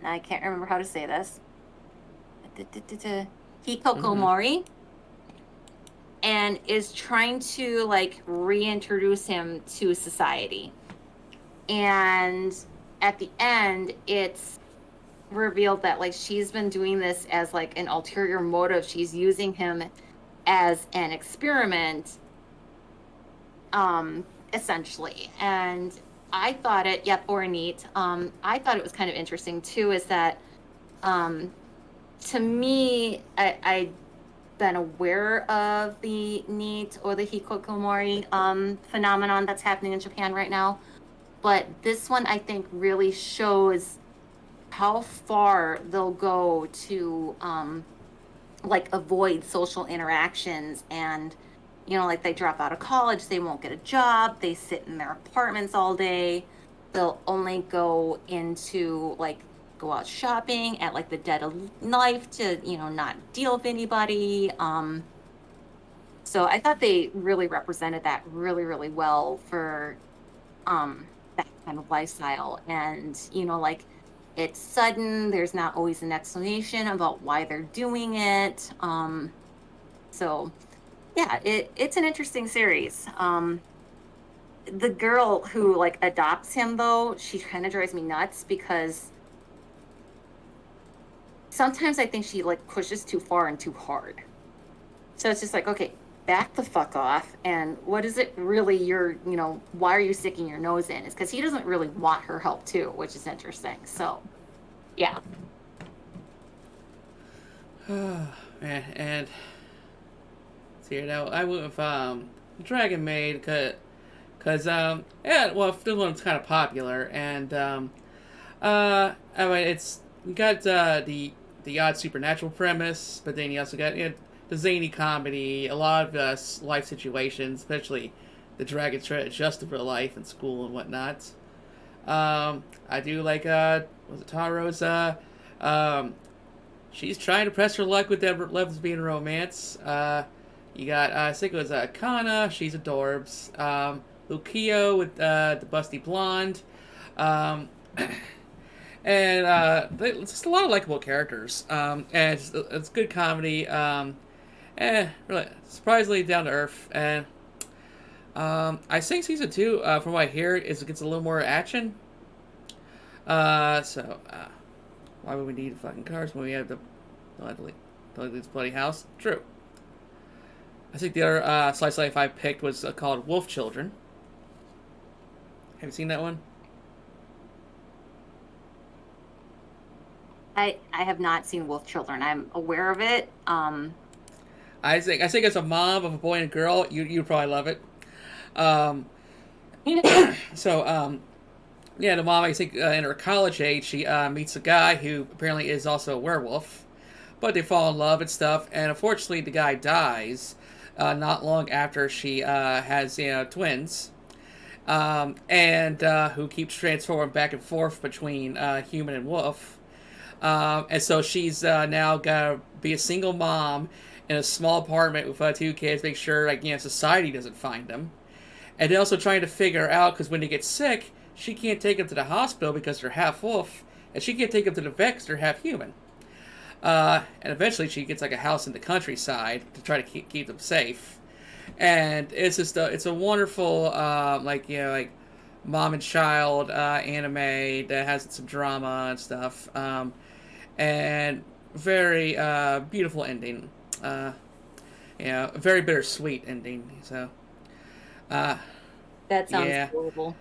I can't remember how to say this. Hikokomori, and is trying to like reintroduce him to society. And at the end, it's revealed that like she's been doing this as like an ulterior motive. She's using him as an experiment, essentially. And I thought it, or neat. I thought it was kind of interesting too, is that to me, I'd been aware of the NEET or the Hikokomori phenomenon that's happening in Japan right now. But this one, I think, really shows how far they'll go to like avoid social interactions. And like they drop out of college, they won't get a job, they sit in their apartments all day, they'll only go into like go out shopping at like the dead of life to not deal with anybody. So I thought they really represented that really, really well for that kind of lifestyle. And like it's sudden, there's not always an explanation about why they're doing it. So yeah, it's an interesting series. The girl who like adopts him though, she kind of drives me nuts because sometimes I think she like pushes too far and too hard. So it's just like, okay, back the fuck off. And what is it really why are you sticking your nose in? It's because he doesn't really want her help too, which is interesting. So, yeah. And see now I went with Dragon Maid because yeah, well, this one's kind of popular, and I mean it's got the odd supernatural premise, but then you also got the zany comedy, a lot of life situations, especially the dragon trying to adjust to real life and school and whatnot. I do like was it Taro's she's trying to press her luck with that lesbian romance. You got I think it was Kana, she's adorbs. Lukio with the busty blonde. And it's just a lot of likable characters. And it's good comedy. Really surprisingly down to earth. And I think season 2, from what I hear, it gets a little more action. So why would we need fucking cars when we have the don't leave this bloody house? True. I think the other slice of life I picked was called Wolf Children. Have you seen that one? I have not seen Wolf Children. I'm aware of it. I think as a mom of a boy and a girl, you'd probably love it. So yeah, the mom, I think in her college age, she meets a guy who apparently is also a werewolf, but they fall in love and stuff. And unfortunately, the guy dies not long after she has twins. And who keeps transforming back and forth between human and wolf. And so she's now got to be a single mom in a small apartment with 2 kids, make sure society doesn't find them. And they're also trying to figure out, because when they get sick, she can't take them to the hospital because they're half wolf, and she can't take them to the vet because they're half human. And eventually she gets like a house in the countryside to try to keep them safe. And it's just it's a wonderful mom and child anime that has some drama and stuff, and very beautiful ending. A very bittersweet ending. So that sounds horrible.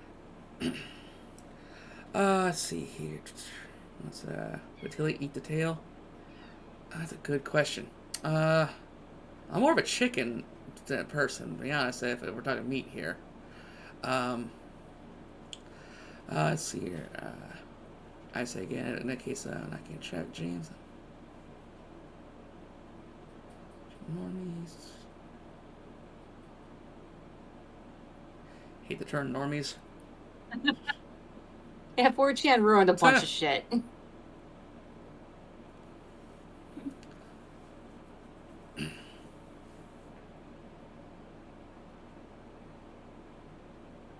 Let's see here. Let's would Tilly eat the tail? That's a good question. I'm more of a chicken person, to be honest, if we're talking meat here. Let's see here. I say again, in that case, I can't check James. Normies. Hate the term normies. Yeah, 4chan ruined a bunch of shit.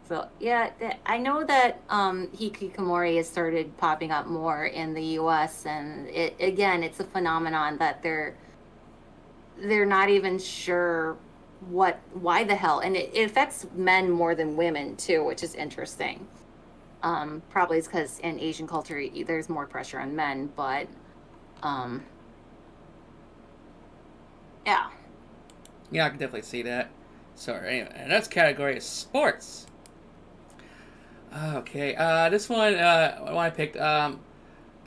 So yeah, I know that hikikomori has started popping up more in the U.S. and it's a phenomenon that they're not even sure why the hell, and it affects men more than women too, which is interesting. Probably it's because in Asian culture there's more pressure on men, but yeah. Yeah, I can definitely see that. So anyway, and that's category of sports. Okay, this one I picked,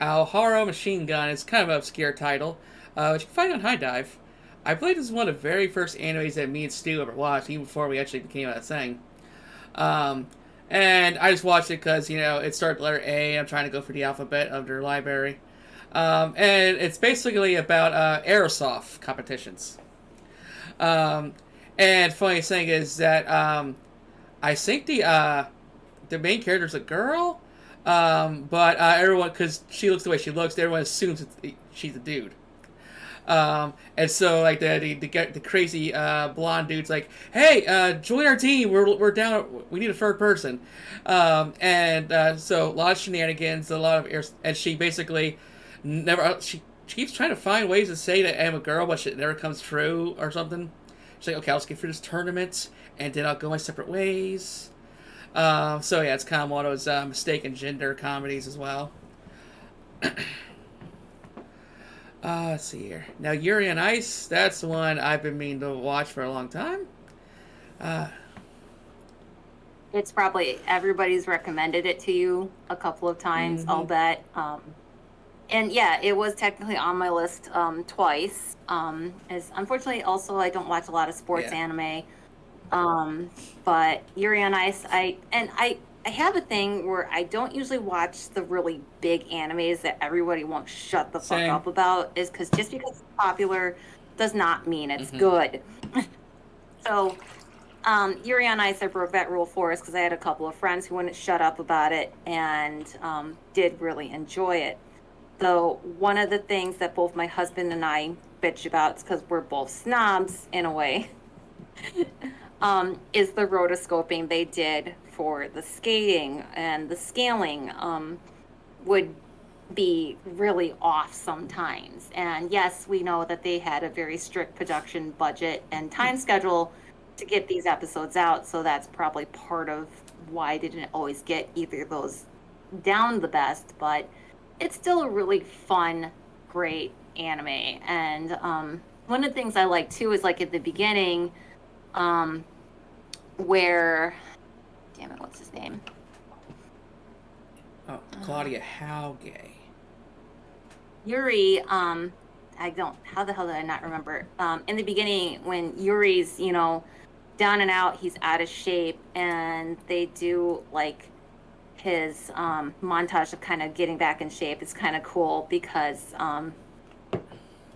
Aoharu Machine Gun. It's kind of an obscure title, which you can find on High Dive. I believe this is one of the very first animes that me and Stu ever watched, even before we actually became a thing. And I just watched it because, it started with letter A. I'm trying to go for the alphabet of their library. And it's basically about airsoft competitions. And funny thing is that I think the main character is a girl, but everyone, because she looks the way she looks, everyone assumes she's a dude. And so like the crazy blonde dude's like, hey, join our team. We're down. We need a third person. And so a lot of shenanigans, a lot of air, and she basically never. She keeps trying to find ways to say that I'm a girl, but it never comes true or something. She's like, okay, I'll skip for this tournament, and then I'll go my separate ways. So yeah, it's kind of one of those mistaken gender comedies as well. Let's see here. Now, Yuri on Ice, that's the one I've been meaning to watch for a long time. It's probably everybody's recommended it to you a couple of times, I'll bet. And yeah, it was technically on my list twice. As unfortunately, also I don't watch a lot of sports anime. But Yuri on Ice, I have a thing where I don't usually watch the really big animes that everybody won't shut the fuck up about, is because just because it's popular does not mean it's good. So, Yuri on Ice, I broke that rule for us because I had a couple of friends who wouldn't shut up about it and did really enjoy it. So one of the things that both my husband and I bitch about, is because we're both snobs in a way, is the rotoscoping they did for the skating, and the scaling would be really off sometimes. And yes, we know that they had a very strict production budget and time schedule to get these episodes out, so that's probably part of why they didn't always get either of those down the best, but it's still a really fun, great anime. And one of the things I like too is like at the beginning, where, damn it, what's his name? Oh, Claudia Howgay. Yuri, how the hell did I not remember? In the beginning, when Yuri's, down and out, he's out of shape, and they do like his montage of kind of getting back in shape. It's kind of cool because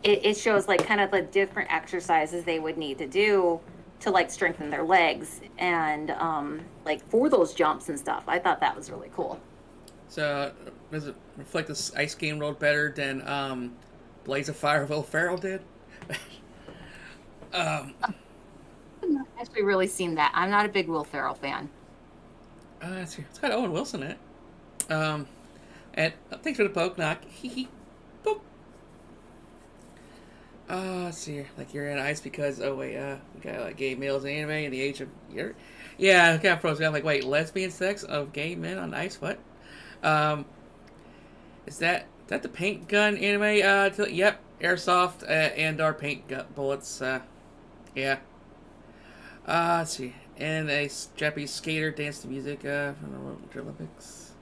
it shows like kind of the different exercises they would need to do to like strengthen their legs and like for those jumps and stuff. I thought that was really cool. So does it reflect this ice game world better than Blaze of Fire Will Ferrell did? I've not actually really seen that. I'm not a big Will Ferrell fan. It's got Owen Wilson in it. And thanks for the poke knock. Poke. Let's see here. Like Yuri on Ice because, we got like gay males in anime in the age of Yuri. Yeah, it kind of froze me. I'm like, wait, lesbian sex of gay men on ice? What? Is that the paint gun anime? Yep, airsoft and our paint gun bullets. Yeah. Let's see. And a Japanese skater danced to music from the Winter Olympics.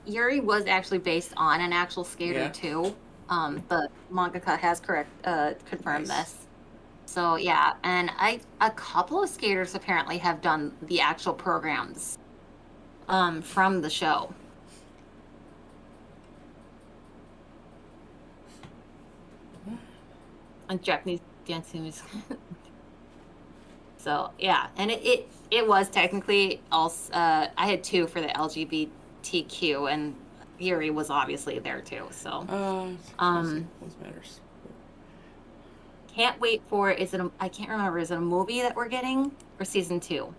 Yuri was actually based on an actual skater too. The mangaka has confirmed this. So yeah, and a couple of skaters apparently have done the actual programs from the show. And Japanese dancing music. So yeah, and it was technically also I had two for the LGBTQ, and Yuri was obviously there too. So matters. Can't wait for I can't remember, is it a movie that we're getting or season 2?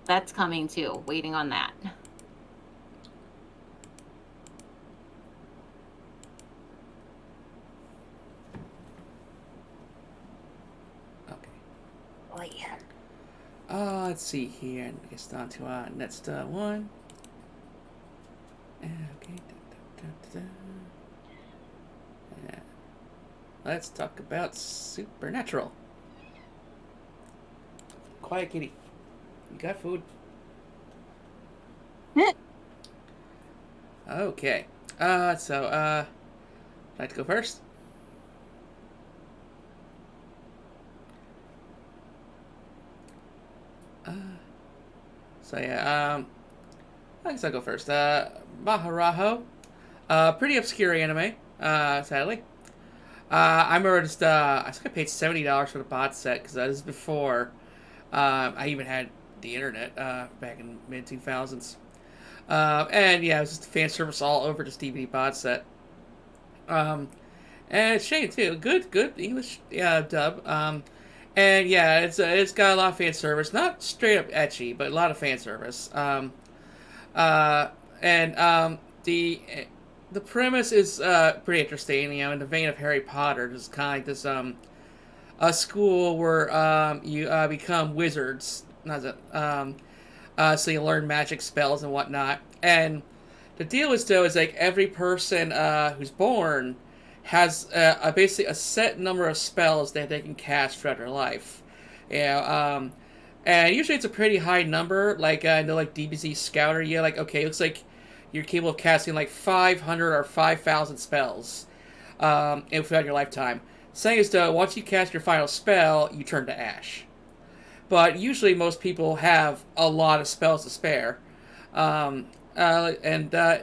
That's coming too. Waiting on that. Let's see here. I guess on to our next one. Okay. Yeah. Let's talk about Supernatural. Quiet kitty. You got food? Okay. I'd like to go first. I guess I'll go first. Maharaho. Pretty obscure anime, sadly. I remember just, I think I paid $70 for the bot set, because that is before I even had the internet, back in mid-2000s. And yeah, it was just fan service all over this DVD bot set. And it's shame, too. Good English dub. And yeah, it's got a lot of fan service. Not straight up ecchi, but a lot of fan service. The the premise is pretty interesting. In the vein of Harry Potter, just kind of like this a school where you become wizards. Not that, so you learn magic spells and whatnot. And the deal is though is like every person who's born has basically a set number of spells that they can cast throughout their life. And usually it's a pretty high number. Like no, like DBZ Scouter, yeah, like okay, it looks like you're capable of casting like 500 or 5,000 spells throughout your lifetime. Saying is though, once you cast your final spell, you turn to ash. But usually most people have a lot of spells to spare. And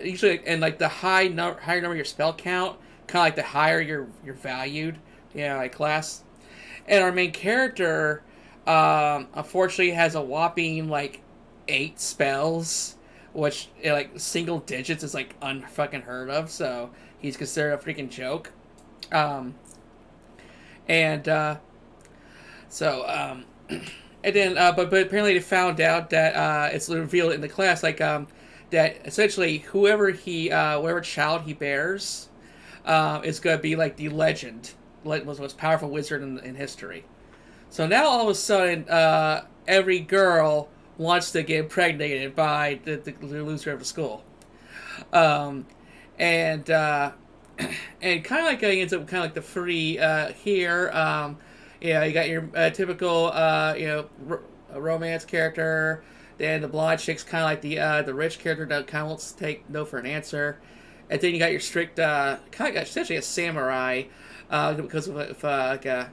usually, and like the higher number of your spell count, kind of like the higher you're valued, like class. And our main character, unfortunately, has a whopping like 8 spells, which like single digits is like unfucking heard of. So he's considered a freaking joke. And so and then but apparently they found out that it's revealed in the class like that essentially whatever child he bears is going to be like the legend, was the most powerful wizard in history. So now all of a sudden every girl wants to get impregnated by the loser of the school. And and kind of like ends up kind of like the free here. You got your typical romance character. Then the blonde chick's kind of like the rich character that kind of wants to take no for an answer. And then you got your strict kind of like essentially a samurai because of like an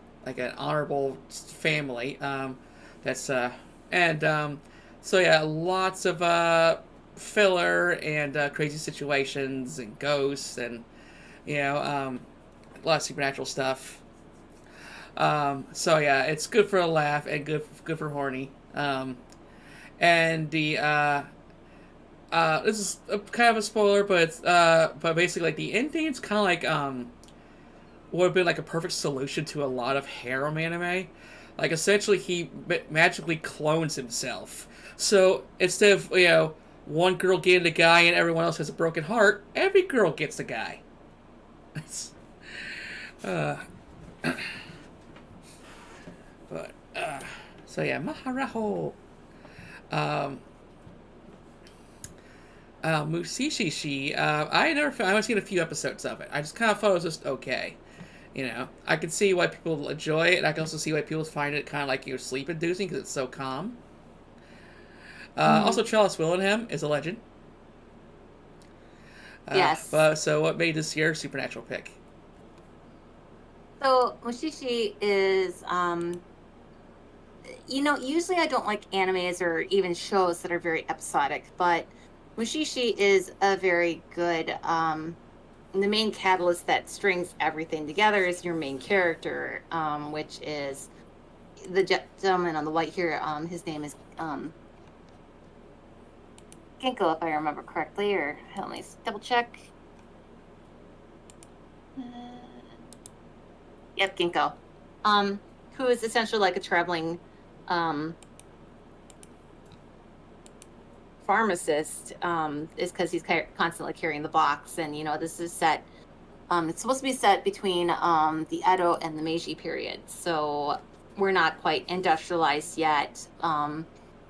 honorable family. That's and so yeah, lots of filler and crazy situations and ghosts and a lot of supernatural stuff. So yeah, it's good for a laugh and good for horny. And the this is kind of a spoiler, but it's, but basically like the ending's kind of like would have been like a perfect solution to a lot of harem anime. Like essentially he magically clones himself. So instead of one girl getting the guy and everyone else has a broken heart, every girl gets the guy. It's, but so yeah, Maharaho. Mushishi. I only seen a few episodes of it. I just kind of thought it was just okay. I can see why people enjoy it, and I can also see why people find it kind of like sleep inducing because it's so calm. Also, Charles Willingham is a legend. Yes. So what made this your supernatural pick? So Mushishi is, usually I don't like animes or even shows that are very episodic, but Mushishi is a very good, the main catalyst that strings everything together is your main character, which is the gentleman on the white here. His name is Ginkgo, if I remember correctly, or let me double check. Yep, Ginkgo. Who is essentially like a traveling pharmacist, is because he's constantly carrying the box. And, this is set, it's supposed to be set between the Edo and the Meiji period. So we're not quite industrialized yet.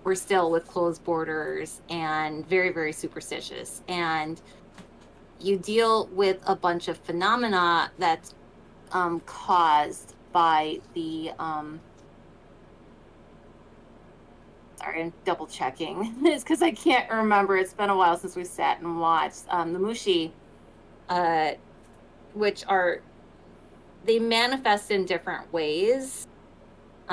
We're still with closed borders and very, very superstitious. And you deal with a bunch of phenomena that's caused by the sorry, I'm double checking. It's because I can't remember. It's been a while since we sat and watched the Mushi, which they manifest in different ways.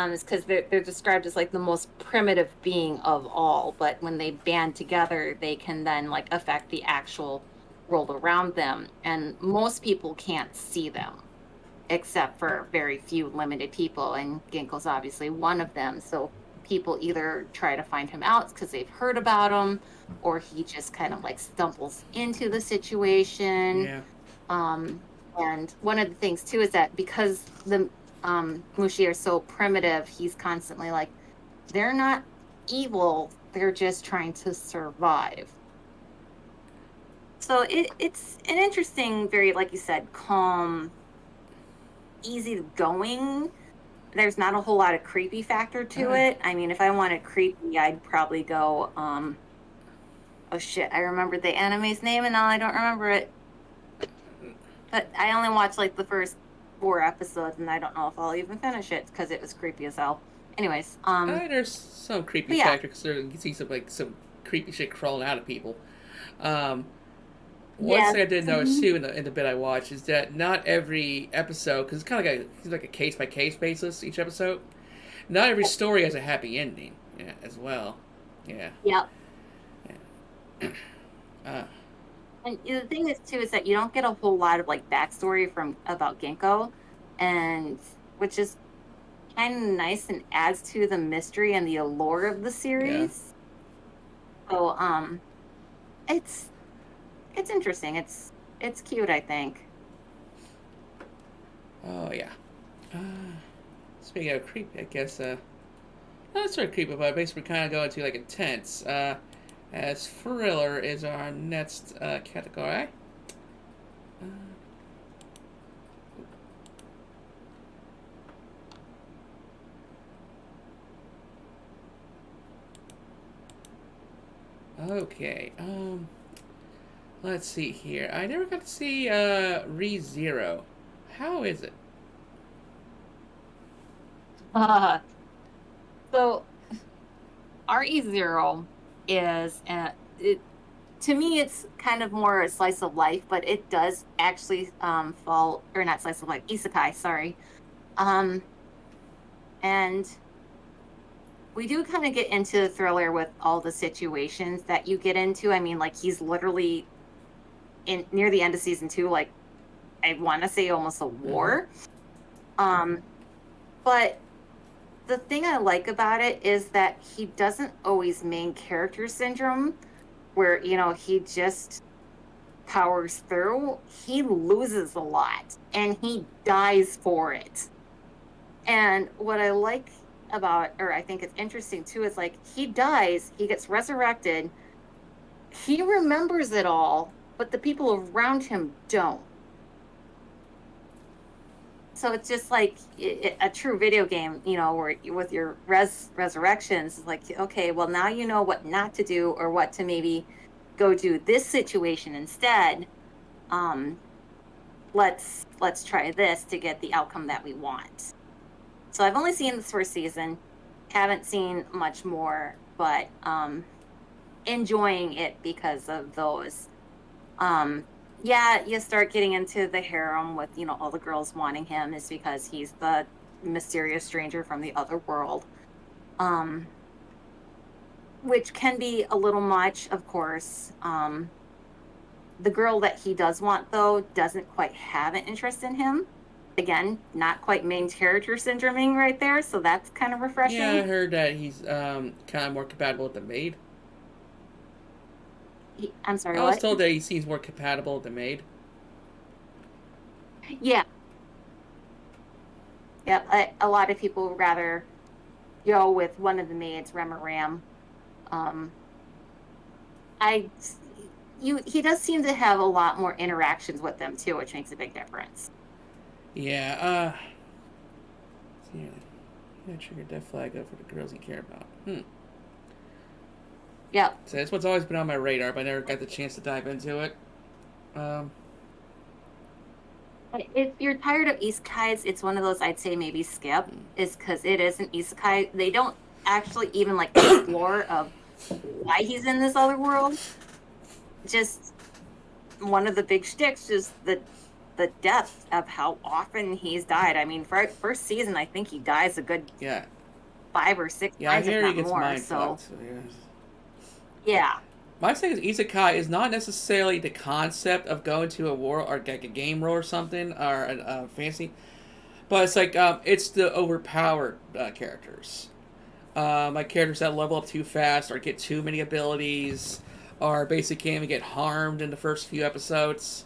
It's because they're described as like the most primitive being of all, but when they band together, they can then like affect the actual world around them. And most people can't see them, except for very few limited people, and Ginkgo's obviously one of them. So people either try to find him out because they've heard about him, or he just kind of like stumbles into the situation. Yeah. And one of the things too is that because the Mushi are so primitive, he's constantly like, they're not evil, they're just trying to survive. So it's an interesting, very, like you said, calm, easy going. There's not a whole lot of creepy factor to it. I mean, if I wanted creepy, I'd probably go, oh shit, I remembered the anime's name and now I don't remember it. But I only watched like the first 4 episodes and I don't know if I'll even finish it because it was creepy as hell. Anyways, There's some creepy yeah. factor because you can see some creepy shit crawling out of people. One thing I did notice too in the bit I watched is that not every episode, because it's kind of like a case by case basis each episode. Not every story has a happy ending. Yeah, as well. Yeah. Yep. Yeah. And the thing is too is that you don't get a whole lot of like backstory about Ginkgo, and which is kind of nice and adds to the mystery and the allure of the series. Yeah. So it's interesting. It's cute, I think. Oh yeah. Speaking of creepy, I guess not sort of creepy, but basically kind of going to like intense. As thriller is our next category. Okay. Let's see here. I never got to see ReZero. How is it? So ReZero is to me it's kind of more a slice of life, but it does actually fall, or not slice of life, isekai, sorry. And we do kind of get into the thriller with all the situations that you get into. I mean, like, he's literally near the end of season 2, like, I want to say almost a war. But the thing I like about it is that he doesn't always main character syndrome, where, you know, he just powers through. He loses a lot, and he dies for it. And what I like about, or I think it's interesting too, is like, he dies, he gets resurrected, he remembers it all, but the people around him don't. So it's just like a true video game, you know, where with your resurrections, it's like, okay, well, now you know what not to do, or what to maybe go do this situation instead. Let's try this to get the outcome that we want. So I've only seen this first season, haven't seen much more, but enjoying it because of those. Yeah, you start getting into the harem with, you know, all the girls wanting him is because he's the mysterious stranger from the other world. Which can be a little much, of course. The girl that he does want, though, doesn't quite have an interest in him. Again, not quite main character syndroming right there, so that's kind of refreshing. Yeah, I heard that he's kind of more compatible with the maid. I'm sorry, I was told that he seems more compatible with the maid. Yeah. Yeah, a lot of people would rather go with one of the maids, Rem or Ram. He does seem to have a lot more interactions with them, too, which makes a big difference. Yeah, trigger death flag up for the girls you care about. Yeah. So this one's always been on my radar, but I never got the chance to dive into it. If you're tired of isekais, it's one of those I'd say maybe skip, is because it is an isekai. They don't actually even like explore of why he's in this other world. Just one of the big shticks is the depth of how often he's died. I mean, for first season, I think he dies a good 5 or 6 times, if not more. So yeah. My thing is, isekai is not necessarily the concept of going to a world or like a game world or something, or a fantasy, but it's like it's the overpowered characters, like characters that level up too fast or get too many abilities, or basically can't even get harmed in the first few episodes.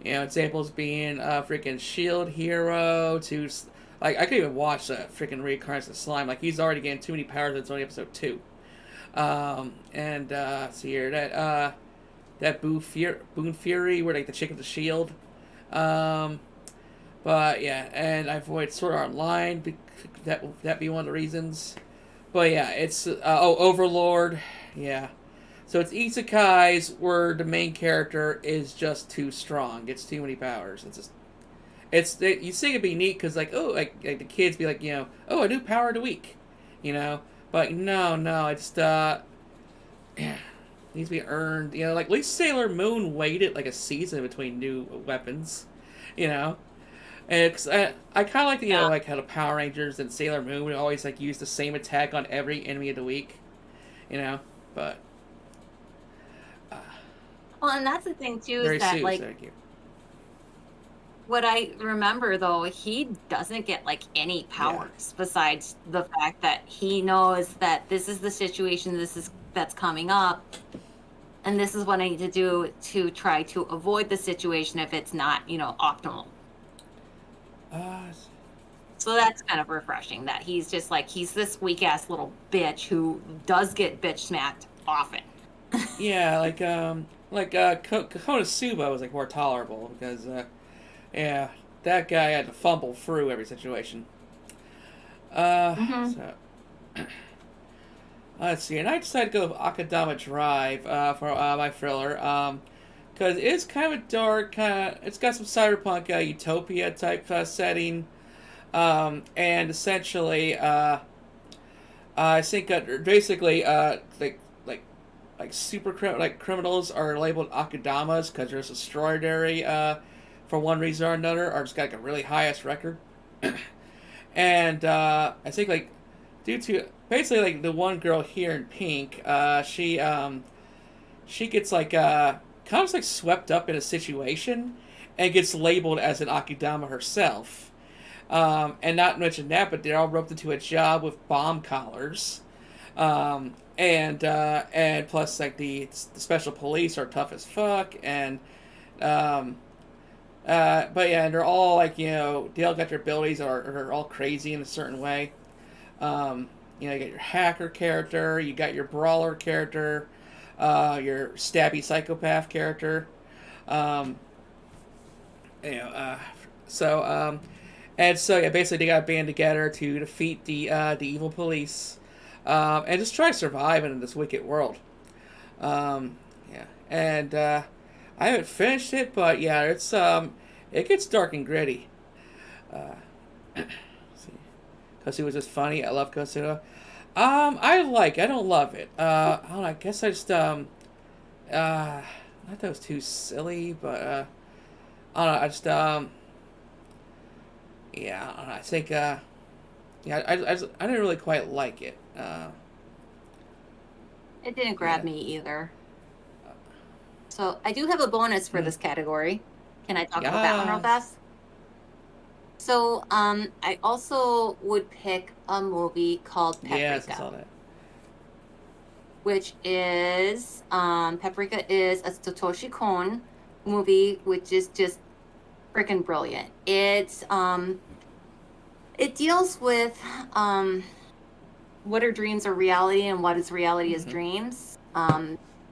You know, examples being freaking Shield Hero to like I could even watch that freaking Reincarnation of Slime. Like, he's already getting too many powers. It's only episode 2. See here that that Boon Fury, where like the chick with the shield. Um, but yeah, and I avoid Sword Art Online. That be one of the reasons. But yeah, it's Overlord. Yeah, so it's isekais where the main character is just too strong, gets too many powers. You think it'd be neat because like the kids be like a new power of the week, but no, it's yeah, needs to be earned. Like at least Sailor Moon waited like a season between new weapons, you know. And I kind of like Yeah. like how the Power Rangers and Sailor Moon would always like use the same attack on every enemy of the week, but Well, and that's the thing too, is very that soon. like Thank you. what I remember though, he doesn't get like any powers besides the fact that he knows that this is the situation that's coming up, and this is what I need to do to try to avoid the situation if it's not, optimal. Uh, So that's kind of refreshing that he's just like he's this weak ass little bitch who does get bitch smacked often. yeah, Konosuba was like more tolerable because yeah, that guy had to fumble through every situation. Mm-hmm. So let's see, and I decided to go with Akadama Drive for my thriller. Because it's kind of a dark, it's got some cyberpunk utopia type setting, and essentially, I think basically, like criminals are labeled Akadamas because they're just extraordinary, for one reason or another, or just got like a really highest record, and I think like due to basically like the one girl here in pink, she gets like kind of like swept up in a situation and gets labeled as an Akudama herself. And not to mention that, but they're all roped into a job with bomb collars. And plus like the special police are tough as fuck, and but yeah, and they're all like they all got their abilities are all crazy in a certain way. You got your hacker character, you got your brawler character, your stabby psychopath character. Um, you know, uh, so and so yeah, basically they got band together to defeat the evil police, and just try to survive in this wicked world. Yeah, and I haven't finished it, but yeah, it gets dark and gritty. Uh, see, Kosuwa was just funny. I love Kosuwa. I don't love it. I don't know, I guess I just not that it was too silly, but I don't know. I just yeah, I don't know. I think yeah, I didn't really quite like it. It didn't grab Yeah. me either. So I do have a bonus for Hmm. this category. Can I talk about that one real Yes. fast? So I also would pick a movie called Yes, I Paprika, saw that. which is Paprika is a Satoshi Kon movie, which is just freaking brilliant. It deals with what are dreams are reality and what is reality is Mhm. dreams.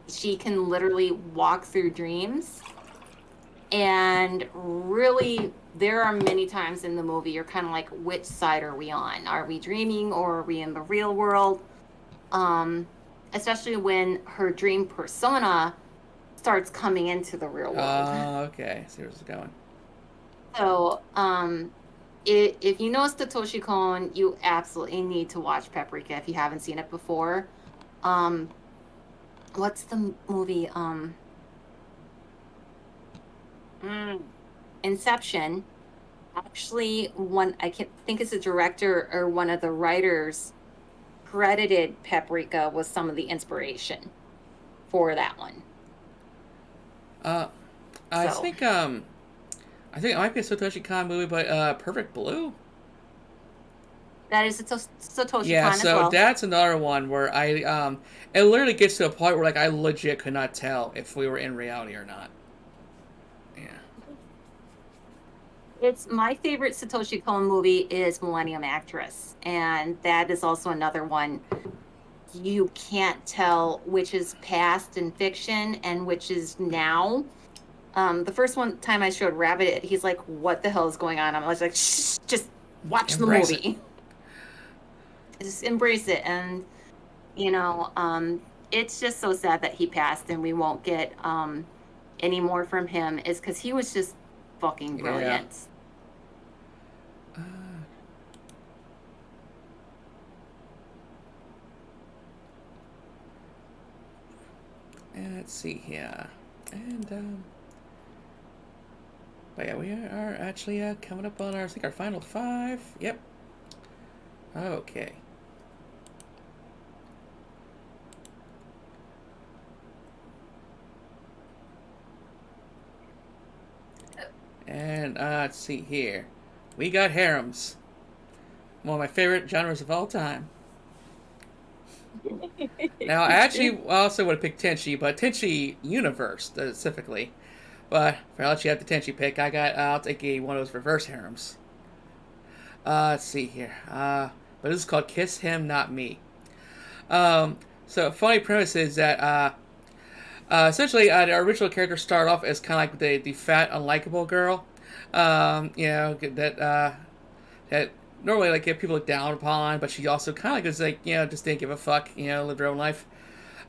She can literally walk through dreams, and really there are many times in the movie you're kind of like, which side are we on? Are we dreaming or are we in the real world? Especially when her dream persona starts coming into the real world. Okay. See where this is going. So if you know Satoshi Kon, you absolutely need to watch Paprika if you haven't seen it before. What's the movie? Inception. Actually, I can't think it's a director or one of the writers credited Paprika with some of the inspiration for that one. Uh, I So think it might be a Satoshi Kon movie, but Perfect Blue. that is Satoshi Yeah, Kon as so well. that's another one where it literally gets to a point where like I legit could not tell if we were in reality or not. Yeah. It's my favorite Satoshi Kon movie is Millennium Actress, and that is also another one you can't tell which is past in fiction and which is now. The first time I showed Rabbit, he's like, "What the hell is going on?" I was like, "Shh, just watch the movie. Just embrace it." And it's just so sad that he passed, and we won't get any more from him. Is because he was just fucking brilliant. Let's see here, and but yeah, we are actually coming up on our final 5. Yep. Okay. And let's see here, we got harems, one of my favorite genres of all time. Now, I actually also would have picked Tenchi, but Tenchi Universe specifically. But if I let you have the Tenchi pick, I'll take one of those reverse harems. Let's see here. But this is called Kiss Him, Not Me. So, funny premise is that essentially the original character started off as kind of like the fat, unlikable girl. That normally like get people look down upon, but she also kind of like just didn't give a fuck, lived her own life.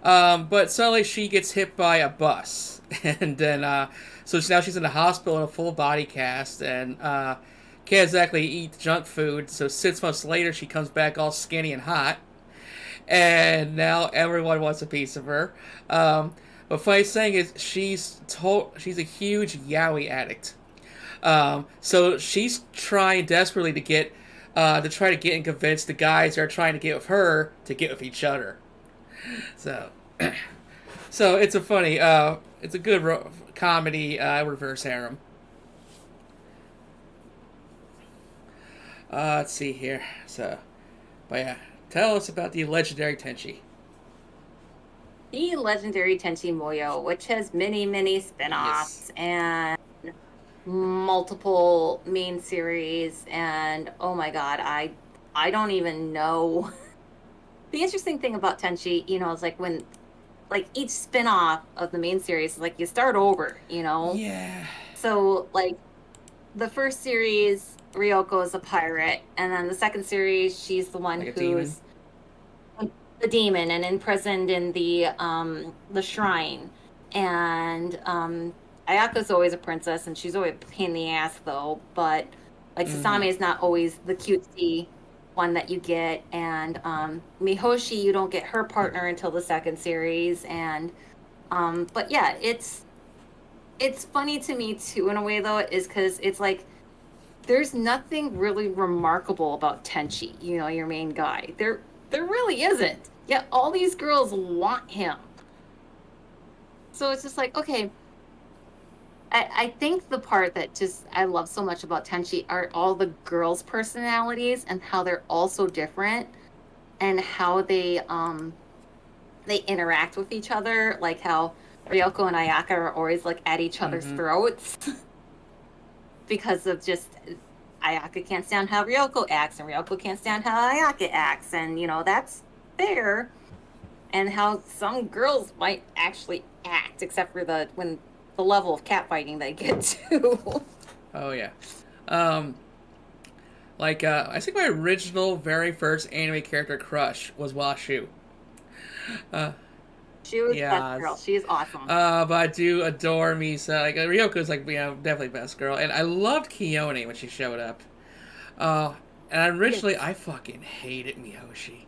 But suddenly she gets hit by a bus, and then so now she's in the hospital in a full body cast, and can't exactly eat junk food. So 6 months later, she comes back all skinny and hot, and now everyone wants a piece of her. But funny thing is, she's a huge yaoi addict. So she's trying desperately to try to get and convince the guys that are trying to get with her to get with each other. So it's a funny, it's a good comedy reverse harem. Let's see here. But yeah, tell us about the legendary Tenchi. The legendary Tenchi Muyo, which has many spin-offs and multiple main series, and oh my god, I don't even know. The interesting thing about Tenchi, is like when each spin-off of the main series is like you start over, Yeah. So like the first series, Ryoko is a pirate, and then the second series, she's the one who's the demon and imprisoned in the shrine. And Ayaka's always a princess, and she's always a pain in the ass though. But like Sasami is not always the cutesy one that you get, and Mihoshi, you don't get her partner until the second series. And but yeah, it's funny to me too in a way though, is because it's like there's nothing really remarkable about Tenchi, your main guy. There really isn't. Yet all these girls want him. So it's just like, okay, I think the part that just I love so much about Tenchi are all the girls' personalities and how they're all so different, and how they interact with each other. Like how Ryoko and Ayaka are always like at each other's throats because of just Ayaka can't stand how Ryoko acts, and Ryoko can't stand how Ayaka acts, and that's fair. And how some girls might actually act, except for when the level of catfighting they get to. Oh yeah. I think my original very first anime character crush was Washu. She was best girl. She is awesome. But I do adore Misa. Like Ryoko's definitely best girl, and I loved Kiyone when she showed up. And originally I fucking hated Mihoshi.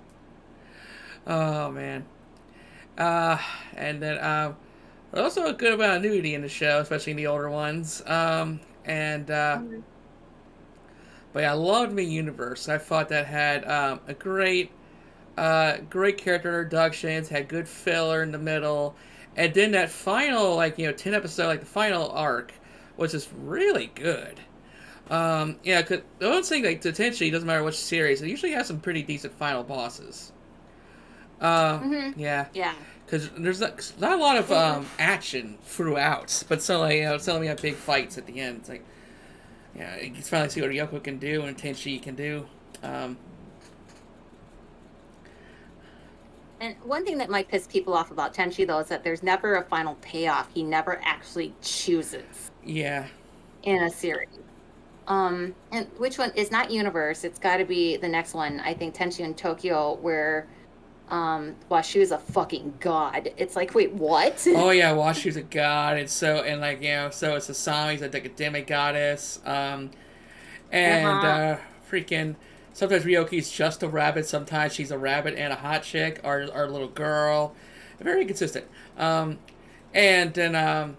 Oh man. And then also a good amount of nudity in the show, especially in the older ones. But yeah, I loved Me Universe. I thought that had a great character introductions, had good filler in the middle, and then that final 10 episode, the final arc was just really good. Yeah, cause the one thing potentially doesn't matter which series, it usually has some pretty decent final bosses. Yeah. Because there's not a lot of action throughout, but suddenly we have big fights at the end. It's like, yeah, you can finally see what Ryoko can do and Tenchi can do. And one thing that might piss people off about Tenchi, though, is that there's never a final payoff. He never actually chooses. Yeah. In a series. And which one is not Universe? It's got to be the next one. I think Tenchi in Tokyo, where Washu's a fucking god. It's like, wait, what? Oh yeah, Washu's a god, and so so it's Asami's like a demigoddess. Freaking sometimes Ryoki's just a rabbit, sometimes she's a rabbit and a hot chick, our little girl. Very consistent. And then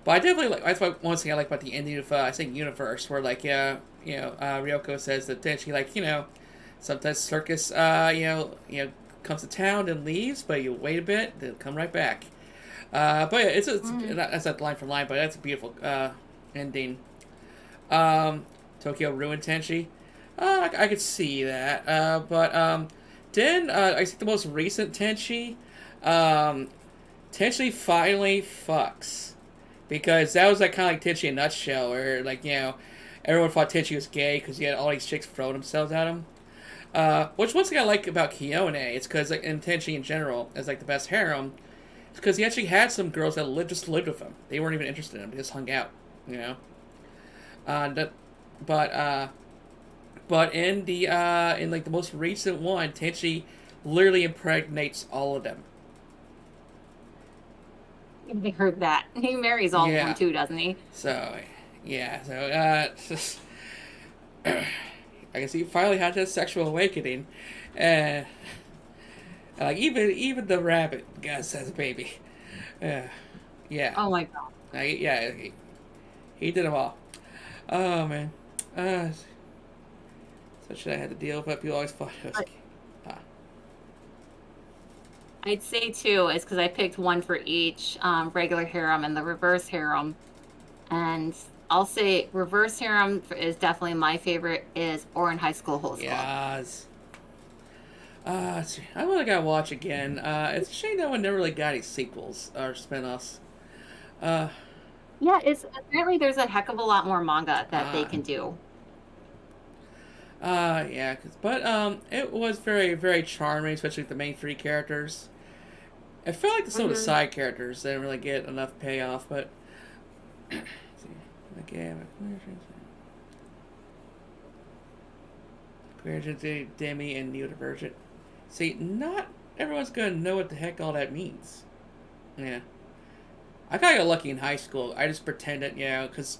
but I definitely like. That's one thing I like about the ending of I think Universe, where like Ryoko says that then she sometimes circus comes to town and leaves, but you wait a bit, then come right back. But yeah, it's that's not line for line, but that's a beautiful ending. Tokyo ruined Tenchi. I could see that. But then I think the most recent Tenchi, Tenchi finally fucks. Because that was like kind of like Tenchi in a nutshell, where everyone thought Tenchi was gay because he had all these chicks throwing themselves at him. Which one thing I like about Kiyone, it's because like in Tenchi in general, as like the best harem, it's because he actually had some girls that just lived with him. They weren't even interested in him; they just hung out, But in the in like the most recent one, Tenchi literally impregnates all of them. I heard that. He marries all of them too, doesn't he? So, yeah. So, I guess he finally had that sexual awakening. Like, even the rabbit has a baby. Yeah. Oh my god. He did them all. Oh, man. So shit I had to deal with, but people always thought it was... I'd say too is because I picked one for each regular harem and the reverse harem, and I'll say reverse harem is definitely my favorite. Is Orin High School Host Club. Yes. I really gotta watch again. It's a shame that one never really got any sequels or spinoffs. Yeah, it's apparently there's a heck of a lot more manga that they can do. Yeah, but it was very, very charming, especially with the main three characters. I felt like some of the side characters didn't really get enough payoff, but Queergent, Demi, and Neurodivergent. See, not everyone's gonna know what the heck all that means. Yeah, I got lucky in high school. I just pretended,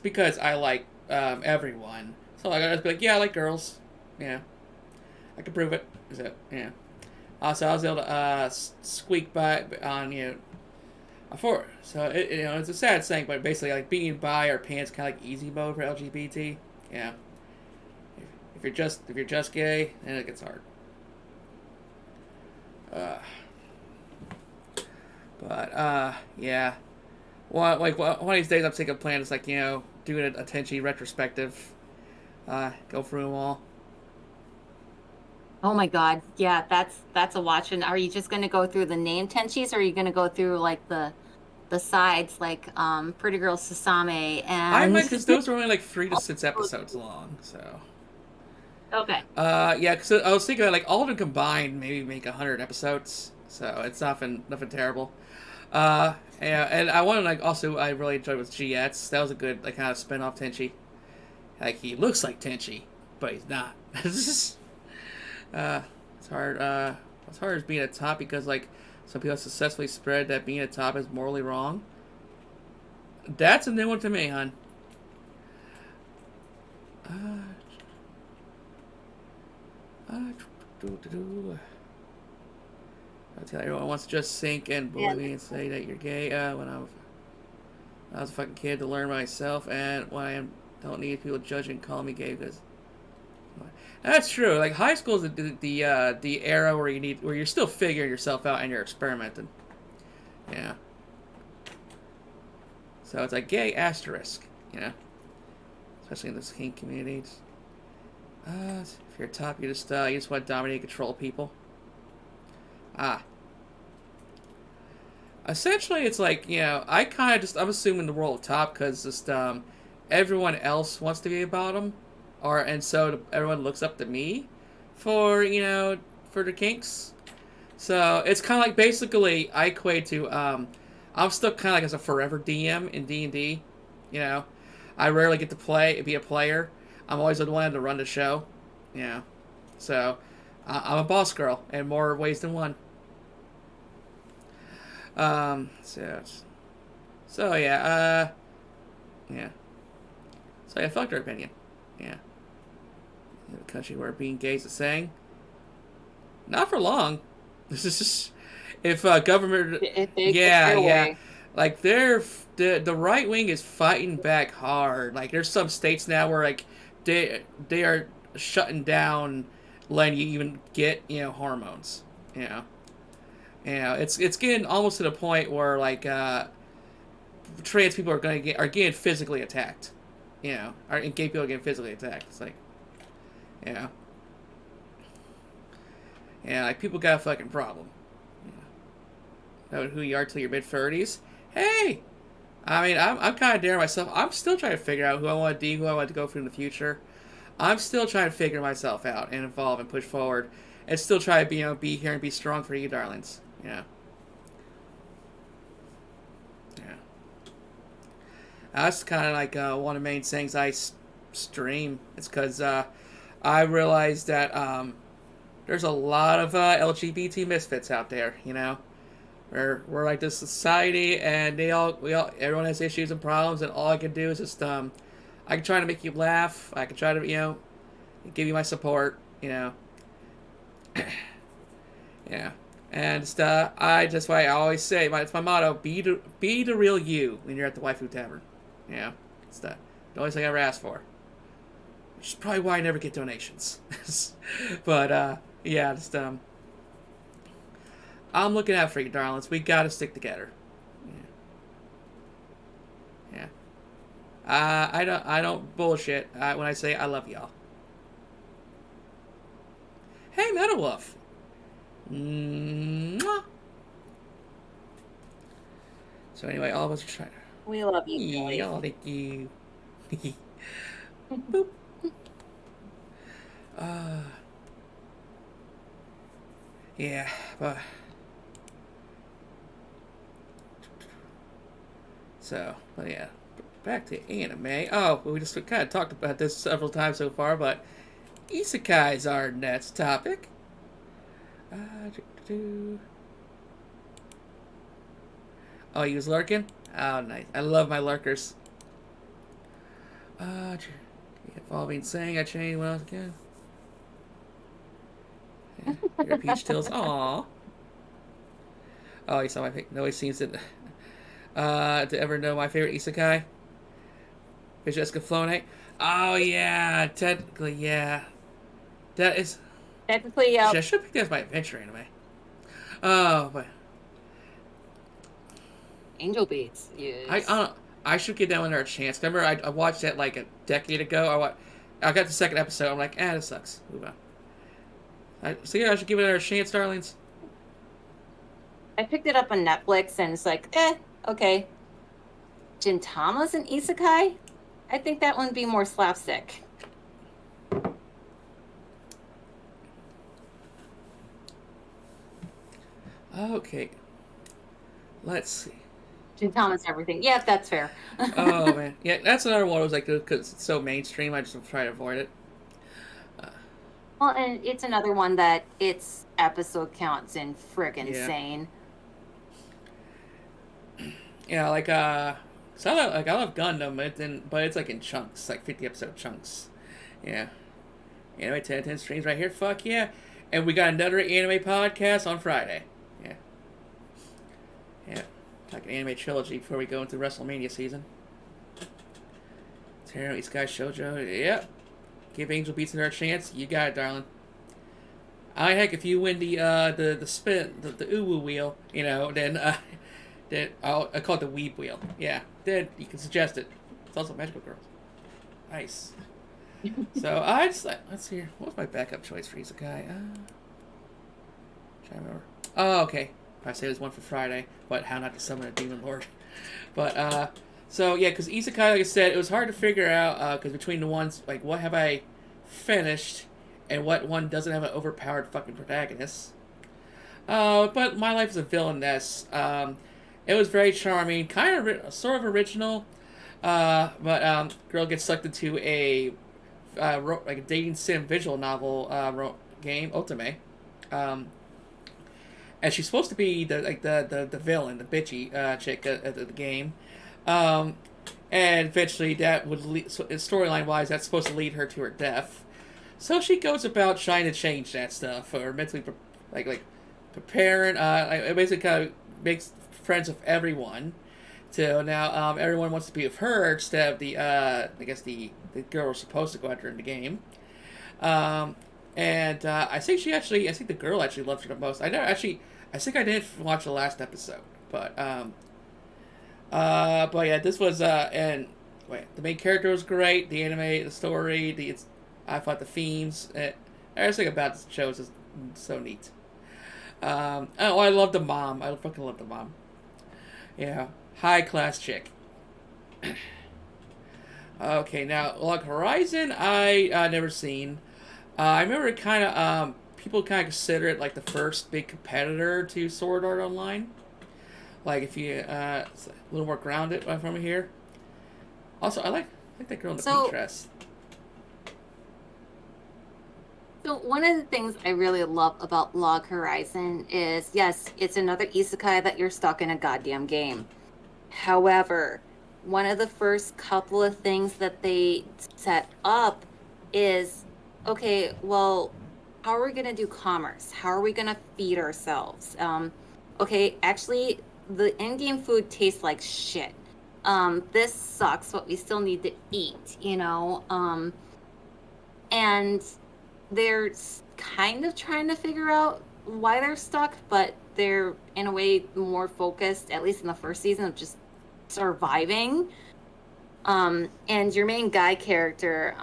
because I like everyone. So I gotta be like, yeah, I like girls. Yeah, I can prove it. Is it? Yeah. So I was able to squeak by on before. So it's a sad thing, but basically like being bi or pan's kind of like easy mode for LGBT. Yeah. If you're just gay, then it gets hard. Yeah. One of these days I'm taking a plan. It's like doing a Tenchi retrospective. Go through them all. Oh my god, yeah, that's a watch. And are you just going to go through the name Tenchis, or are you going to go through like the sides, like Pretty Girl Sasame and? I might, because those are only like 3 to 6 episodes long, so. Okay. Yeah, because I was thinking like all of them combined maybe make 100 episodes, so it's nothing terrible. Yeah, and I want to I really enjoyed with GX. That was a good kind of spin-off Tenchi. Like he looks like Tenchi, but he's not. It's hard. It's hard as being a top because some people successfully spread that being a top is morally wrong. That's a new one to me, hon. I tell everyone wants to just sink and bully me and say that you're gay. When I was a fucking kid to learn myself, and when I don't need people judging and calling me gay because. That's true. Like high school is the era where you're still figuring yourself out and you're experimenting. Yeah. So it's like gay asterisk, especially in the kink communities. If you're top, you just want to dominate and control people. Essentially, it's like I'm assuming the role of top because just everyone else wants to be a bottom. And so everyone looks up to me for the kinks. So it's kind of like basically I equate to I'm still kind of like as a forever DM in D&D. You know, I rarely get to be a player. I'm always the one to run the show. You know, so I'm a boss girl in more ways than one. Um, so so yeah, yeah. So yeah, fucked her opinion. Yeah, in a country where being gay is a saying, not for long. This is just if government, If they get yeah, their yeah, way. like the right wing is fighting back hard. Like there's some states now where like they are shutting down letting you even get hormones. You know, it's getting almost to the point where like trans people are getting physically attacked. And gay people are getting physically attacked. It's like, you know, like people got a fucking problem. Know who you are till your mid-30s. Hey, I mean, I'm kind of daring myself. I'm still trying to figure out who I want to be, who I want to go for in the future. I'm still trying to figure myself out and evolve and push forward, and still try to be here and be strong for you, darlings. Yeah. That's kind of like one of the main things I stream. It's because I realized that there's a lot of LGBT misfits out there. We're like this society, and everyone has issues and problems, and all I can do is just I can try to make you laugh. I can try to give you my support. Yeah, and that's why I always say it's my motto: be the real you when you're at the Waifu Tavern. It's the only thing I ever ask for. Which is probably why I never get donations. But yeah, I'm looking out for you, darlings. We gotta stick together. Yeah. I don't bullshit when I say I love y'all. Hey, Metal Wolf. Mwah. So anyway, all of us are trying. We love you, Billy. Oh, thank you. Boop. Yeah, but but yeah, back to anime. Oh, we just kind of talked about this several times so far, but isekais are next topic. Oh, he was lurking? Oh, nice. I love my lurkers. Evolving saying I changed when I was a kid. Yeah, your peach tills. Aww. Oh, you saw my pic. Nobody seems to ever know my favorite isekai. Jessica Flone. Oh, yeah. Technically, yeah. That is... Technically, yeah. I should pick that as my adventure anime. Oh, but... Angel Beats. Yes. I should give that one a chance. Remember, I watched that like a decade ago. I got the second episode. I'm like, this sucks. Move on. So yeah, I should give it a chance, darlings. I picked it up on Netflix, and it's like, okay. Gintama's an isekai? I think that one would be more slapstick. Okay. Let's see. Gintama's everything. Yeah, that's fair. Oh, man. Yeah, that's another one. I was like, because it's so mainstream, I just try to avoid it. Well, and it's another one that its episode count's friggin' insane. Yeah, like, so I love Gundam, but it's like in chunks, like 50 episode chunks. Yeah. Anime 10 streams right here, fuck yeah. And we got another anime podcast on Friday. Yeah. Yeah. Like an anime trilogy before we go into WrestleMania season. Tearing these guys shoujo. Yep. Give Angel Beats another chance. You got it, darling. Heck, if you win the spin, the uwu wheel, then I call it the weeb wheel. Yeah. Then you can suggest it. It's also Magical Girls. Nice. So I just let's see here. What was my backup choice for Isekai? Trying to remember. Oh, okay. I say there's one for Friday, but how not to summon a demon lord. But so yeah, because Isekai, like I said, it was hard to figure out because between the ones like what have I finished and what one doesn't have an overpowered fucking protagonist. But My Life as a Villainess. It was very charming, kind of sort of original. Girl gets sucked into a like a dating sim visual novel game, Otome. Um, and she's supposed to be the villain, the bitchy chick at the game. Um, and eventually, that would storyline wise, that's supposed to lead her to her death. So she goes about trying to change that stuff, or mentally, like preparing. Basically, kind of makes friends with everyone. So now, everyone wants to be with her instead of I guess the girl was supposed to go after in the game. Um, I think I think the girl actually loves her the most. I think I didn't watch the last episode, but yeah, this was and wait, the main character was great. The anime, the story, I thought the themes, everything about this show is just so neat. Oh, I love the mom. I fucking love the mom. Yeah, high class chick. Okay, now Log Horizon, I never seen. I remember it kind of people kind of consider it like the first big competitor to Sword Art Online. Like if you it's a little more grounded from here. Also, I like that girl in the pink dress. So one of the things I really love about Log Horizon is, yes, it's another isekai that you're stuck in a goddamn game. However, one of the first couple of things that they set up is, okay, well, how are we going to do commerce? How are we going to feed ourselves? Okay, actually, the in-game food tastes like shit. This sucks, but we still need to eat, you know? And they're kind of trying to figure out why they're stuck, but they're in a way more focused, at least in the first season, of just surviving. And your main guy character,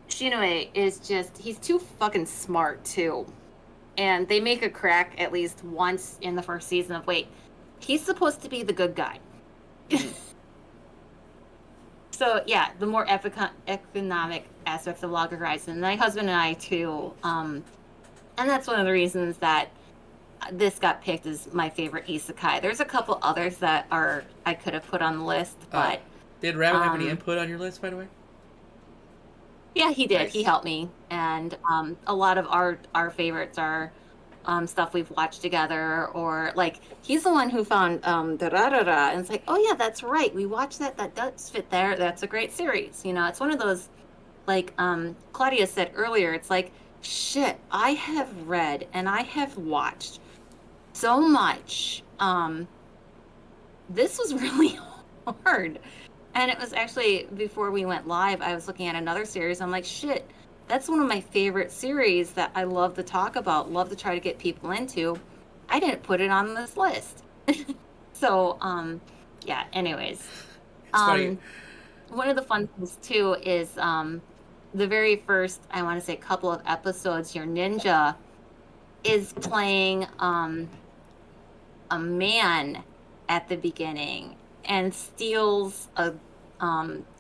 Shinue, is just, he's too fucking smart too. And they make a crack at least once in the first season of, wait, he's supposed to be the good guy. So yeah, the more economic aspects of Log Horizon. My husband and I too, and that's one of the reasons that this got picked as my favorite isekai. There's a couple others that I could have put on the list, but did Rabbit have any input on your list, by the way? Yeah, he did. Nice. He helped me, and a lot of our favorites are stuff we've watched together, or like he's the one who found Dararara, and it's like, oh yeah, that's right, we watched that. That does fit there. That's a great series. You know, it's one of those, like Claudia said earlier. It's like, shit, I have read and I have watched so much. This was really hard. And it was actually before we went live, I was looking at another series. I'm like, shit, that's one of my favorite series that I love to talk about, love to try to get people into. I didn't put it on this list. So, yeah, anyways. Funny. One of the fun things too is the very first, I want to say, couple of episodes, your ninja is playing a man at the beginning and steals a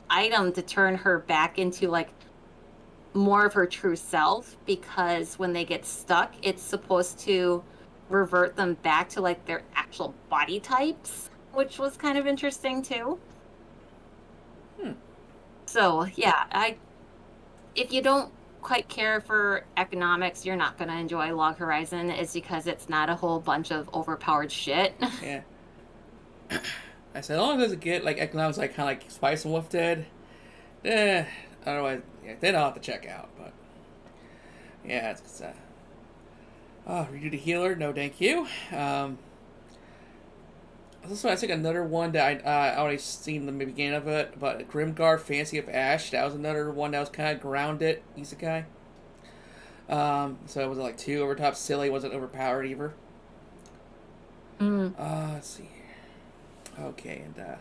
item to turn her back into like more of her true self, because when they get stuck, it's supposed to revert them back to like their actual body types, which was kind of interesting too. So yeah, if you don't quite care for economics, you're not going to enjoy Log Horizon. Is because it's not a whole bunch of overpowered shit. Yeah. I said, as long as it doesn't get like economics, like kind of like Spice and Wolf did, otherwise, yeah, they don't have to check out. But yeah, it's redo the healer, no thank you. Also, I think another one that I already seen the beginning of it, but Grimgar Fancy of Ash. That was another one that was kind of grounded isekai. So it wasn't like too over top silly, wasn't overpowered either. Let's see. Okay, and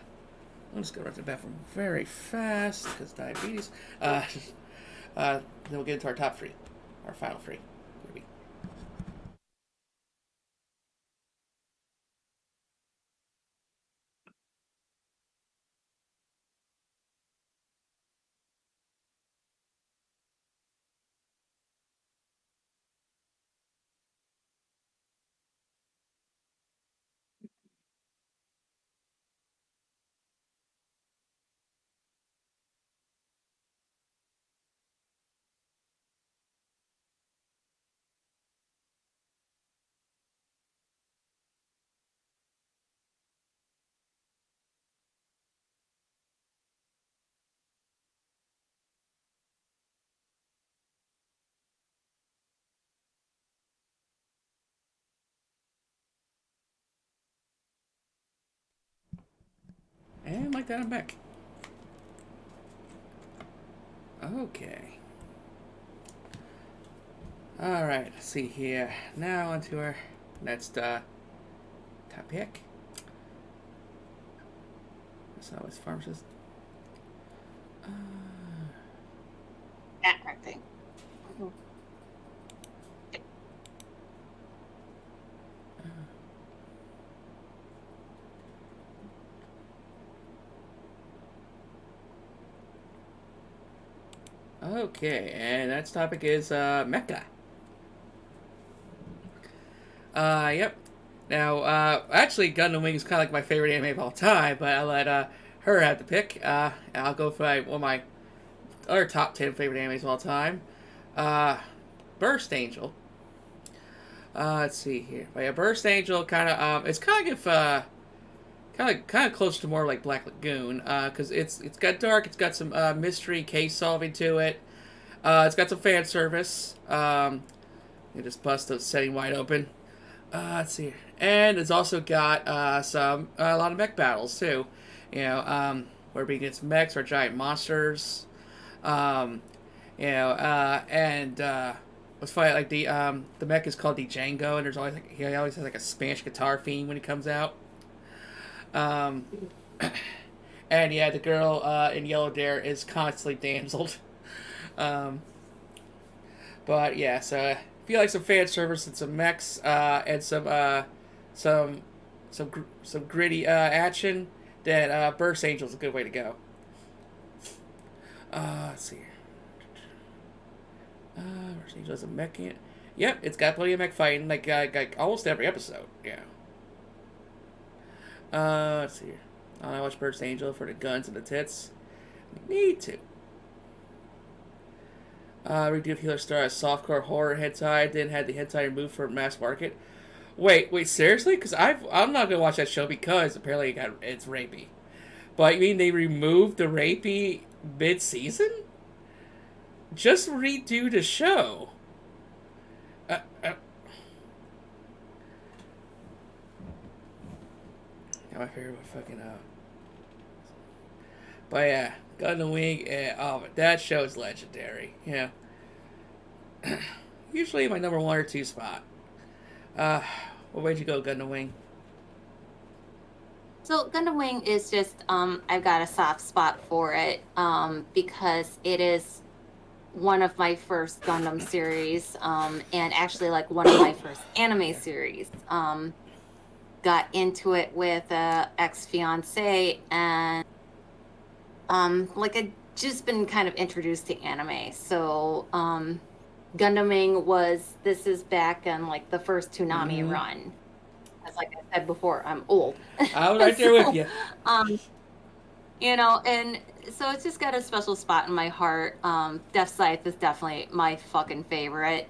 I'm just gonna run to the bathroom very fast because diabetes. Then we'll get into our top three, our final three. Maybe. didn't like that on Beck. Okay. Alright, let's see here. Now onto our next topic. That's always pharmacist. That thing. Okay, and next topic is mecha. Yep. Now, actually, Gundam Wing is kind of like my favorite anime of all time, but I'll let her have the pick. I'll go for one of my other top 10 favorite animes of all time. Burst Angel. Let's see here. But yeah, Burst Angel kind of it's kind of close to more like Black Lagoon, because it's got dark, it's got some mystery case solving to it. It's got some fan service. You just bust the setting wide open. Let's see, and it's also got a lot of mech battles too. You know, where we get mechs or giant monsters. And what's funny, like the mech is called the Django, and there's always he always has like a Spanish guitar theme when he comes out. And yeah, the girl in yellow there is constantly damseled. But yeah, so if you like some fan service and some mechs and some gritty action, then Burst Angel is a good way to go. Let's see. Burst Angel has a mech in it. Yep, it's got plenty of mech fighting, like almost every episode. Yeah. Let's see here. I watch Burst Angel for the guns and the tits. Need to. Redo Healer Star as softcore horror hentai, then had the hentai removed for mass market. Wait, seriously? Because I'm not gonna watch that show because apparently it's rapey. But you mean they removed the rapey mid-season? Just redo the show. My favorite fucking But yeah, Gundam Wing, that show is legendary. Yeah. Usually my number 1 or 2 spot. What way you go, Gundam Wing? So Gundam Wing is just I've got a soft spot for it because it is one of my first Gundam series and actually like one of my first anime series. Got into it with a ex-fiance and like I'd just been kind of introduced to anime. So Gundam Wing this is back on like the first Toonami run. As like I said before, I'm old. I was right there with you. You know, and so it's just got a special spot in my heart. Death Scythe is definitely my fucking favorite.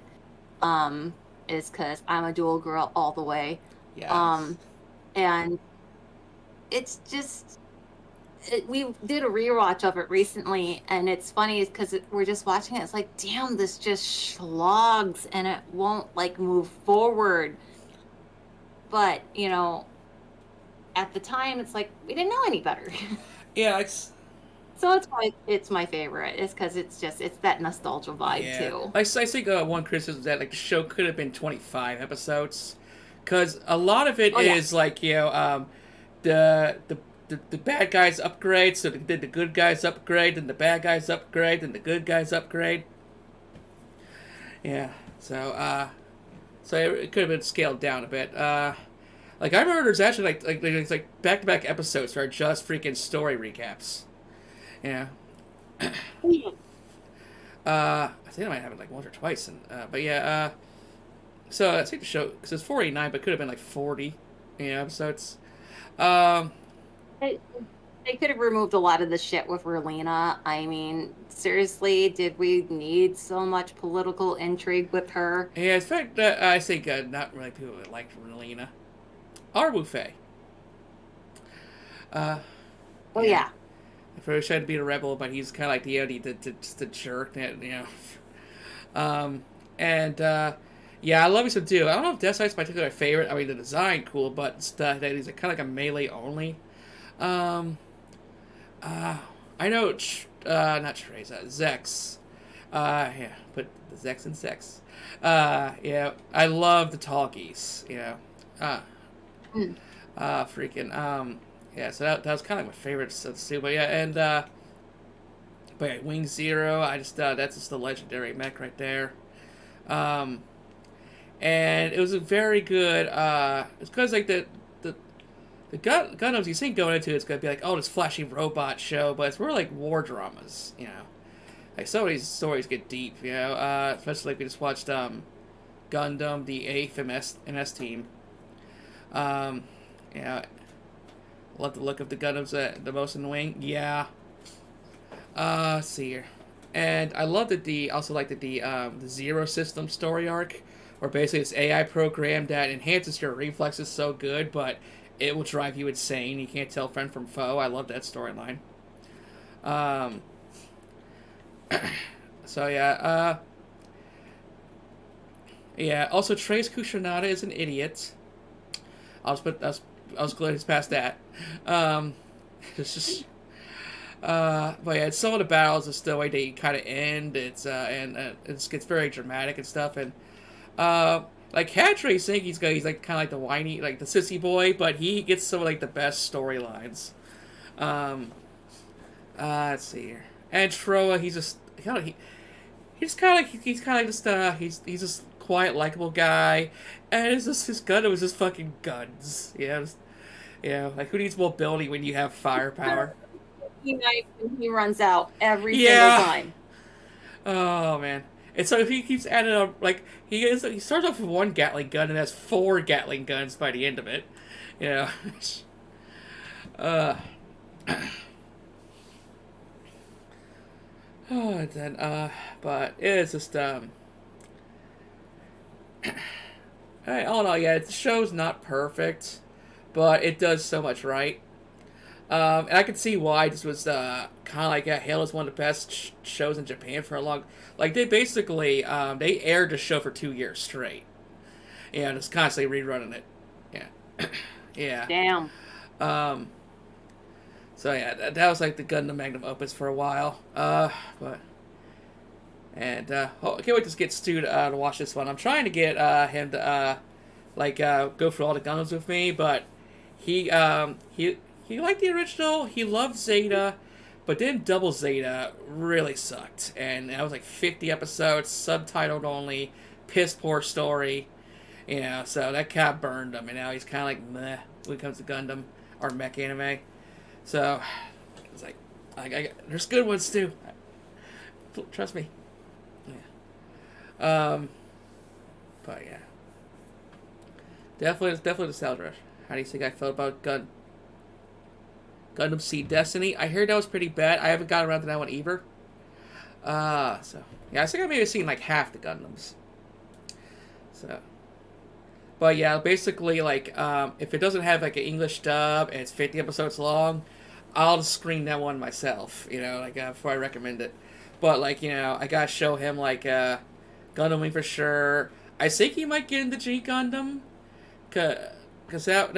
Is because I'm a dual girl all the way. Yes. And it's just we did a rewatch of it recently, and it's funny because we're just watching it. It's like, damn, this just slogs, and it won't like move forward. But you know, at the time, it's like we didn't know any better. Yeah, so it's why it's my favorite. It's because it's that nostalgia vibe too. I think one criticism is that like the show could have been 25 episodes. Because a lot of it is like, you know, the bad guys upgrade, so the good guys upgrade, and the bad guys upgrade, and the good guys upgrade. Yeah, so it could have been scaled down a bit. Like I remember there's actually like back-to-back episodes that are just freaking story recaps. Yeah. I think I might have it like once or twice, but yeah. So I think the show, because it's 489, but it could have been like 40, episodes. They could have removed a lot of the shit with Relena. I mean, seriously, did we need so much political intrigue with her? Yeah, in fact, I think not really people that liked Relena. Or Wu-Fei. Yeah. I probably tried to be a rebel, but he's kind of like the jerk, yeah, I love me some Duo. I don't know if Death Scythe's my particular favorite. I mean, the design cool, but that he's kind of like a melee only. I know, not Treza, Zex. Yeah, put the Zex and Sex. Yeah, I love the tall geese. Yeah, Mm. freaking. Yeah, so that was kind of my favorite stuff too. But yeah, and but yeah, Wing Zero. I just that's just a legendary mech right there. Um, and it was a very good. It's because like the Gundams you think going into it's gonna be like, oh, this flashy robot show, but it's more like war dramas, you know. Like some of these stories get deep, you know. Especially like we just watched Gundam, the 8th MS team. Um, you know, love the look of the Gundams the most in the wing. Yeah. Let's see here. And I love that also like that the Zero System story arc, where basically it's AI program that enhances your reflexes so good, but it will drive you insane. You can't tell friend from foe. I love that storyline. Um, so yeah, yeah. Also, Trace Kushionada is an idiot. I was glad he's past that. Um, it's just. But yeah, some of the battles is the way they kind of end. It's and it gets very dramatic and stuff. And like Hatray Sink, he's like kind of like the whiny, like the sissy boy, but he gets some of like the best storylines. Um, let's see here. And Troa, he's just kind of he's kind of like he's kind of just he's just quiet, likable guy, and it's just his gun was just fucking guns. Like who needs mobility when you have firepower? He runs out every Yeah. single time. Oh man. And so he keeps adding up like he starts off with one Gatling gun and has 4 Gatling guns by the end of it. You know. uh oh and then but it's just hey, all in all, yeah, the show's not perfect, but it does so much right. And I can see why this was kind of like Halo is one of the best shows in Japan for a long. Like they basically they aired the show for 2 years straight, and it's constantly rerunning it. Yeah, yeah. Damn. So yeah, that was like the Gundam Magnum Opus for a while. But and I can't wait to get Stu to watch this one. I'm trying to get him to go through all the Gundams with me, but he liked the original. He loved Zeta, but then Double Zeta really sucked. And that was like 50 episodes, subtitled only, piss poor story. You know, so that kind of burned him. And now he's kind of like meh when it comes to Gundam or mech anime. So it's like, there's good ones too. Trust me. Yeah. But yeah, definitely nostalgia rush. How do you think I felt about Gundam Seed Destiny? I heard that was pretty bad. I haven't gotten around to that one either. So yeah, I think I may have seen like half the Gundams. So, but yeah, basically like if it doesn't have like an English dub and it's 50 episodes long, I'll just screen that one myself. You know, like before I recommend it. But like I gotta show him like Gundam Wing for sure. I think he might get into G Gundam, cause that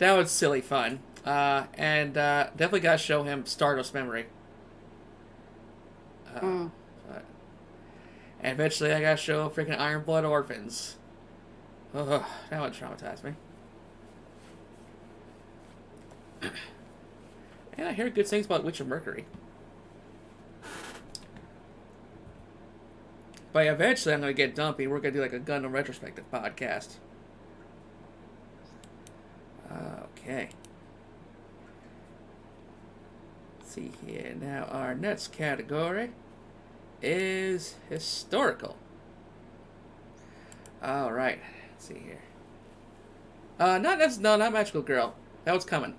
was silly fun. And definitely gotta show him Stardust Memory. And eventually I gotta show him freaking Iron Blood Orphans. Ugh, that would traumatize me. And I hear good things about Witch of Mercury. But eventually I'm gonna get dumpy. We're gonna do like a Gundam retrospective podcast. Okay. Let's see here. Now our next category is historical. All right. Let's see here. Not Magical Girl. That was coming.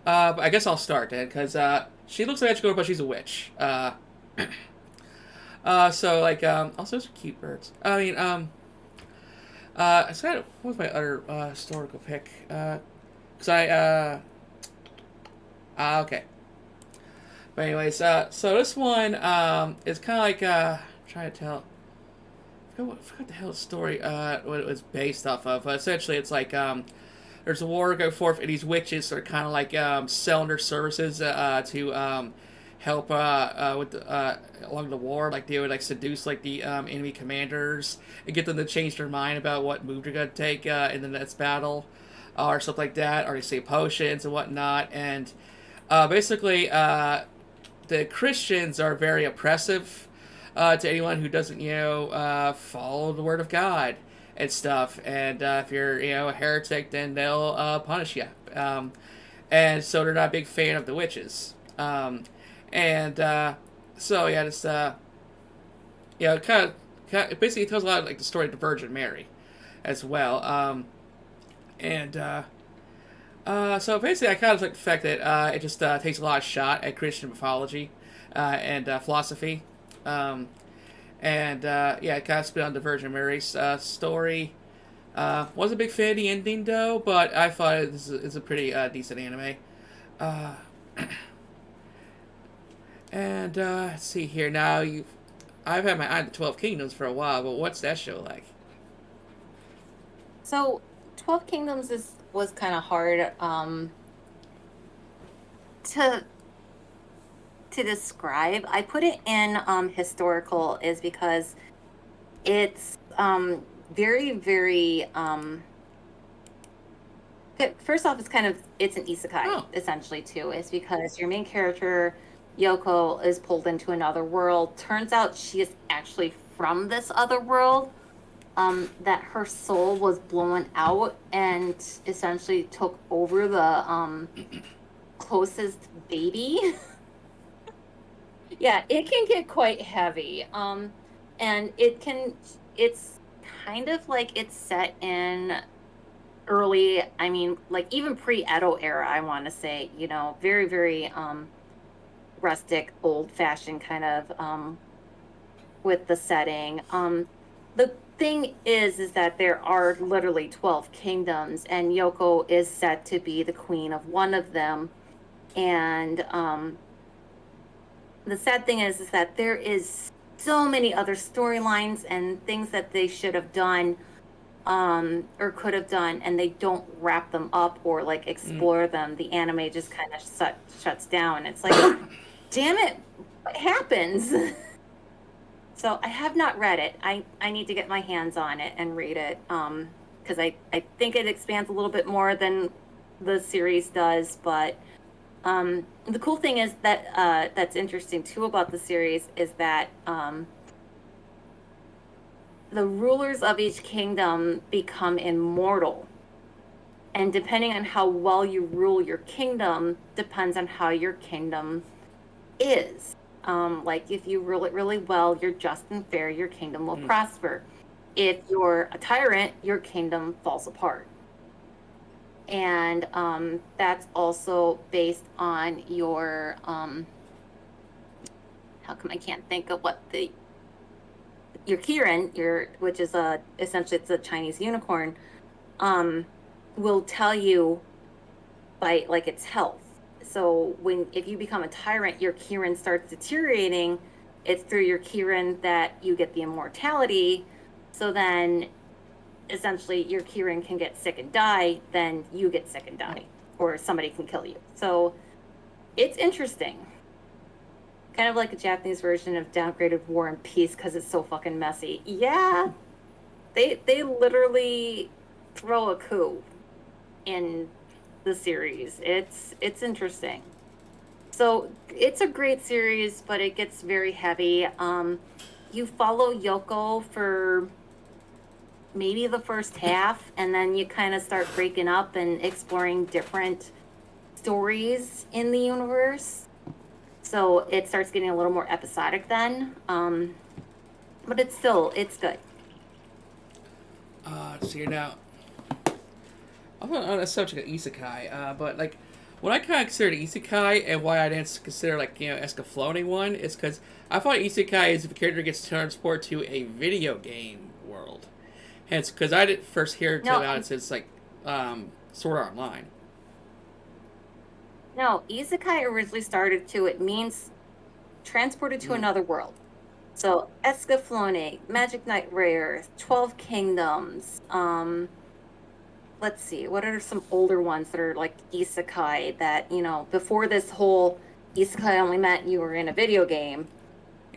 But I guess I'll start then, because she looks like Magical Girl, but she's a witch. So like also some cute birds. I mean so what was my other historical pick? Cause okay. But anyways, so this one is kind of like I'm trying to tell. I forgot the hell the story what it was based off of. Essentially, it's like there's a war go forth, and these witches are kind of like selling their services to help with along the war. Like they would like seduce like the enemy commanders and get them to change their mind about what move they're gonna take in the next battle, or something like that, or they say potions and whatnot. And basically, the Christians are very oppressive to anyone who doesn't, follow the word of God and stuff. And if you're, a heretic, then they'll punish you. And so they're not a big fan of the witches. So yeah, this kind of basically it tells a lot of like the story of the Virgin Mary, as well. So basically, I kind of like the fact that it just takes a lot of shot at Christian mythology and philosophy. It kind of spit on the Virgin Mary's story. Wasn't a big fan of the ending though, but I thought it's a pretty decent anime. Let's see here now. I've had my eye on the 12 Kingdoms for a while, but what's that show like? So, 12 Kingdoms was kind of hard to describe. I put it in historical is because it's very, very first off, it's an isekai essentially too. It's because your main character Yoko is pulled into another world. Turns out she is actually from this other world. That her soul was blown out and essentially took over the closest baby. Yeah, it can get quite heavy. And it's kind of like it's set in early, like even pre-Edo era, I want to say, very, very rustic, old-fashioned kind of with the setting. The thing is that there are literally 12 kingdoms, and Yoko is set to be the queen of one of them. And the sad thing is that there is so many other storylines and things that they should have done or could have done, and they don't wrap them up or like explore them. The anime just kind of shuts down. It's like, damn it, what happens? So I have not read it. I need to get my hands on it and read it because I think it expands a little bit more than the series does. But the cool thing is that that's interesting too about the series is that the rulers of each kingdom become immortal. And depending on how well you rule your kingdom depends on how your kingdom is. Like if you rule it really well, you're just and fair, your kingdom will prosper. If you're a tyrant, your kingdom falls apart. And that's also based on your, how come I can't think of what your Kirin, which is essentially it's a Chinese unicorn, will tell you by like its health. So if you become a tyrant, your Kirin starts deteriorating. It's through your Kirin that you get the immortality. So then essentially your Kirin can get sick and die, then you get sick and die, or somebody can kill you. So it's interesting. Kind of like a Japanese version of downgraded War and Peace because it's so fucking messy. Yeah, they literally throw a coup in the series. It's interesting. So it's a great series, but it gets very heavy. You follow Yoko for maybe the first half, and then you kind of start breaking up and exploring different stories in the universe. So it starts getting a little more episodic then. But it's good. So you're now I'm on the subject of isekai, but like what I kind of consider isekai and why I didn't consider like Escaflowne one is because I thought isekai is if a character gets transported to a video game world. Hence, because I didn't first hear about it since like Sword Art Online. No, isekai originally started to, it means transported to another world. So, Escaflowne, Magic Knight Rare, 12 Kingdoms, let's see, what are some older ones that are like isekai that, before this whole isekai only meant you were in a video game?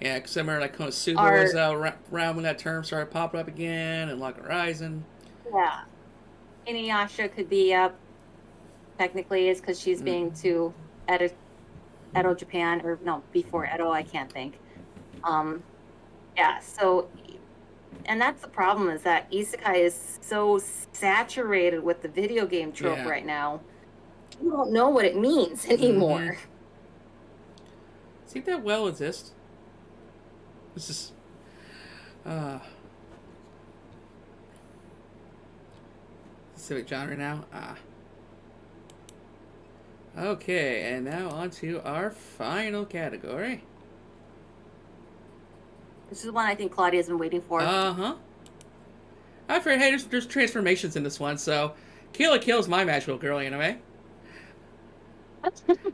Yeah, because I remember like Konosuba was Are, around when that term started popping up again, and Lock Horizon. yeah, Inuyasha could be up, technically, is because she's Mm. being to Edo, Japan, or no, before Edo, I can't think. Um, yeah, so, and that's the problem, is that isekai is so saturated with the video game trope Yeah. right now. You don't know what it means anymore. See that well exist. This is specific genre now. Okay, and now on to our final category. This is one I think Claudia's been waiting for. Uh-huh. I figured, hey, there's transformations in this one, so Kill la Kill is my magical girl anime.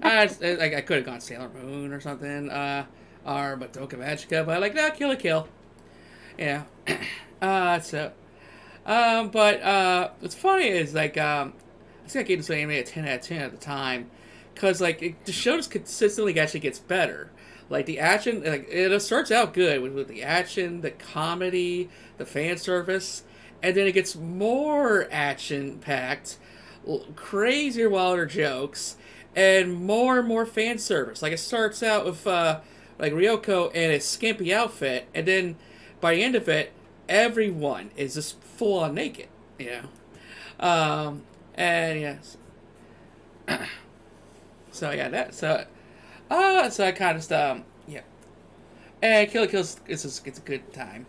I could have gone Sailor Moon or something, or Madoka Magica, but no, Kill la Kill. Yeah. What's funny is I think I gave this anime a 10 out of 10 at the time, because the show just consistently actually gets better. Like the action, it starts out good with the action, the comedy, the fan service, and then it gets more action packed, crazier, wilder jokes, and more fan service. Like it starts out with Ryoko in a skimpy outfit, and then by the end of it, everyone is just full on naked. And yes. So yeah, so I kind of yeah. And Kill la Kill it's a good time.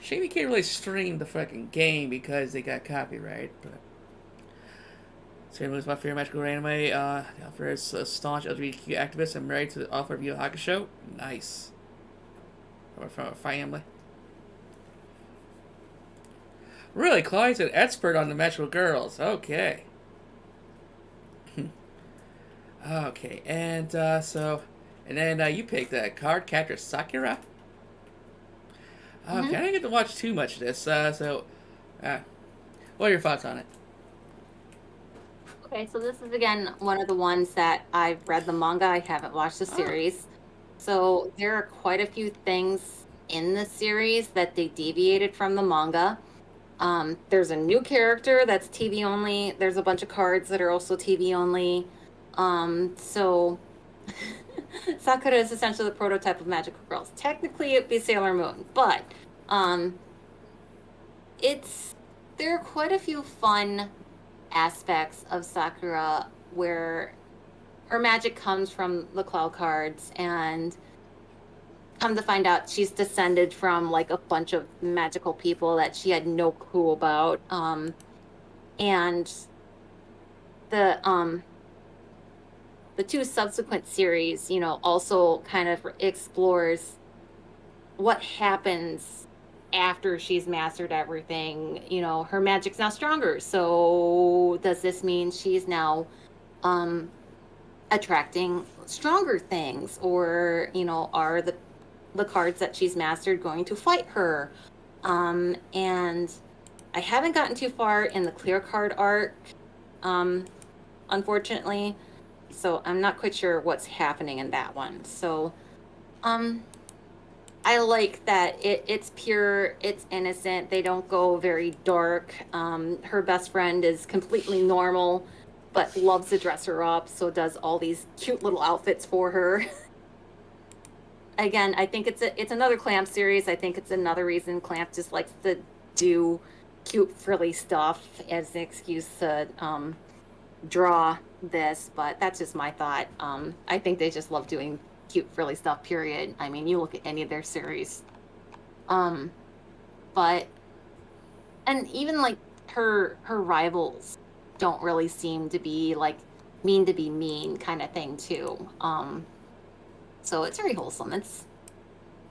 Shame you can't really stream the fucking game because they got copyright, but. Sailor Moon is my favorite magical anime. The author is a staunch LGBTQ activist and married to the author of Yu Hakusho. Nice. Or from a family. Really, Chloe's an expert on the magical girls. Okay. Okay, and then you picked card captor Sakura. Okay, I didn't get to watch too much of this. What are your thoughts on it? Okay, so this is again one of the ones that I've read the manga. I haven't watched the series. So there are quite a few things in the series that they deviated from the manga. There's a new character that's TV only. There's a bunch of cards that are also TV only. So Sakura is essentially the prototype of magical girls. Technically, it'd be Sailor Moon, but there are quite a few fun aspects of Sakura where her magic comes from the cloud cards, and come to find out she's descended from a bunch of magical people that she had no clue about. And the two subsequent series, also kind of explores what happens after she's mastered everything. Her magic's now stronger. So does this mean she's now attracting stronger things? Or, are the cards that she's mastered going to fight her? And I haven't gotten too far in the clear card arc, unfortunately. So I'm not quite sure what's happening in that one. So I like that it's pure, it's innocent. They don't go very dark. Her best friend is completely normal, but loves to dress her up, so does all these cute little outfits for her. Again, I think it's another Clamp series. I think it's another reason Clamp just likes to do cute, frilly stuff as an excuse to draw this, but that's just my thought. I think they just love doing cute, frilly stuff, period. I mean, you look at any of their series. But, and even her rivals don't really seem to be mean to be mean kind of thing too. So it's very wholesome.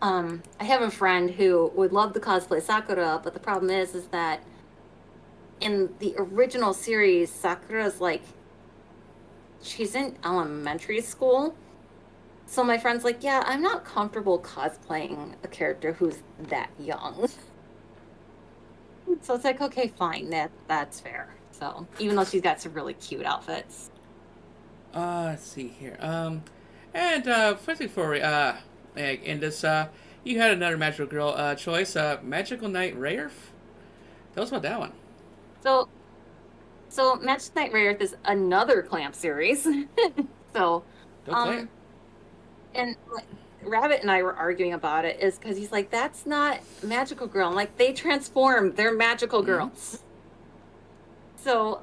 I have a friend who would love to cosplay Sakura, but the problem is that in the original series, Sakura's she's in elementary school. So my friend's yeah, I'm not comfortable cosplaying a character who's that young. So it's like, okay, fine, that's fair. So even though she's got some really cute outfits. Let's see here. And first before we in this, you had another magical girl choice. Magical Knight Rayerf. Tell us about that one. So Magic Knight Rare is another Clamp series. So Go play it. and Rabbit and I were arguing about it is because he's like, that's not magical girl. I'm like, they transform, they're magical girls. So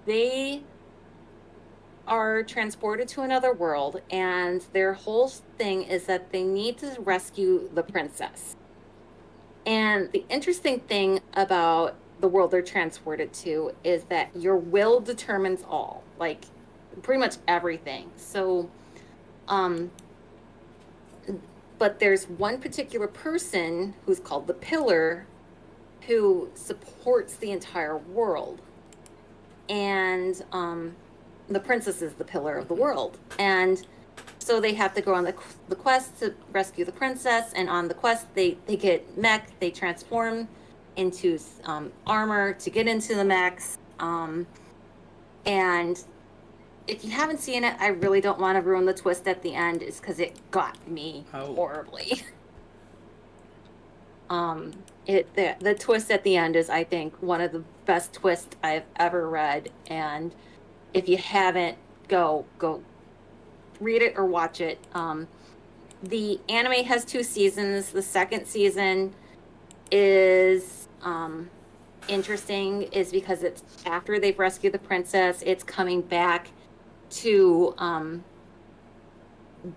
they are transported to another world, and their whole thing is that they need to rescue the princess. And the interesting thing about the world they're transported to is that your will determines all, like pretty much everything. So but there's one particular person who's called the Pillar who supports the entire world. And the princess is the pillar of the world. And so they have to go on the quest to rescue the princess. And on the quest, they get mech, they transform into armor to get into the mechs. And if you haven't seen it, I really don't want to ruin the twist at the end, is because it got me horribly. The twist at the end is, I think, one of the best twists I've ever read. And if you haven't, go read it or watch it. The anime has 2 seasons. The second season is interesting, is because it's after they've rescued the princess. It's coming back to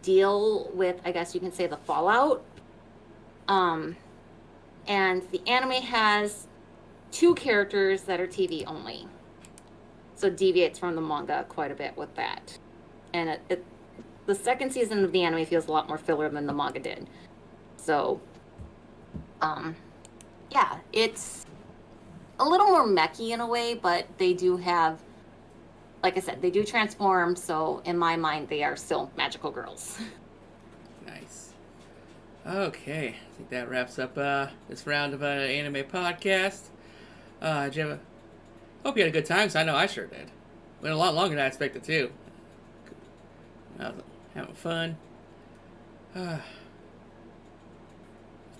deal with, I guess you can say, the fallout. And the anime has 2 characters that are TV only. So it deviates from the manga quite a bit with that. And the second season of the anime feels a lot more filler than the manga did. So, yeah, it's a little more mechy in a way, but they do have, like I said, they do transform. So in my mind, they are still magical girls. Nice. Okay, I think that wraps up this round of anime podcast. Jim, hope you had a good time, because I know I sure did. Went a lot longer than I expected to. I was having fun.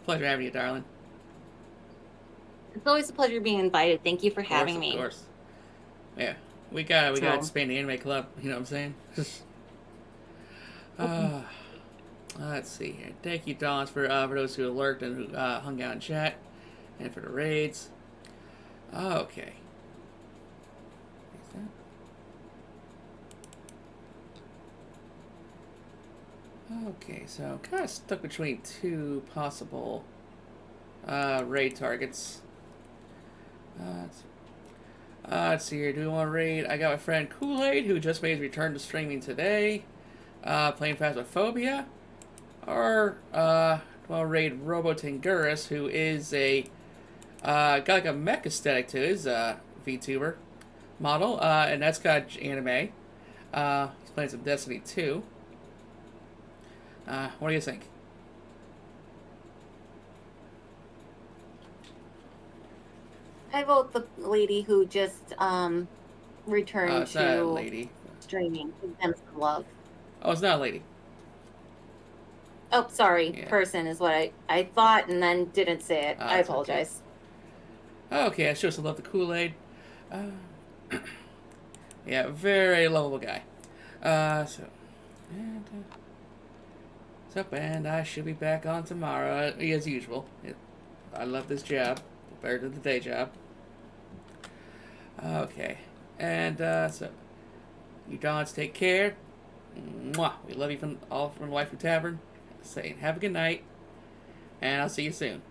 Pleasure having you, darling. It's always a pleasure being invited. Thank you for having me. Of course. Yeah, we got to expand the anime club. You know what I'm saying? Let's see here. Thank you, Dons, for those who lurked and who hung out in chat, and for the raids. Okay. Okay, so I'm kind of stuck between 2 possible raid targets. Let's see here. Do we want to raid? I got my friend Kool-Aid, who just made his return to streaming today, playing Phasmophobia. Or do we want to raid Robotanguris, who is got like a mech aesthetic to his VTuber model, and that's got anime. He's playing some Destiny 2. What do you think? I vote the lady who just returned it's not a lady. Streaming. Give them some love. Oh, it's not a lady. Oh, sorry. Yeah. Person is what I thought and then didn't say it. I apologize. Okay, I show some love to Kool-Aid. Yeah, very lovable guy. And I should be back on tomorrow, as usual. I love this job compared to the day job. Okay, and so you Dons take care. Mwah. We love you all from the Waifu Tavern. Saying have a good night, and I'll see you soon.